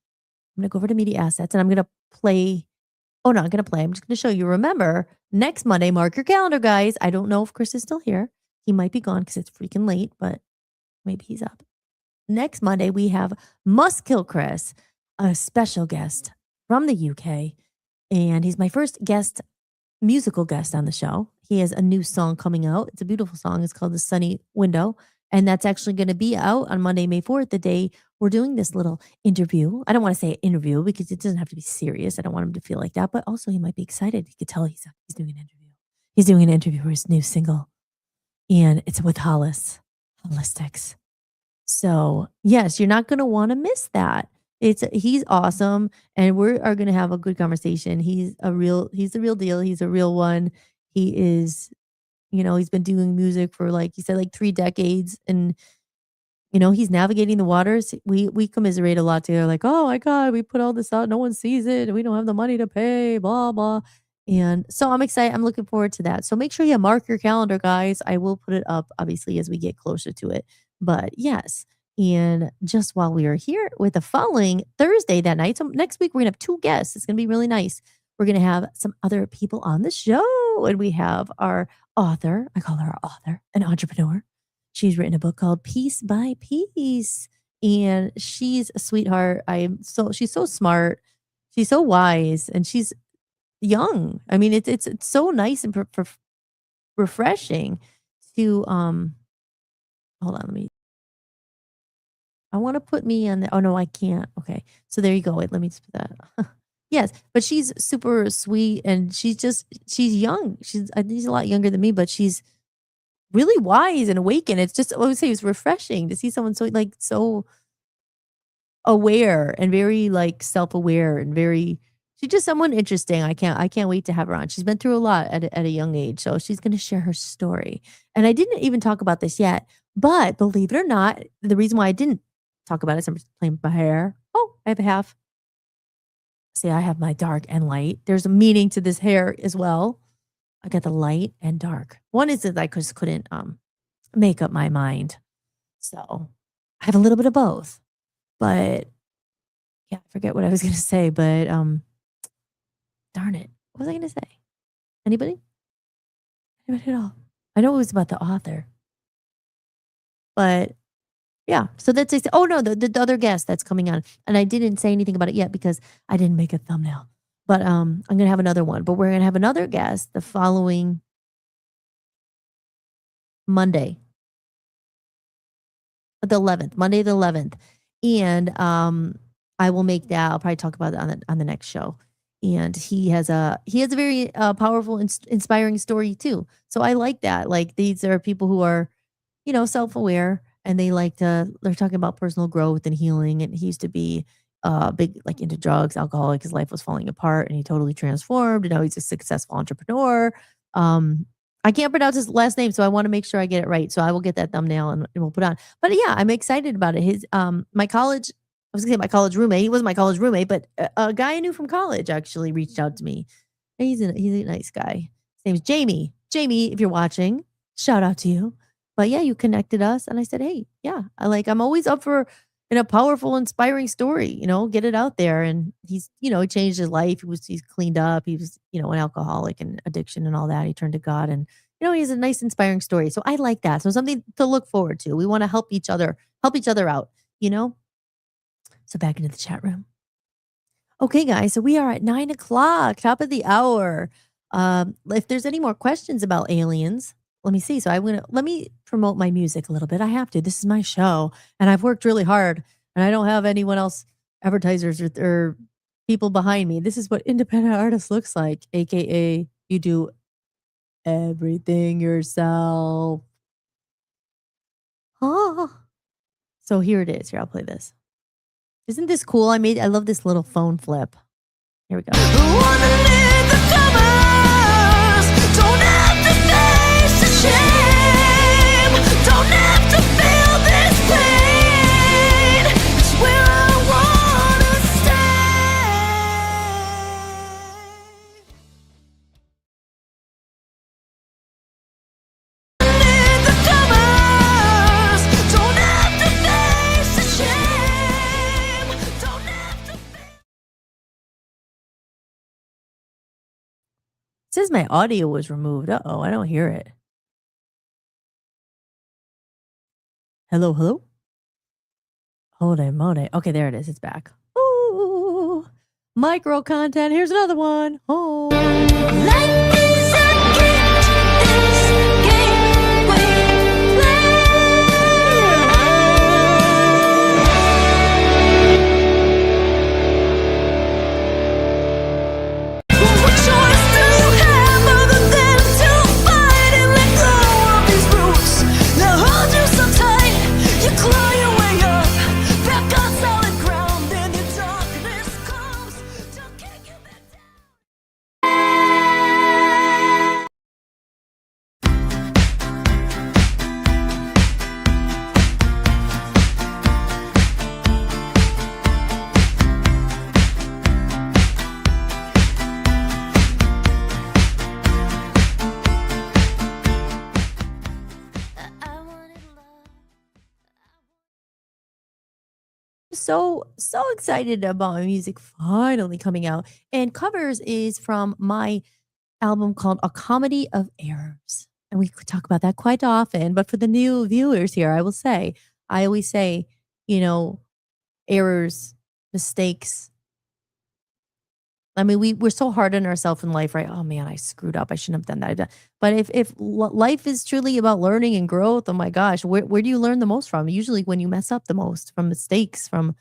Speaker 2: gonna go over to media assets and I'm gonna play. Oh no, I'm gonna play. I'm just gonna show you. Remember, next Monday, mark your calendar, guys. I don't know if Chris is still here. He might be gone because it's freaking late, but maybe he's up. Next Monday, we have Must Kill Chris, a special guest from the UK. And he's my first musical guest on the show. He has a new song coming out. It's a beautiful song. It's called The Sunny Window. And that's actually going to be out on Monday, May 4th, the day we're doing this little interview. I don't want to say interview because it doesn't have to be serious. I don't want him to feel like that. But also, he might be excited. You could tell he's doing an interview. He's doing an interview for his new single. And it's with Hollis-tics. So yes, you're not going to want to miss that. He's awesome, and we are going to have a good conversation. He's the real deal. He's a real one. He is, you know, he's been doing music for like he said, like 3 decades, and you know, he's navigating the waters. We commiserate a lot together, like, oh my God, we put all this out, no one sees it, and we don't have the money to pay, blah blah. And so I'm excited. I'm looking forward to that. So make sure you mark your calendar, guys. I will put it up obviously as we get closer to it. But yes, and just while we are here with the following Thursday that night, so next week we're gonna have 2 guests. It's gonna be really nice. We're gonna have some other people on the show, and we have our author. I call her our author, an entrepreneur. She's written a book called Piece by Piece, and she's a sweetheart. She's so smart, she's so wise, and she's young. I mean, it's so nice and refreshing to hold on, let me. I want to put me on the. Oh no, I can't. Okay, so there you go. Wait, let me just put that. Yes, but she's super sweet, and she's young. I think she's a lot younger than me, but she's really wise and awakened. It's just I would say it's refreshing to see someone so aware and very like self-aware and very. She's just someone interesting. I can't wait to have her on. She's been through a lot at a young age, so she's going to share her story. And I didn't even talk about this yet, but believe it or not, the reason why I didn't talk about it is I'm just playing with my hair. Oh, I have a half. See, I have my dark and light. There's a meaning to this hair as well. I got the light and dark. One is that I just couldn't make up my mind. So I have a little bit of both. But yeah, I forget what I was going to say, but darn it. What was I going to say? Anybody? Anybody at all? I know it was about the author. But yeah, so that's it. Oh no, the other guest that's coming on. And I didn't say anything about it yet because I didn't make a thumbnail. But I'm going to have another one. But we're going to have another guest the following Monday. Monday the 11th. And I will make that. I'll probably talk about that on the next show. And he has a very powerful, inspiring story too. So I like that. Like these are people who are, you know, self-aware, and they're talking about personal growth and healing. And he used to be big, like into drugs, alcoholic. His life was falling apart, and he totally transformed. And now he's a successful entrepreneur. I can't pronounce his last name, so I want to make sure I get it right. So I will get that thumbnail and we'll put on. But yeah, I'm excited about it. My college was gonna say my college roommate. He wasn't my college roommate, but a guy I knew from college actually reached out to me. He's a nice guy. His name's Jamie. Jamie, if you're watching, shout out to you. But yeah, you connected us, and I said, hey, yeah, I'm always up for a powerful, inspiring story. Get it out there. And he's, he changed his life. He's cleaned up. He was, an alcoholic and addiction and all that. He turned to God, and he has a nice, inspiring story. So I like that. So something to look forward to. We want to help each other out. So back into the chat room. Okay, guys. So we are at 9:00, top of the hour. If there's any more questions about aliens, let me see. So let me promote my music a little bit. I have to. This is my show, and I've worked really hard, and I don't have anyone else, advertisers or people behind me. This is what independent artist looks like, aka you do everything yourself. So here it is. Here, I'll play this. Isn't this cool? I love this little phone flip. Here we go.
Speaker 1: Underneath the covers, don't have to face the shame, don't have to feel this pain. It's where I wanna stay. Underneath the covers, don't have to face the shame, don't have to.
Speaker 2: It says my audio was removed. Uh-oh, I don't hear it. Hello, hello? Hold on. Okay, there it is. It's back. Ooh, micro content. Here's another one. Oh.
Speaker 1: Life is a gift, this game we play. What choice do you have other than to fight and let go of these roots that hold you so tight? You claw your way up, back on solid ground, then your darkness comes to kick you back down.
Speaker 2: So excited about my music finally coming out. And Covers is from my album called A Comedy of Errors. And we could talk about that quite often. But for the new viewers here, I always say, errors, mistakes. I mean, we're so hard on ourselves in life, right? Oh man, I screwed up. I shouldn't have done that. But if life is truly about learning and growth, oh my gosh, where do you learn the most from? Usually when you mess up the most, from mistakes, from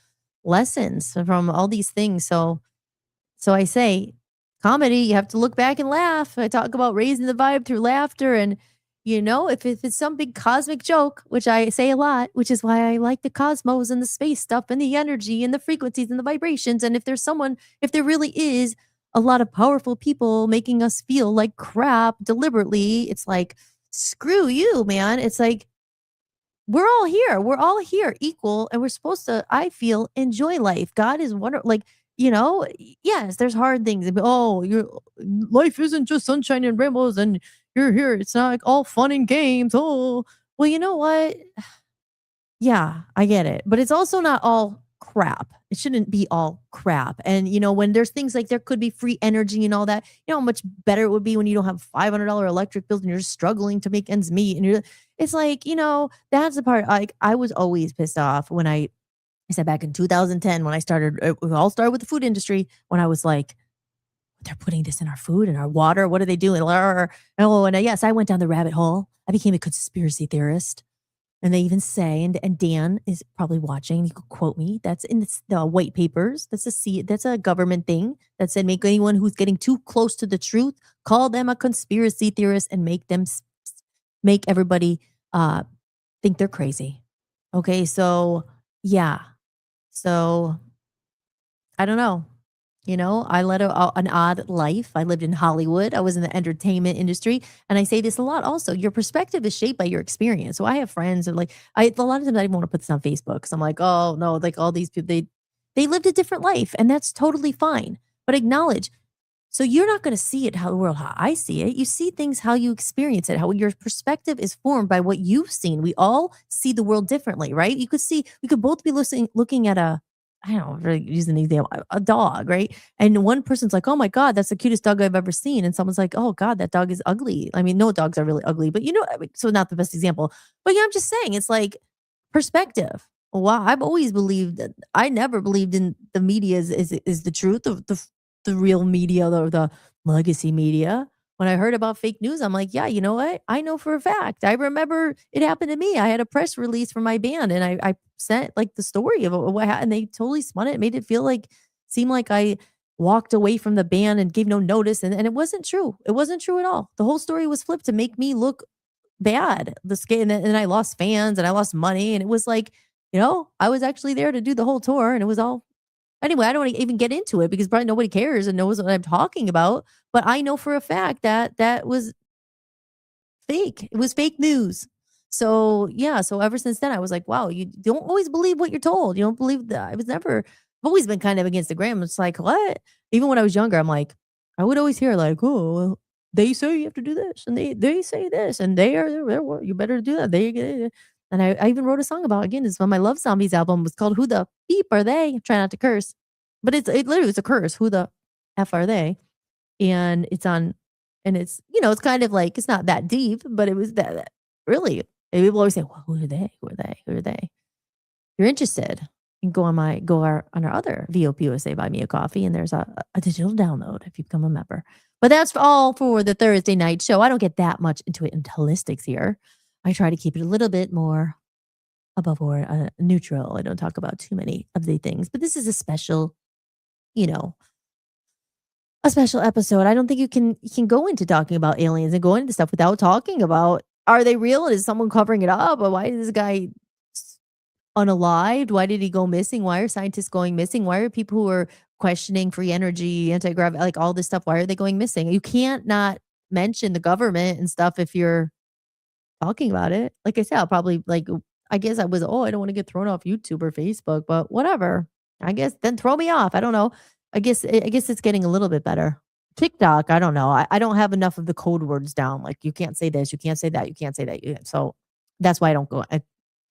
Speaker 2: lessons, from all these things. So I say, comedy, you have to look back and laugh. I talk about raising the vibe through laughter. And, if it's some big cosmic joke, which I say a lot, which is why I like the cosmos and the space stuff and the energy and the frequencies and the vibrations. And if there really is a lot of powerful people making us feel like crap deliberately, it's like, screw you, man. It's like, we're all here equal, and we're supposed to, I feel, enjoy life. God is wonderful. Like, yes, there's hard things. Your life isn't just sunshine and rainbows, and you're here. It's not like all fun and games. Oh, well, you know what? Yeah, I get it. But it's also not all crap. It shouldn't be all crap. And, when there's things like there could be free energy and all that, how much better it would be when you don't have $500 electric bills and you're just struggling to make ends meet. And it's like, that's the part. Like, I was always pissed off when I said back in 2010, when I started, we all started with the food industry, when I was like, they're putting this in our food and our water. What are they doing? Yes, I went down the rabbit hole. I became a conspiracy theorist. And they even say, and Dan is probably watching, you could quote me, that's in the white papers. That's a government thing that said, make anyone who's getting too close to the truth, call them a conspiracy theorist and make everybody think they're crazy. Okay, so yeah. So I don't know. I led an odd life. I lived in Hollywood. I was in the entertainment industry. And I say this a lot also. Your perspective is shaped by your experience. So I have friends and a lot of times I didn't want to put this on Facebook because I'm like, oh no, like all these people, They lived a different life, and that's totally fine. But acknowledge. So you're not going to see it how the world, how I see it. You see things how you experience it, how your perspective is formed by what you've seen. We all see the world differently, right? You could see, we could both be looking at I don't know, really using the example, a dog, right? And one person's like, oh my God, that's the cutest dog I've ever seen. And someone's like, oh God, that dog is ugly. I mean, no dogs are really ugly, but so not the best example. But yeah, I'm just saying, it's like perspective. Wow, I've always believed that I never believed in the media is the truth, the real media, the legacy media. When I heard about fake news, I'm like, yeah, you know what? I know for a fact. I remember it happened to me. I had a press release from my band, and I sent like the story of what happened, and they totally spun it, made it seem like I walked away from the band and gave no notice, and it wasn't true. It wasn't true at all. The whole story was flipped to make me look bad. And I lost fans and I lost money, and it was like, I was actually there to do the whole tour, and it was all. Anyway, I don't want to even get into it because probably nobody cares and knows what I'm talking about. But I know for a fact that that was fake. It was fake news. So yeah. So ever since then, I was like, wow, you don't always believe what you're told. You don't believe that. I've always been kind of against the gram. It's like, what? Even when I was younger, I'm like, I would always hear like, oh, well, they say you have to do this, and they say this, and you better do that. And I even wrote a song about, again, it's on my Love Zombies album. It was called Who the Beep Are They? Try not to curse. But it literally was a curse. Who the F are they? And it's it's kind of like, it's not that deep, but it was that really, people always say, well, who are they? Who are they? Who are they? If you're interested, you can go on our other VOP USA Buy Me a Coffee, and there's a digital download if you become a member. But that's all for the Thursday night show. I don't get that much into it in holistics here. I try to keep it a little bit more above board, neutral. I don't talk about too many of the things, but this is a special, a special episode. I don't think you can go into talking about aliens and go into stuff without talking about, are they real? Is someone covering it up? Or why is this guy unalived? Why did he go missing? Why are scientists going missing? Why are people who are questioning free energy, anti-gravity, like all this stuff, why are they going missing? You can't not mention the government and stuff if you're talking about it. Like I said, I'll probably I guess I don't want to get thrown off YouTube or Facebook, but whatever. I guess then throw me off. I don't know. I guess it's getting a little bit better. TikTok, I don't know. I don't have enough of the code words down. Like, you can't say this, you can't say that, you can't say that. So that's why I don't go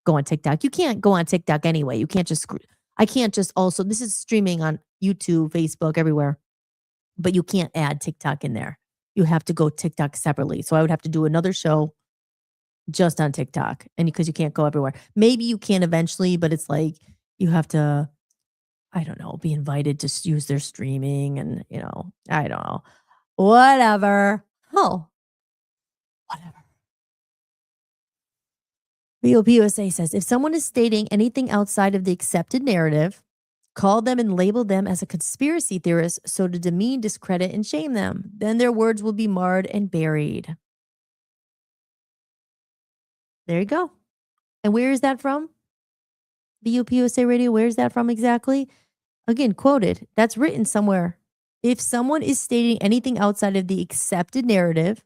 Speaker 2: on TikTok. You can't go on TikTok anyway. You can't just I can't just also, this is streaming on YouTube, Facebook, everywhere, but you can't add TikTok in there. You have to go TikTok separately. So I would have to do another show just on TikTok, and because you can't go everywhere. Maybe you can eventually, but it's like you have to, I don't know, be invited to use their streaming, and I don't know. Whatever. Oh, whatever. VOP USA says, if someone is stating anything outside of the accepted narrative, call them and label them as a conspiracy theorist so to demean, discredit, and shame them. Then their words will be marred and buried. There you go. And where is that from? VOP USA Radio, where is that from exactly? Again, quoted. That's written somewhere. If someone is stating anything outside of the accepted narrative,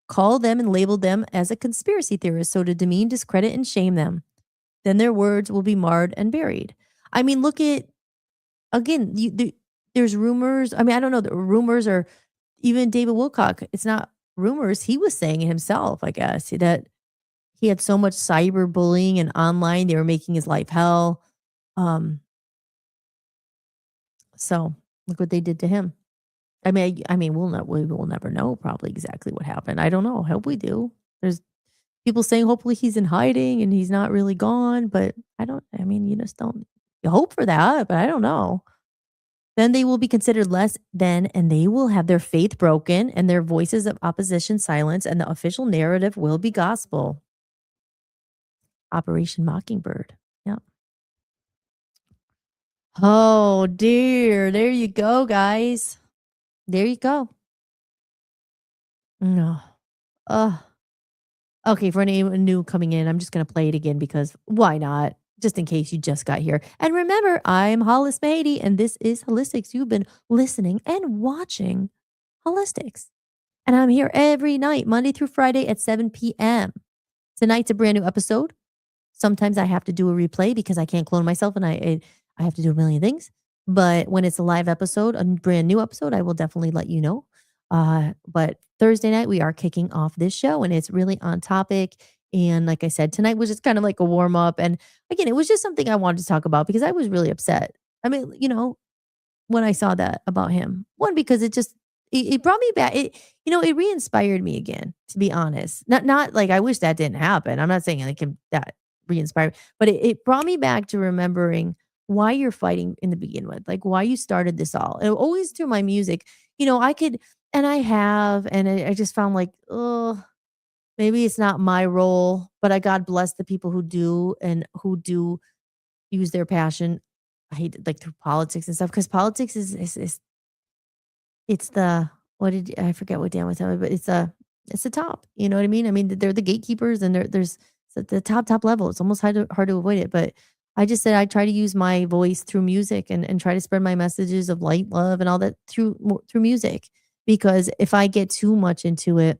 Speaker 2: call them and label them as a conspiracy theorist so to demean, discredit, and shame them. Then their words will be marred and buried. I mean, look at, again, there's rumors. I mean, I don't know. The rumors are, even David Wilcock, it's not rumors. He was saying it himself, I guess, that he had so much cyberbullying and online, they were making his life hell. So look what they did to him. I mean, we will never know probably exactly what happened. I don't know. I hope we do. There's people saying hopefully he's in hiding and he's not really gone, but you just don't, you hope for that, but I don't know. Then they will be considered less than, and they will have their faith broken and their voices of opposition silenced, and the official narrative will be gospel. Operation Mockingbird. Yeah. Oh dear. There you go, guys. There you go. No. Okay, for anyone new coming in, I'm just going to play it again because why not? Just in case you just got here. And remember, I'm Hollis Mahady, and this is Holistics. You've been listening and watching Holistics. And I'm here every night, Monday through Friday at 7 p.m. Tonight's a brand new episode. Sometimes I have to do a replay because I can't clone myself, and I have to do a million things. But when it's a live episode, a brand new episode, I will definitely let you know. But Thursday night, we are kicking off this show and it's really on topic. And like I said, tonight was just kind of like a warm up. And again, it was just something I wanted to talk about because I was really upset. I mean, when I saw that about him, one, because it brought me back. It re-inspired me again, to be honest. Not like I wish that didn't happen. I'm not saying like that re-inspired, but it brought me back to remembering why you're fighting in the begin with, like why you started this all. And always through my music, I could, and I have, and I just found like, oh, maybe it's not my role, but God bless the people who do and who do use their passion. I hate it, like through politics and stuff, because politics is it's the I forget what Dan was telling me, but it's the top. You know what I mean? I mean, they're the gatekeepers, and there's at the top level. It's almost hard to avoid it. But I just said I try to use my voice through music and try to spread my messages of light, love, and all that through music. Because if I get too much into it,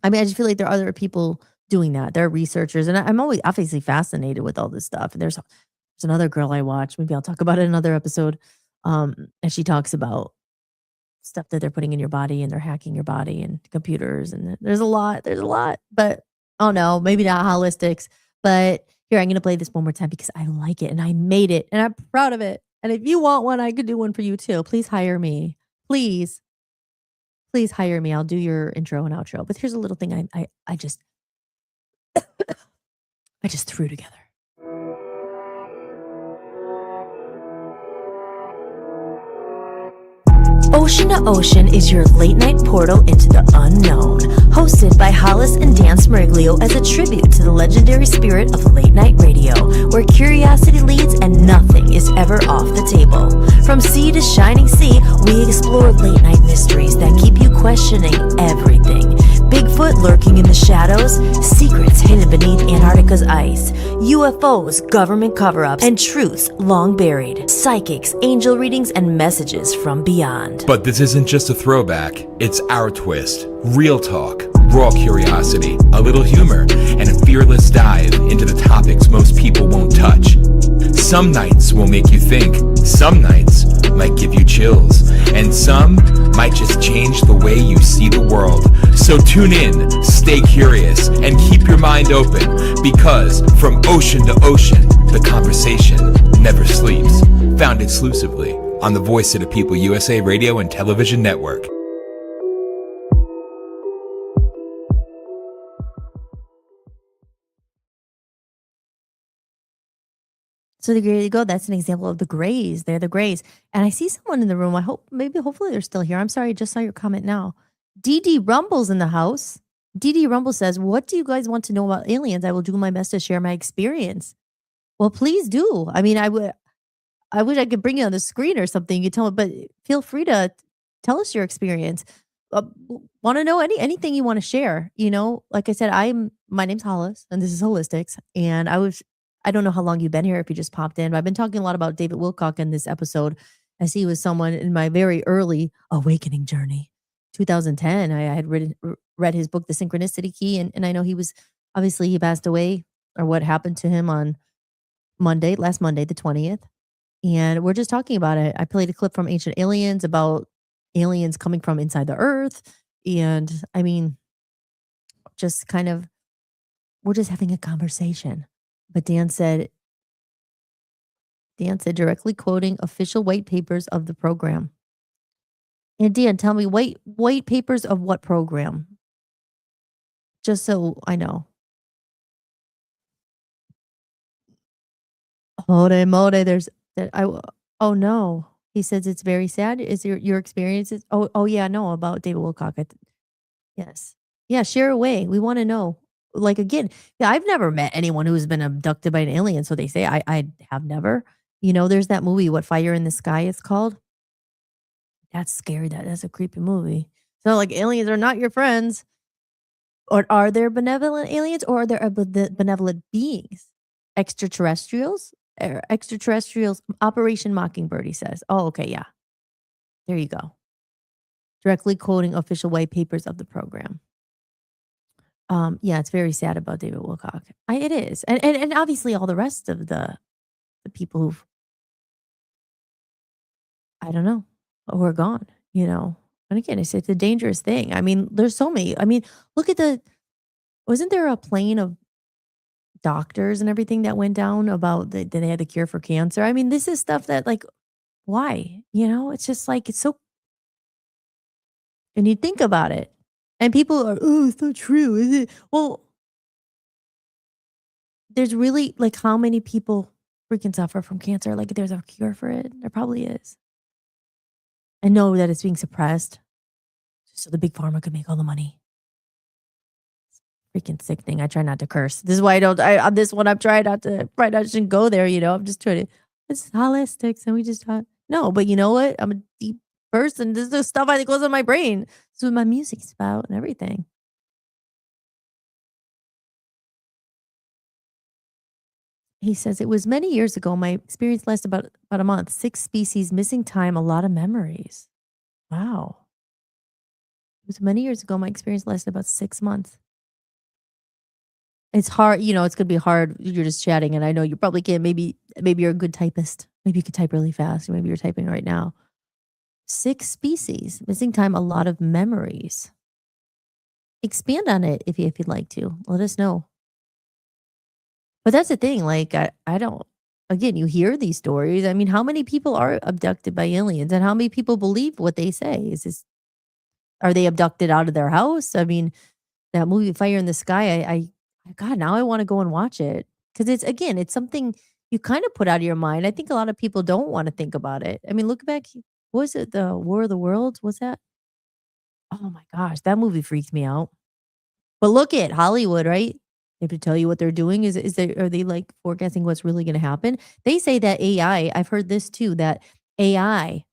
Speaker 2: I mean, I just feel like there are other people doing that. There are researchers, and I'm always obviously fascinated with all this stuff. And there's another girl I watch. Maybe I'll talk about it in another episode. And she talks about stuff that they're putting in your body, and they're hacking your body and computers, and there's a lot. But oh no, maybe not Hollis-tics. But here, I'm going to play this one more time because I like it and I made it and I'm proud of it. And if you want one, I could do one for you too. Please hire me. Please hire me. I'll do your intro and outro. But here's a little thing I just I just threw together.
Speaker 4: Ocean to Ocean is your late night portal into the unknown. Hosted by Hollis and Dan Smeriglio as a tribute to the legendary spirit of late night radio, where curiosity leads and nothing is ever off the table. From sea to shining sea, we explore late night mysteries that keep you questioning everything. Bigfoot lurking in the shadows, secrets hidden beneath Antarctica's ice, UFOs, government cover-ups, and truths long buried, psychics, angel readings, and messages from beyond.
Speaker 3: But this isn't just a throwback, it's our twist. Real talk, raw curiosity, a little humor, and a fearless dive into the topics most people won't touch. Some nights will make you think, some nights might give you chills, and some might just change the way you see the world. So tune in, stay curious, and keep your mind open, because from ocean to ocean, the conversation never sleeps. Found exclusively on the Voice of the People U.S.A. radio and television network.
Speaker 2: So there you go. That's an example of the Grays. They're the Grays. And I see someone in the room. Hopefully they're still here. I'm sorry, I just saw your comment now. DD Rumble's in the house. DD Rumble says, what do you guys want to know about aliens? I will do my best to share my experience. Well, please do. I mean, I wish I could bring you on the screen or something. You tell me, but feel free to tell us your experience. Want to know anything you want to share? Like I said, my name's Hollis, and this is Hollis-tics, and I don't know how long you've been here if you just popped in, but I've been talking a lot about David Wilcock in this episode, as he was someone in my very early awakening journey. 2010, I had read his book, The Synchronicity Key, and I know he passed away, or what happened to him on last Monday, the 20th. And we're just talking about it. I played a clip from Ancient Aliens about aliens coming from inside the earth. And I mean, we're just having a conversation. But Dan said, directly quoting official white papers of the program. And Dan, tell me, white papers of what program? Just so I know. Holy moly, oh no. He says it's very sad. Is your experiences? Oh yeah, no, about David Wilcock. Yes. Yeah, share away. We want to know. Like, again, yeah, I've never met anyone who's been abducted by an alien. So they say I have never. There's that movie, What Fire in the Sky it's called. That's scary. That's a creepy movie. So like, aliens are not your friends. Or are there benevolent aliens, or are there benevolent beings? Extraterrestrials? Operation Mockingbird, he says. Oh, okay, yeah. There you go. Directly quoting official white papers of the program. Yeah, it's very sad about David Wilcock. It is. And obviously all the rest of the the people who've, I don't know, who are gone, you know. And again, it's a dangerous thing. I mean, there's so many. I mean, look at wasn't there a plane of doctors and everything that went down about that they had the cure for cancer? I mean, this is stuff that like, why? You know, it's just like, it's so, and you think about it and people are, oh, it's not true, is it? Well, there's really like how many people freaking suffer from cancer? Like there's a cure for it. There probably is. I know that it's being suppressed so the big pharma could make all the money. Freaking sickening. I try not to curse. This is why on this one, I'm trying not to, right, I shouldn't go there, you know. I'm just trying to, it's Hollis-tics and we just talk. No, but you know what? I'm a deep person. This is the stuff I think goes on my brain. This is what my music's about and everything. He says, it was many years ago. My experience lasted about a month. 6 species, missing time, a lot of memories. Wow. It was many years ago. My experience lasted about 6 months. It's hard, you know, it's going to be hard. You're just chatting, and I know you probably can't. Maybe you're a good typist. Maybe you could type really fast, or maybe you're typing right now. 6 species, missing time, a lot of memories. Expand on it if you'd like to. Let us know. But that's the thing, like, I don't, again, you hear these stories. I mean, how many people are abducted by aliens, and how many people believe what they say? Are they abducted out of their house? I mean, that movie Fire in the Sky, God, now I want to go and watch it. Because it's something you kind of put out of your mind. I think a lot of people don't want to think about it. I mean, look back, what was it, the War of the Worlds? Was that? Oh my gosh, that movie freaked me out. But look at Hollywood, right? They have to tell you what they're doing. Are they like forecasting what's really going to happen? They say that AI, I've heard this too, that AI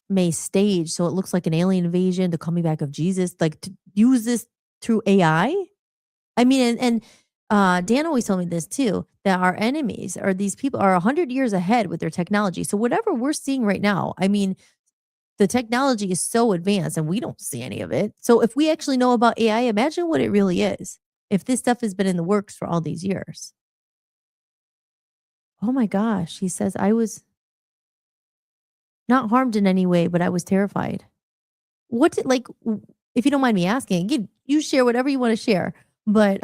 Speaker 2: may stage so it looks like an alien invasion, the coming back of Jesus, like to use this through AI. I mean, and Dan always told me this too, that our enemies are these people are 100 years ahead with their technology. So whatever we're seeing right now, I mean, the technology is so advanced and we don't see any of it. So if we actually know about AI, imagine what it really is. If this stuff has been in the works for all these years. Oh my gosh. He says, I was not harmed in any way, but I was terrified. Like, if you don't mind me asking, you share whatever you want to share. But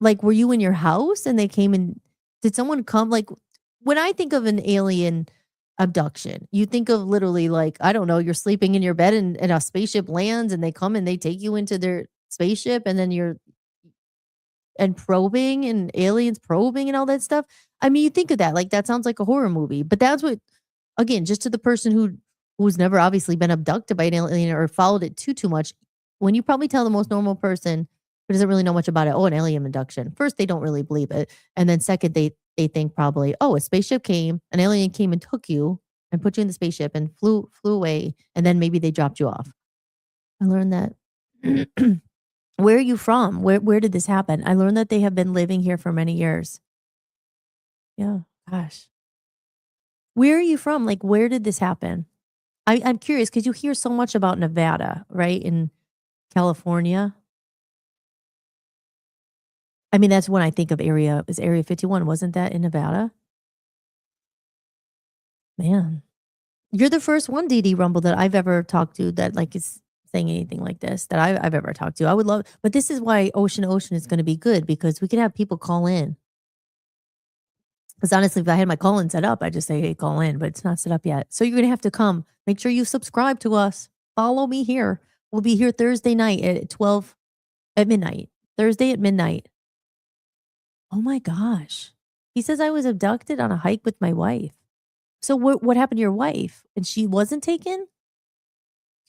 Speaker 2: like, were you in your house and they came and did someone come? Like, when I think of an alien abduction, you think of literally like, I don't know, you're sleeping in your bed and a spaceship lands and they come and they take you into their spaceship and then probing and aliens probing and all that stuff. I mean, you think of that, like that sounds like a horror movie, but that's what, again, just to the person who's never obviously been abducted by an alien or followed it too much, when you probably tell the most normal person who doesn't really know much about it, oh, an alien abduction. First, they don't really believe it. And then second, they think probably, oh, a spaceship came, an alien came and took you and put you in the spaceship and flew away. And then maybe they dropped you off. I learned that. Where are you from? Where did this happen? I learned that they have been living here for many years. Yeah, gosh. Where are you from? Like, where did this happen? I'm curious because you hear so much about Nevada, right? In California. I mean, that's when I think of Area 51. Wasn't that in Nevada? Man, you're the first one, DD Rumble, that I've ever talked to that like is saying anything like this that I've ever talked to. I would love, but this is why Ocean is going to be good because we can have people call in. Because honestly, if I had my call-in set up, I'd just say, hey, call in, but it's not set up yet. So you're going to have to come. Make sure you subscribe to us. Follow me here. We'll be here Thursday night at midnight. Thursday at midnight. Oh my gosh. He says I was abducted on a hike with my wife. So what happened to your wife? And she wasn't taken?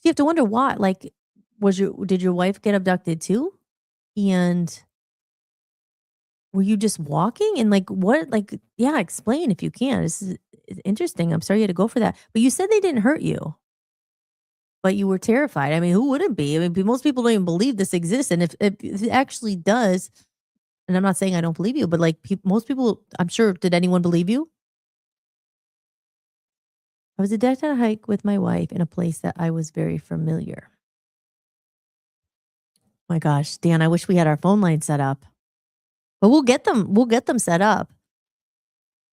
Speaker 2: You have to wonder why. Like, did your wife get abducted too? And were you just walking? And like, what, like, yeah, explain if you can. This is interesting. I'm sorry you had to go for that. But you said they didn't hurt you. But you were terrified. I mean, who wouldn't be? I mean, most people don't even believe this exists. And if it actually does, and I'm not saying I don't believe you, but like most people, I'm sure, did anyone believe you? I was abducted on a hike with my wife in a place that I was very familiar. My gosh, Dan, I wish we had our phone line set up. But we'll get them set up.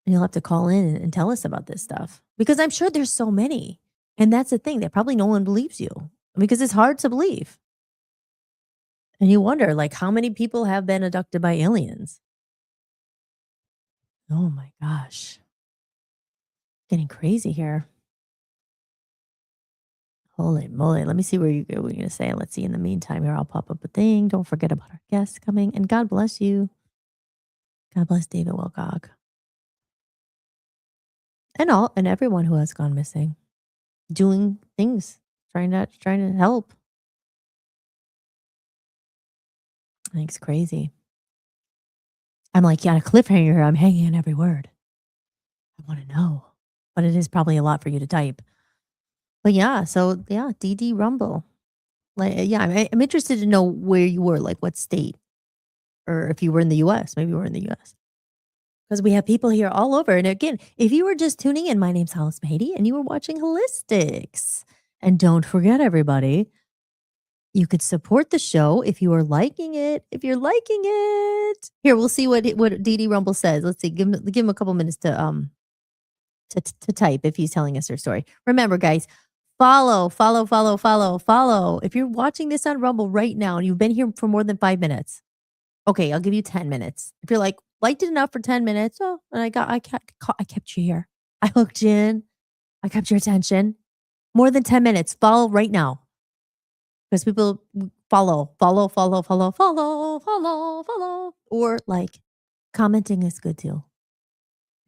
Speaker 2: And you'll have to call in and tell us about this stuff because I'm sure there's so many. And that's the thing that probably no one believes you because it's hard to believe. And you wonder, like, how many people have been abducted by aliens? Oh my gosh. Getting crazy here. Holy moly. Let me see what you're going to say. Let's see. In the meantime, here, I'll pop up a thing. Don't forget about our guests coming. And God bless you. God bless David Wilcock. And everyone who has gone missing. Doing things. Trying to help. I think it's crazy. I'm like, yeah, a cliffhanger here. I'm hanging on every word. I want to know. But it is probably a lot for you to type. But yeah, so yeah, DD Rumble. Like, yeah, I'm interested to know where you were, like what state, or if you were in the U.S. Maybe you were in the U.S. Because we have people here all over. And again, if you were just tuning in, my name's Hollis-tics, and you were watching Hollis-tics. And don't forget, everybody, you could support the show if you are liking it. If you're liking it, here we'll see what DD Rumble says. Let's see, give him a couple minutes to type if he's telling us her story. Remember, guys. Follow. If you're watching this on Rumble right now and you've been here for more than 5 minutes, okay, I'll give you 10 minutes. If you're like, liked it enough for 10 minutes, oh, and I kept you here. I hooked you in. I kept your attention. More than 10 minutes. Follow right now. Because people follow. Or like, commenting is good too.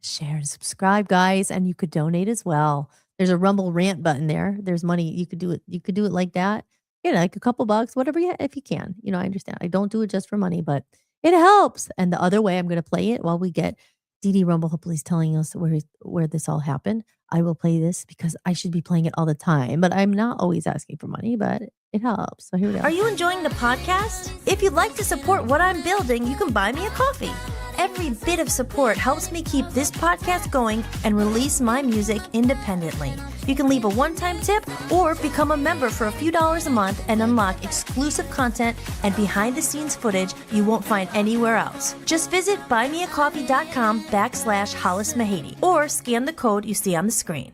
Speaker 2: Share and subscribe, guys, and you could donate as well. There's a Rumble rant button there. There's money. You could do it. You could do it like that. Like a couple bucks, whatever if you can. I understand. I don't do it just for money, but it helps. And the other way, I'm going to play it while we get DD Rumble. Hopefully, he's telling us where this all happened. I will play this because I should be playing it all the time, but I'm not always asking for money, but it helps. So here we go.
Speaker 4: Are you enjoying the podcast? If you'd like to support what I'm building, you can buy me a coffee. Every bit of support helps me keep this podcast going and release my music independently. You can leave a one-time tip or become a member for a few dollars a month and unlock exclusive content and behind-the-scenes footage you won't find anywhere else. Just visit buymeacoffee.com/Hollis-Mahady or scan the code you see on the screen.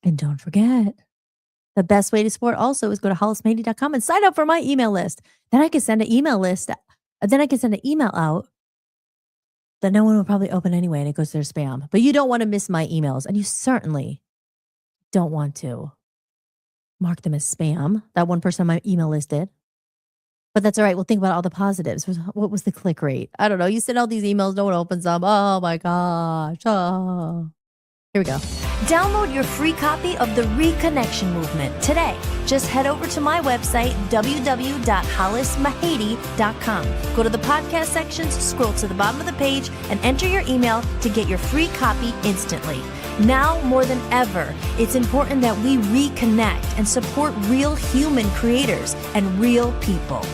Speaker 2: And don't forget, the best way to support also is go to hollismahady.com and sign up for my email list. Then I can send an email list. Then I can send an email out that no one will probably open anyway, and it goes to their spam. But you don't want to miss my emails, and you certainly don't want to mark them as spam. That one person on my email list did. But that's all right. We'll think about all the positives. What was the click rate? I don't know. You send all these emails, no one opens them. Oh my gosh. Oh. Here we go.
Speaker 4: Download your free copy of The Reconnection Movement today. Just head over to my website, www.hollismahady.com. Go to the podcast sections, scroll to the bottom of the page, and enter your email to get your free copy instantly. Now more than ever, it's important that we reconnect and support real human creators and real people.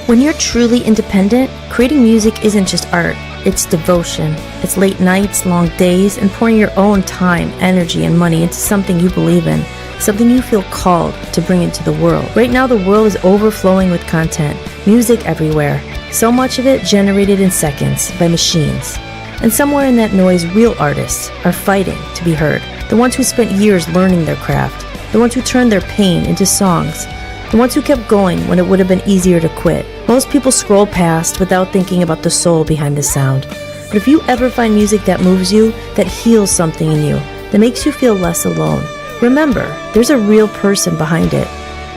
Speaker 4: When you're truly independent, creating music isn't just art. It's devotion. It's late nights, long days, and pouring your own time, energy, and money into something you believe in, something you feel called to bring into the world. Right now, the world is overflowing with content, music everywhere, so much of it generated in seconds by machines. And somewhere in that noise, real artists are fighting to be heard. The ones who spent years learning their craft, the ones who turned their pain into songs, the ones who kept going when it would have been easier to quit. Most people scroll past without thinking about the soul behind the sound. But if you ever find music that moves you, that heals something in you, that makes you feel less alone, remember, there's a real person behind it.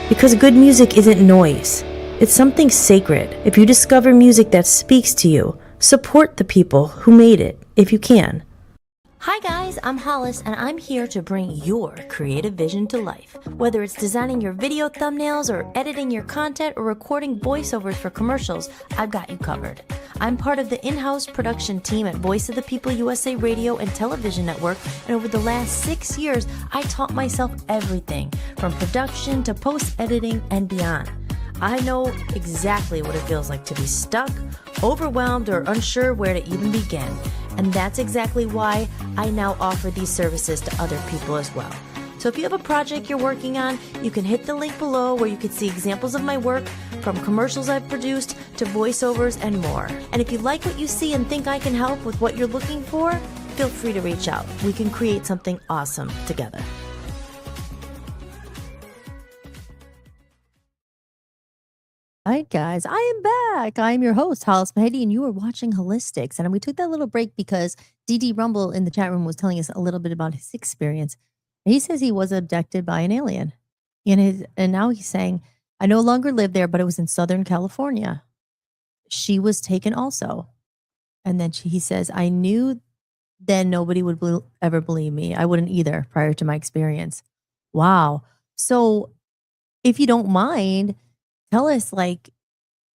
Speaker 4: Because good music isn't noise. It's something sacred. If you discover music that speaks to you, support the people who made it, if you can. Hi guys, I'm Hollis, and I'm here to bring your creative vision to life. Whether it's designing your video thumbnails or editing your content or recording voiceovers for commercials, I've got you covered. I'm part of the in-house production team at Voice of the People U.S.A. Radio and Television Network, and over the last 6 years, I taught myself everything from production to post-editing and beyond. I know exactly what it feels like to be stuck, overwhelmed, or unsure where to even begin. And that's exactly why I now offer these services to other people as well. So if you have a project you're working on, you can hit the link below where you can see examples of my work, from commercials I've produced to voiceovers and more. And if you like what you see and think I can help with what you're looking for, feel free to reach out. We can create something awesome together.
Speaker 2: All right, guys, I am back. I am your host, Hollis-tics, and you are watching Hollis-tics. And we took that little break because DD Rumble in the chat room was telling us a little bit about his experience. He says he was abducted by an alien. And now he's saying, I no longer live there, but it was in Southern California. She was taken also. And then he says, I knew then nobody would ever believe me. I wouldn't either prior to my experience. Wow. So if you don't mind, tell us, like,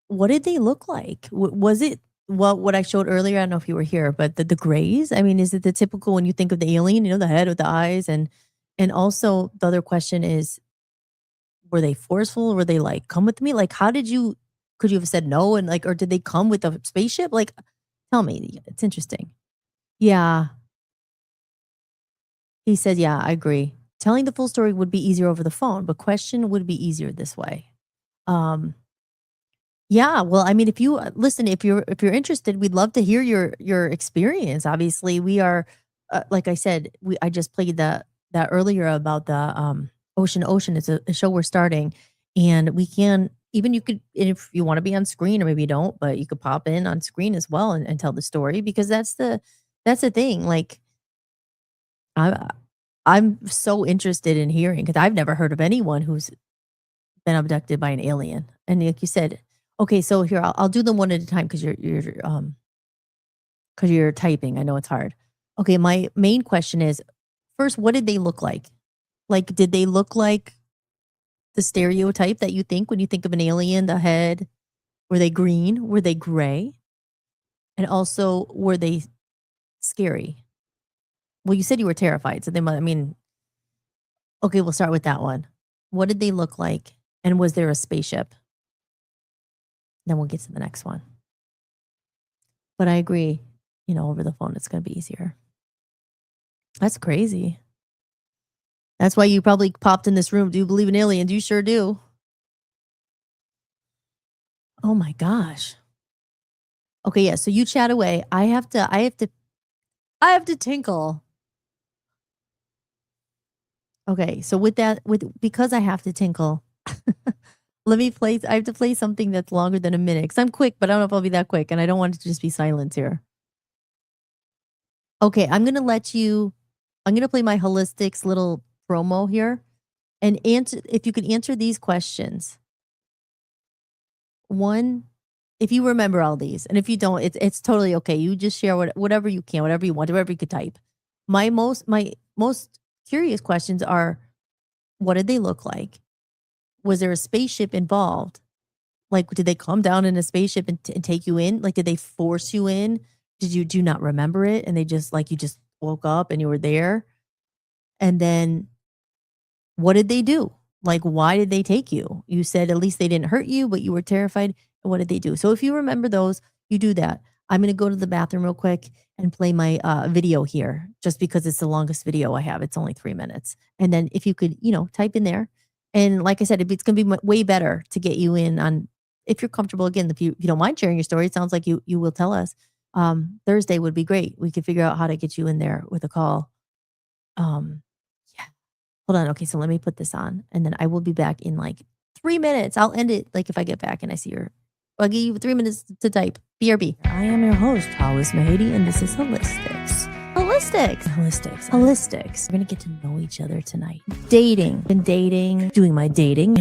Speaker 2: what did they look like? Was it what I showed earlier? I don't know if you were here, but the grays? I mean, is it the typical when you think of the alien, the head with the eyes? And also the other question is, were they forceful? Were they like, come with me? Like, could you have said no? And like, or did they come with a spaceship? Like, tell me. It's interesting. Yeah. He said, yeah, I agree. Telling the full story would be easier over the phone, but question would be easier this way. Yeah, well, I mean, if you listen, if you're interested, we'd love to hear your experience. Obviously, we are, like I said, I just played that earlier about the Ocean. It's a show we're starting, and we can you could, if you want to be on screen, or maybe you don't, but you could pop in on screen as well and tell the story, because that's the thing. Like, I'm so interested in hearing, because I've never heard of anyone who's been abducted by an alien. And like you said, okay, so here I'll do them one at a time, because you're typing. I know it's hard. Okay, my main question is, first, what did they look like? Like, did they look like the stereotype that you think when you think of an alien? The head, were they green? Were they gray? And also, were they scary? Well, you said you were terrified, so they might. I mean, okay, we'll start with that one. What did they look like? And was there a spaceship? Then we'll get to the next one. But I agree, over the phone, it's going to be easier. That's crazy. That's why you probably popped in this room. Do you believe in aliens? You sure do. Oh my gosh. Okay, yeah. So you chat away. I have to tinkle. Okay, so because I have to tinkle, I have to play something that's longer than a minute, because I'm quick, but I don't know if I'll be that quick, and I don't want it to just be silence here. Okay, I'm going to play my Hollis-tics little promo here, and if you could answer these questions. One, if you remember all these, and if you don't, it's totally okay. You just share whatever you can, whatever you want, whatever you could type. My most curious questions are, what did they look like? Was there a spaceship involved? Like, did they come down in a spaceship and take you in? Like, did they force you in? Do you not remember it? And they just, like, you just woke up and you were there? And then what did they do? Like, why did they take you? You said at least they didn't hurt you, but you were terrified. And what did they do? So if you remember those, you do that. I'm going to go to the bathroom real quick and play my video here, just because it's the longest video I have. It's only 3 minutes. And then if you could, type in there. And like I said, it's going to be way better to get you in on, if you're comfortable, again, if you don't mind sharing your story, it sounds like you will tell us. Thursday would be great. We could figure out how to get you in there with a call. Yeah. Hold on. Okay, so let me put this on, and then I will be back in like 3 minutes. I'll end it like if I get back and I see her. I'll give you 3 minutes to type. BRB. I am your host, Hollis-tics, and this is Hollis-tics. Hollis-tics. We're going to get to know each other tonight. Dating. Been dating. Doing my dating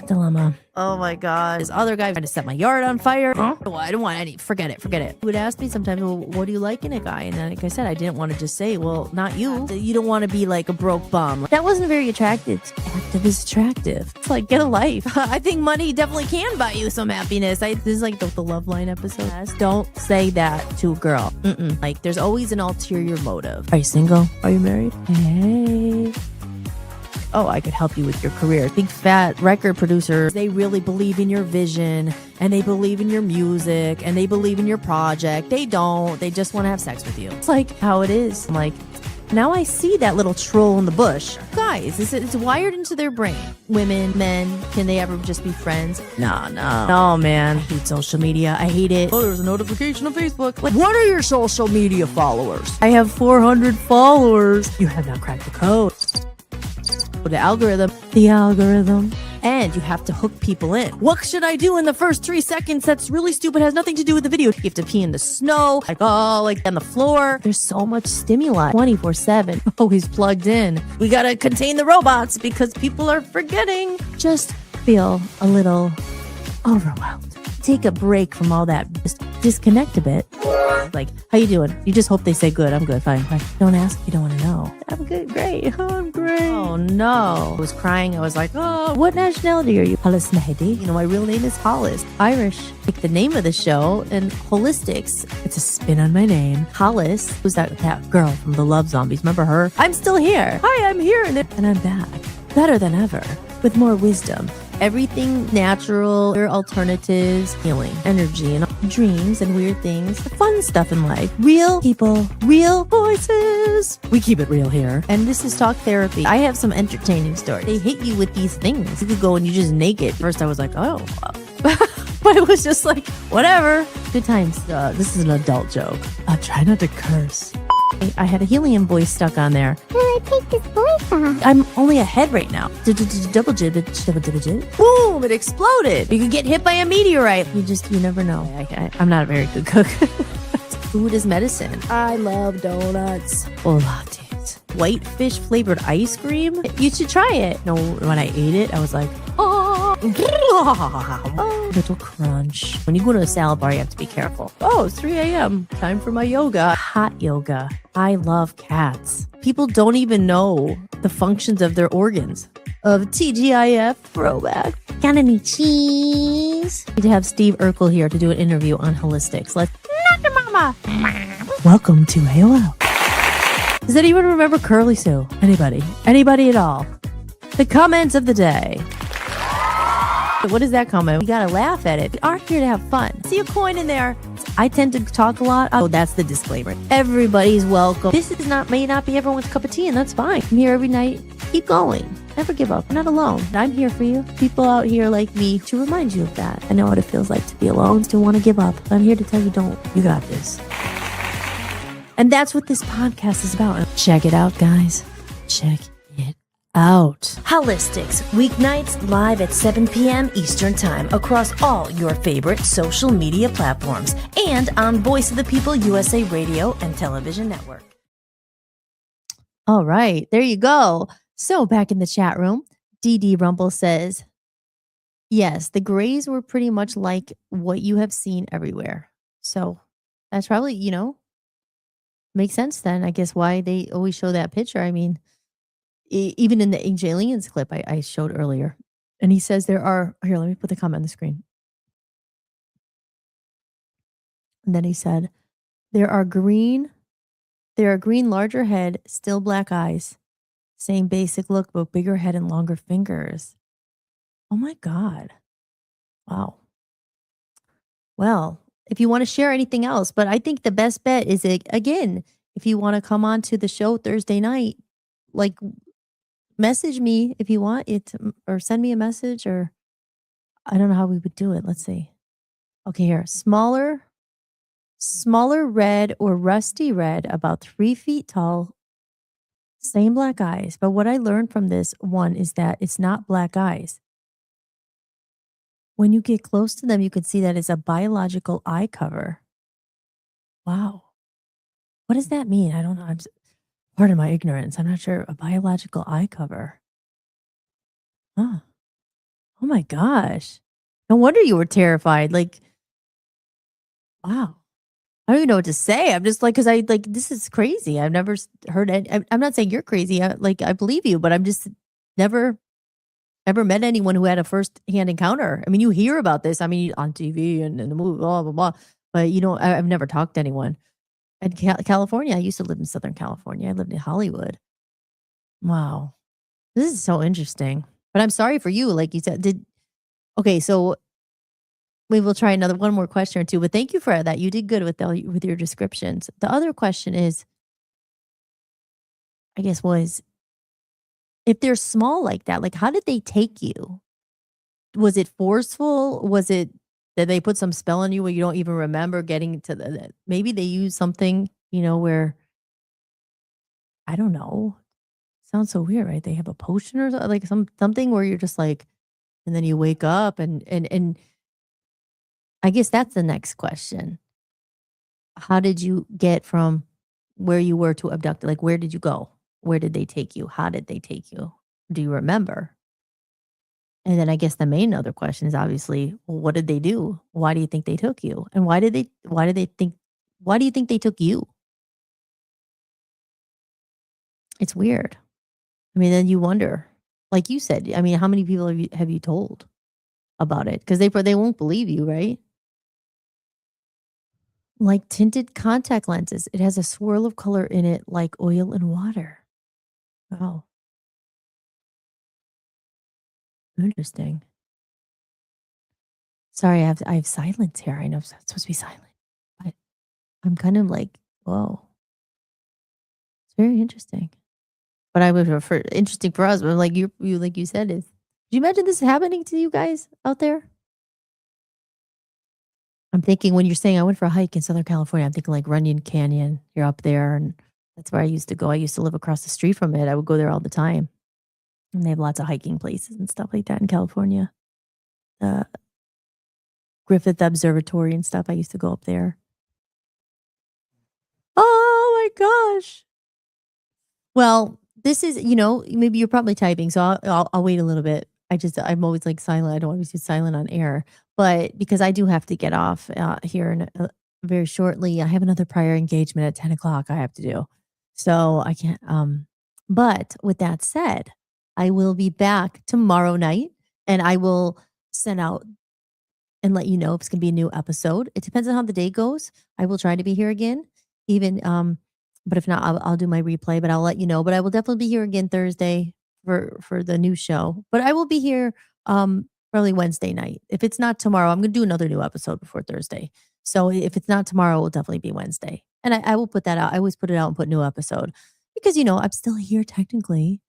Speaker 2: dilemma. Oh my God. This other guy trying to set my yard on fire. Huh? I don't want any. Forget it. He would ask me sometimes, well, what do you like in a guy? And then, like I said, I didn't want to just say, well, not you. You don't want to be like a broke bum. That wasn't very attractive. Active is attractive. It's like, get a life. I think money definitely can buy you some happiness. This is like the Love Line episode. Don't say that to a girl. Like, there's always an ulterior motive. Are you single? Are you married? Hey. Oh, I could help you with your career. Big fat record producers, they really believe in your vision, and they believe in your music, and they believe in your project. They don't. They just want to have sex with you. It's like how it is. I'm like, Now I see that little troll in the bush. Guys, it's wired into their brain. Women, men, can they ever just be friends? No, man. I hate social media. I hate it. Oh, there's a notification on Facebook. Like, what are your social media followers? I have 400 followers. You have not cracked the code. The algorithm. And you have to hook people in. What should I do in the first 3 seconds? That's really stupid. Has nothing to do with the video. You have to pee in the snow, like on the floor. There's so much stimuli 24/7. Always plugged in. We gotta contain the robots because people are forgetting. Just feel a little overwhelmed. Take a break from all that. Just disconnect a bit. Like, how you doing? You just hope they say good. I'm good. Fine. Don't ask if you don't want to know. I'm good. Great. I'm great. Oh, no. I was crying. I was like, oh, what nationality are you? Hollis-tics. You know, my real name is Hollis. Irish. Like the name of the show. And Hollis-tics. It's a spin on my name. Hollis was that girl from the Love Zombies. Remember her? I'm still here. Hi, I'm here. And I'm back. Better than ever. With more wisdom. Everything natural, alternatives, healing, energy, and dreams and weird things. The fun stuff in life. Real people, real voices. We keep it real here. And this is talk therapy. I have some entertaining stories. They hit you with these things. You could go and you just naked. First I was like, oh. But it was just like, whatever. Good times. This is an adult joke. I'll try not to curse. I had a helium voice stuck on there.
Speaker 12: I take this voice off.
Speaker 2: I'm only ahead right now. Double jib. Boom! It exploded. You could get hit by a meteorite. You never know. I'm not a very good cook. Food is medicine. I love donuts. Or lattes. White fish flavored ice cream. You should try it. No, when I ate it, I was like, oh, little crunch. When you go to a salad bar, you have to be careful. Oh, it's 3 a.m. Time for my yoga. Hot yoga. I love cats. People don't even know the functions of their organs. Of TGIF throwback.
Speaker 12: Got any cheese?
Speaker 2: We need to have Steve Urkel here to do an interview on Hollis-tics. Let's mama. Welcome to AOL. Does anyone remember Curly Sue? Anybody? Anybody at all? The comments of the day. What is that comment? You gotta laugh at it. We are here to have fun. See a coin in there. I tend to talk a lot. Oh, that's the disclaimer. Everybody's welcome. This is may not be everyone's cup of tea, and that's fine. I'm here every night. Keep going. Never give up. You're not alone. I'm here for you. People out here like me to remind you of that. I know what it feels like to be alone, to want to give up. But I'm here to tell you, don't. You got this. And that's what this podcast is about. Check it out, guys. Check it out.
Speaker 4: Hollis-tics, weeknights live at 7 p.m. Eastern Time across all your favorite social media platforms and on Voice of the People USA Radio and Television Network.
Speaker 2: All right, there you go. So back in the chat room, DD Rumble says, yes, the grays were pretty much like what you have seen everywhere. So that's probably, makes sense then, I guess, why they always show that picture. I mean, even in the Ancient Aliens clip I showed earlier. And he says here, let me put the comment on the screen. And then he said, there are green, larger head, still black eyes. Same basic look, but bigger head and longer fingers. Oh my God. Wow. Well, if you want to share anything else, but I think the best bet is, again, if you want to come on to the show Thursday night, like message me if you want it, or send me a message, or I don't know how we would do it. Let's see. Okay, here. Smaller red or rusty red, about 3 feet tall, same black eyes. But what I learned from this one is that it's not black eyes. When you get close to them, you can see that it's a biological eye cover. Wow. What does that mean? I don't know. Pardon my ignorance. I'm not sure. A biological eye cover. Huh. Oh my gosh. No wonder you were terrified. Like, wow. I don't even know what to say. I'm just like, because this is crazy. I've never heard it. I'm not saying you're crazy. I believe you, but I'm just never met anyone who had a first-hand encounter. I mean, you hear about this. I mean, on TV and in the movie, blah, blah, blah. But, I've never talked to anyone. In California, I used to live in Southern California. I lived in Hollywood. Wow. This is so interesting. But I'm sorry for you. Like you said, okay, so we will try one more question or two. But thank you for that. You did good with your descriptions. The other question is, I guess, was if they're small like that, like how did they take you? Was it forceful? Was it that they put some spell on you where you don't even remember getting to maybe they use something, where I don't know. Sounds so weird, right? They have a potion or like something where you're just like, and then you wake up and I guess that's the next question. How did you get from where you were to abducted? Like, where did you go? Where did they take you? How did they take you? Do you remember? And then I guess the main other question is obviously, well, what did they do? Why do you think they took you? And why do you think they took you? It's weird. I mean, then you wonder, like you said, I mean, how many people have you told about it? Because they won't believe you, right? Like tinted contact lenses. It has a swirl of color in it like oil and water. Oh, interesting. Sorry, I have silence here. I know it's supposed to be silent, but I'm kind of like, whoa, it's very interesting. But I would refer interesting for us, but like you like you said, is do you imagine this happening to you guys out there? I'm thinking when you're saying I went for a hike in Southern California, I'm thinking like Runyon Canyon. You're up there, and that's where I used to go. I used to live across the street from it. I would go there all the time, and they have lots of hiking places and stuff like that in California. The Griffith Observatory and stuff. I used to go up there. Oh my gosh! Well, this is maybe you're probably typing, so I'll wait a little bit. I'm always like silent. I don't want to be silent on air, but because I do have to get off here in very shortly. I have another prior engagement at 10 o'clock I have to do, so I can't. But with that said, I will be back tomorrow night, and I will send out and let you know if it's going to be a new episode. It depends on how the day goes. I will try to be here again, even. But if not, I'll do my replay. But I'll let you know. But I will definitely be here again Thursday for the new show. But I will be here probably Wednesday night. If it's not tomorrow, I'm going to do another new episode before Thursday. So if it's not tomorrow, it will definitely be Wednesday. And I will put that out. I always put it out and put new episode because I'm still here technically.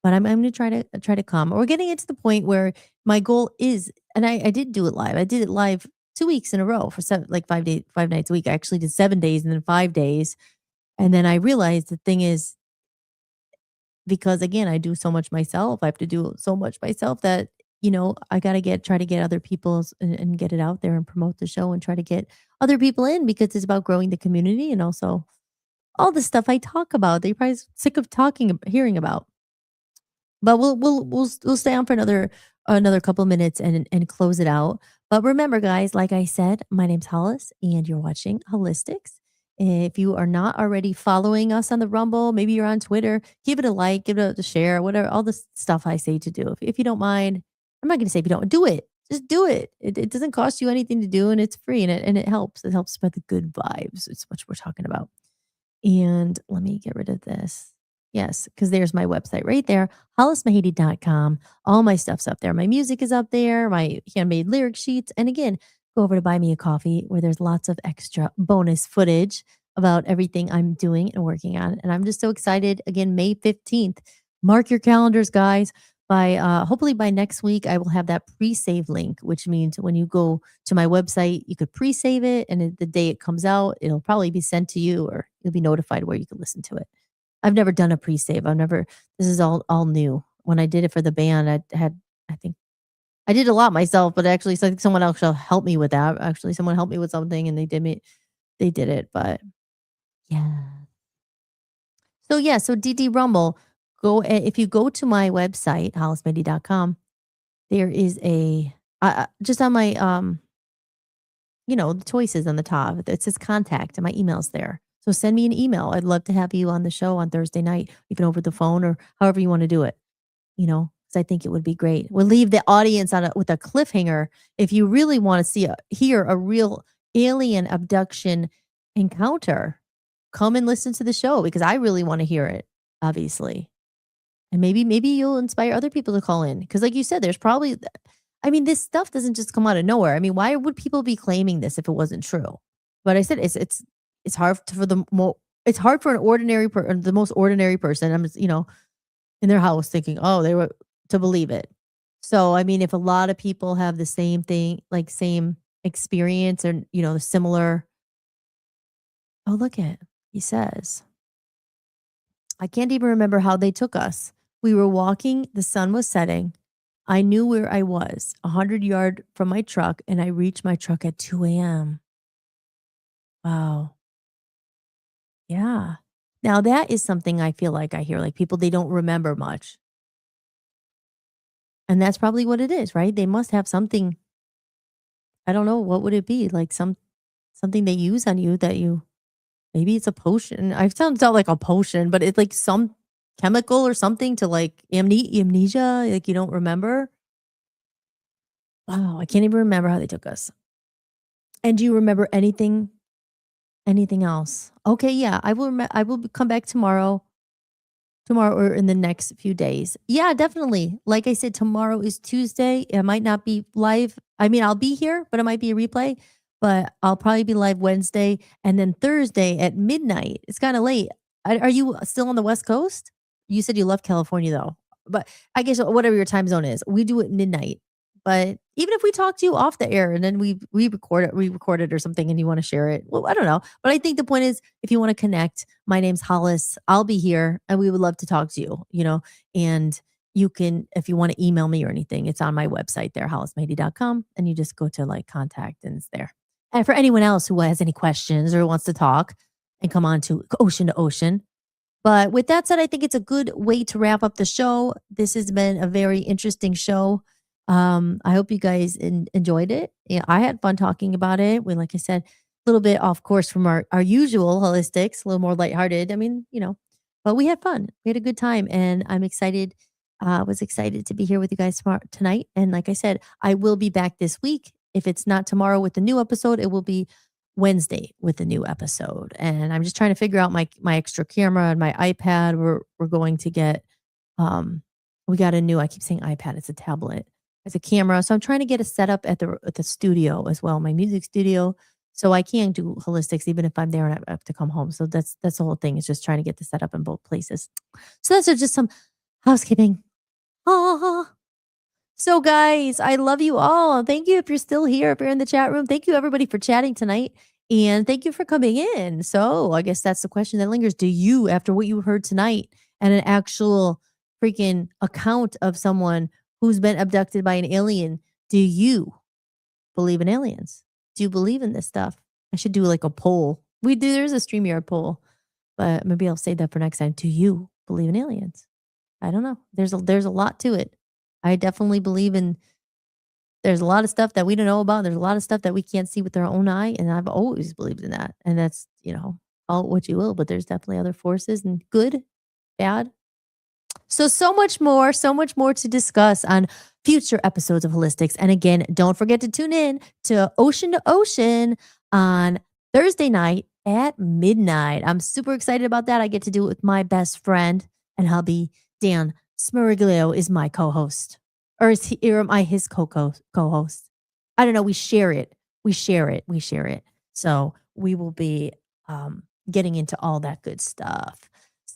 Speaker 2: But I'm going to try to come. We're getting it to the point where my goal is, and I did do it live. I did it live 2 weeks in a row for 5 nights a week. I actually did 7 days and then 5 days. And then I realized the thing is, because again, I do so much myself, I have to do so much myself that, I got to try to get other people's and get it out there and promote the show and try to get other people in because it's about growing the community and also all the stuff I talk about that you're probably sick of hearing about. But we'll stay on for another couple minutes and close it out. But remember, guys, like I said, my name's Hollis, and you're watching Hollis-tics. If you are not already following us on the Rumble, maybe you're on Twitter, give it a like, give it a share, whatever, all the stuff I say to do. If you don't mind, I'm not going to say if you don't do it, just do it. It doesn't cost you anything to do, and it's free, and it helps. It helps spread the good vibes. It's what we're talking about. And let me get rid of this. Yes, because there's my website right there, hollismahady.com. All my stuff's up there. My music is up there, my handmade lyric sheets. And again, go over to Buy Me a Coffee where there's lots of extra bonus footage about everything I'm doing and working on. And I'm just so excited. Again, May 15th. Mark your calendars, guys. Hopefully by next week, I will have that pre-save link, which means when you go to my website, you could pre-save it. And the day it comes out, it'll probably be sent to you or you'll be notified where you can listen to it. I've never done a pre-save. This is all new. When I did it for the band, I think I did a lot myself, but actually someone else helped me with that. Actually, someone helped me with something and they did it, but yeah. So DD Rumble, if you go to my website, hollismahady.com, there is just on my, the choices on the top, it says contact and my email's there. So send me an email. I'd love to have you on the show on Thursday night, even over the phone or however you want to do it, because I think it would be great. We'll leave the audience with a cliffhanger. If you really want to hear a real alien abduction encounter, come and listen to the show because I really want to hear it, obviously. And maybe you'll inspire other people to call in. Because like you said, there's probably, this stuff doesn't just come out of nowhere. Why would people be claiming this if it wasn't true? But I said it's hard for the it's hard for an ordinary the most ordinary person, I'm just, in their house thinking, oh, they were to believe it. So, I mean, if a lot of people have the same thing, like same experience or, similar, oh, look at, he says, I can't even remember how they took us. We were walking, the sun was setting. I knew where I was, 100 yards from my truck, and I reached my truck at 2 a.m. Wow. Yeah. Now that is something I feel like I hear, like people, they don't remember much. And that's probably what it is, right? They must have something. I don't know. What would it be? Like something they use on you that you, maybe it's a potion. I sounds out like a potion, but it's like some chemical or something to like amnesia, like you don't remember. Wow, I can't even remember how they took us. And do you remember anything else? Okay, yeah, I will come back tomorrow or in the next few days. Yeah, definitely. Like I said, tomorrow is Tuesday. It might not be live. I mean, I'll be here, but it might be a replay. But I'll probably be live Wednesday and then Thursday at midnight. It's kind of late. Are you still on the West Coast? You said you left California though. But I guess whatever your time zone is, we do it midnight. But even if we talk to you off the air and then we record it or something and you want to share it, well, I don't know. But I think the point is, if you want to connect, my name's Hollis. I'll be here and we would love to talk to you, and you can, if you want to email me or anything, it's on my website there, hollismahady.com, and you just go to like contact and it's there. And for anyone else who has any questions or wants to talk and come on to Ocean to Ocean. But with that said, I think it's a good way to wrap up the show. This has been a very interesting show. I hope you guys enjoyed it. Yeah, I had fun talking about it. Like I said, a little bit off course from our usual Hollis-tics, a little more lighthearted. I mean, but we had fun. We had a good time, and I'm excited. Was excited to be here with you guys tonight. And like I said, I will be back this week. If it's not tomorrow with the new episode, it will be Wednesday with the new episode. And I'm just trying to figure out my extra camera and my iPad. We're going to get we got a new, I keep saying iPad, it's a tablet. It's a camera. So I'm trying to get a setup at the studio as well, my music studio. So I can do Hollis-tics even if I'm there and I have to come home. So that's the whole thing, is just trying to get the setup in both places. So that's just some housekeeping. So guys, I love you all. Thank you if you're still here, if you're in the chat room. Thank you everybody for chatting tonight. And thank you for coming in. So I guess that's the question that lingers. Do you, after what you heard tonight and an actual freaking account of someone who's been abducted by an alien, do you believe in aliens? Do you believe in this stuff? I should do like a poll. There's a StreamYard poll, but maybe I'll save that for next time. Do you believe in aliens? I don't know. There's a lot to it. I definitely believe there's a lot of stuff that we don't know about. There's a lot of stuff that we can't see with our own eye. And I've always believed in that. And that's, call it what you will, but there's definitely other forces, and good, bad. So much more to discuss on future episodes of Hollis-tics. And again, don't forget to tune in to Ocean on Thursday night at midnight. I'm super excited about that. I get to do it with my best friend, and hubby, Dan Smiriglio, is my co-host. Or am I his co-host? I don't know. We share it. So we will be getting into all that good stuff.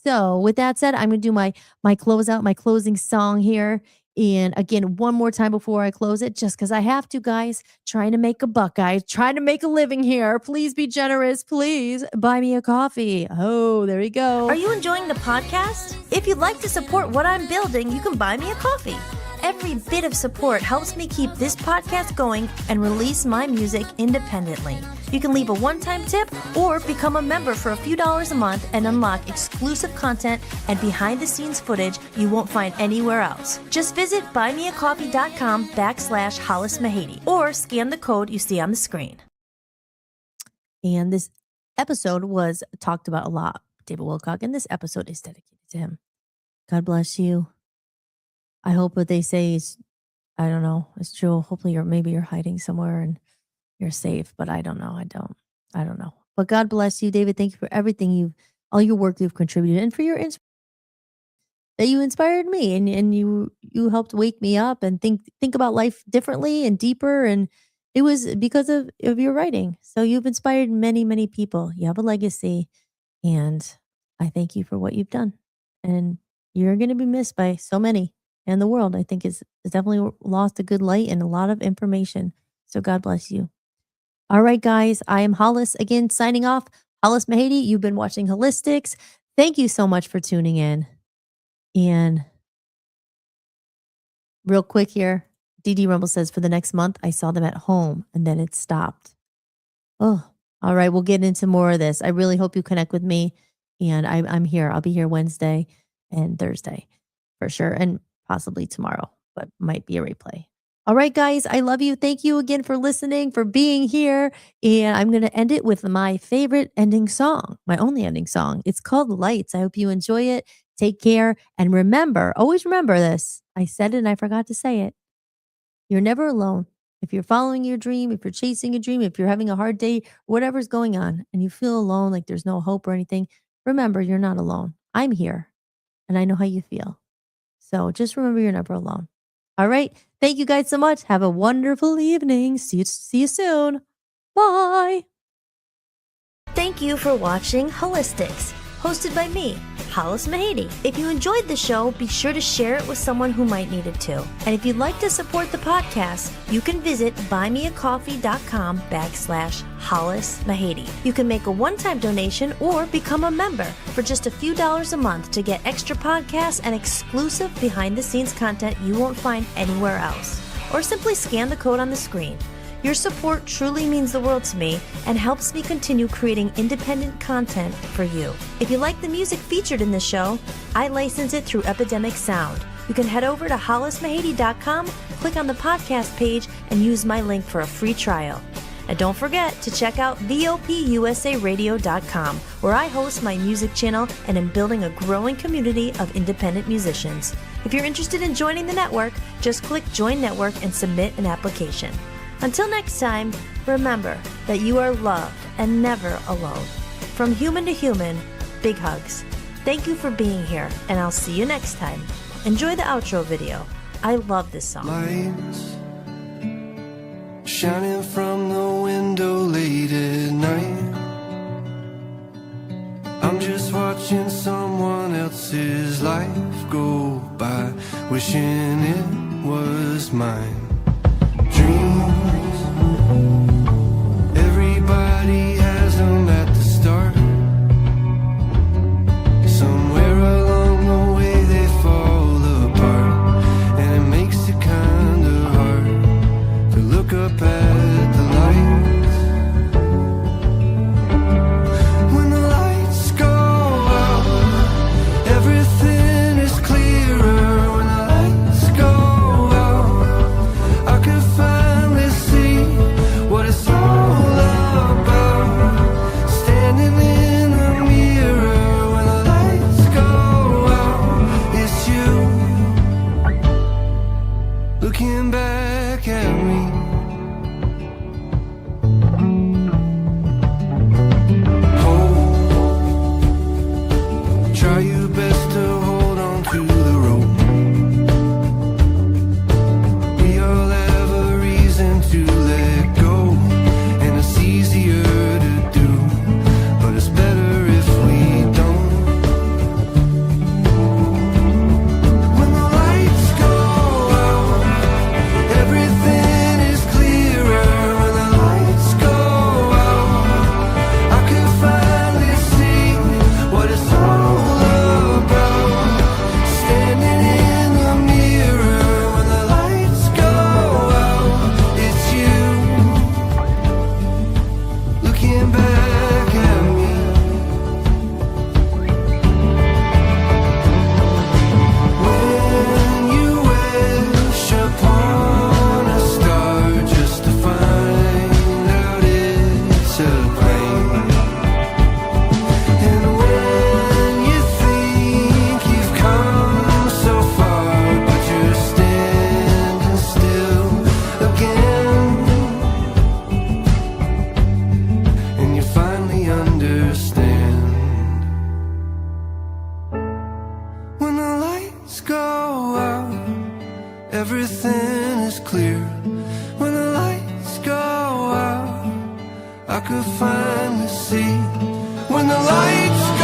Speaker 2: So with that said, I'm going to do my closeout, my closing song here. And again, one more time before I close it, just because I have to, guys. Trying to make a buck, guys. Trying to make a living here. Please be generous. Please buy me a coffee. Oh, there we go.
Speaker 4: Are you enjoying the podcast? If you'd like to support what I'm building, you can buy me a coffee. Every bit of support helps me keep this podcast going and release my music independently. You can leave a one-time tip or become a member for a few dollars a month and unlock exclusive content and behind-the-scenes footage you won't find anywhere else. Just visit buymeacoffee.com/HollisMahady or scan the code you see on the screen.
Speaker 2: And this episode was talked about a lot, David Wilcock, and this episode is dedicated to him. God bless you. I hope what they say is, I don't know, it's true. Hopefully you're hiding somewhere and you're safe, but I don't know. I don't know. But God bless you, David. Thank you for everything all your work you've contributed, and for your that you inspired me, and you helped wake me up and think about life differently and deeper. And it was because of your writing. So you've inspired many, many people. You have a legacy. And I thank you for what you've done. And you're going to be missed by so many. And the world, I think, is definitely lost a good light and a lot of information. So God bless you. All right, guys, I am Hollis again signing off. Hollis Mahady, you've been watching Hollis-tics. Thank you so much for tuning in. And real quick here, DD Rumble says for the next month, I saw them at home and then it stopped. Oh, all right. We'll get into more of this. I really hope you connect with me. And I'm here. I'll be here Wednesday and Thursday for sure. And possibly tomorrow, but might be a replay. All right, guys, I love you. Thank you again for listening, for being here. And I'm going to end it with my favorite ending song, my only ending song. It's called Lights. I hope you enjoy it. Take care. And remember, always remember this. I said it and I forgot to say it. You're never alone. If you're following your dream, if you're chasing a dream, if you're having a hard day, whatever's going on, and you feel alone, like there's no hope or anything, remember, you're not alone. I'm here and I know how you feel. So just remember you're never alone. All right. Thank you guys so much. Have a wonderful evening. See you soon. Bye.
Speaker 4: Thank you for watching Hollis-tics, hosted by me, Hollis Mahady. If you enjoyed the show, be sure to share it with someone who might need it too. And if you'd like to support the podcast, you can visit buymeacoffee.com/Hollis Mahady. You can make a one-time donation or become a member for just a few dollars a month to get extra podcasts and exclusive behind-the-scenes content you won't find anywhere else. Or simply scan the code on the screen. Your support truly means the world to me and helps me continue creating independent content for you. If you like the music featured in this show, I license it through Epidemic Sound. You can head over to hollismahady.com, click on the podcast page, and use my link for a free trial. And don't forget to check out VOPUSARadio.com, where I host my music channel and am building a growing community of independent musicians. If you're interested in joining the network, just click Join Network and submit an application. Until next time, remember that you are loved and never alone. From human to human, big hugs. Thank you for being here, and I'll see you next time. Enjoy the outro video. I love this song.
Speaker 1: Lights shining from the window late at night. I'm just watching someone else's life go by, wishing it was mine. Dreams, everybody has them at the start. Somewhere along the way they fall apart, and it makes it kind of hard to look up at the lights. When the lights go out, everything is clearer. When the lights go out, I could finally see what it's all about. Standing in the mirror when the lights go out, it's you looking back at me. Hold, try your best to hold on to the rope. We all have a reason to let go, and it's easier to do, but it's better if we don't. When the lights go out, everything is clearer. When the lights go out, I can finally see what it's all about. Standing in the mirror when the lights go out, it's you looking back at me. When you wish upon a star just to find out it's a plane, and when you think you've come so far but you're standing still again, and you finally understand. When the lights go out, everything is clear. When the lights go out, I could finally see. When the lights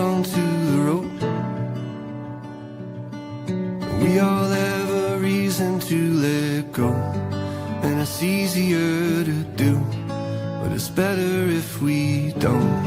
Speaker 1: onto the road. We all have a reason to let go, and it's easier to do, but it's better if we don't.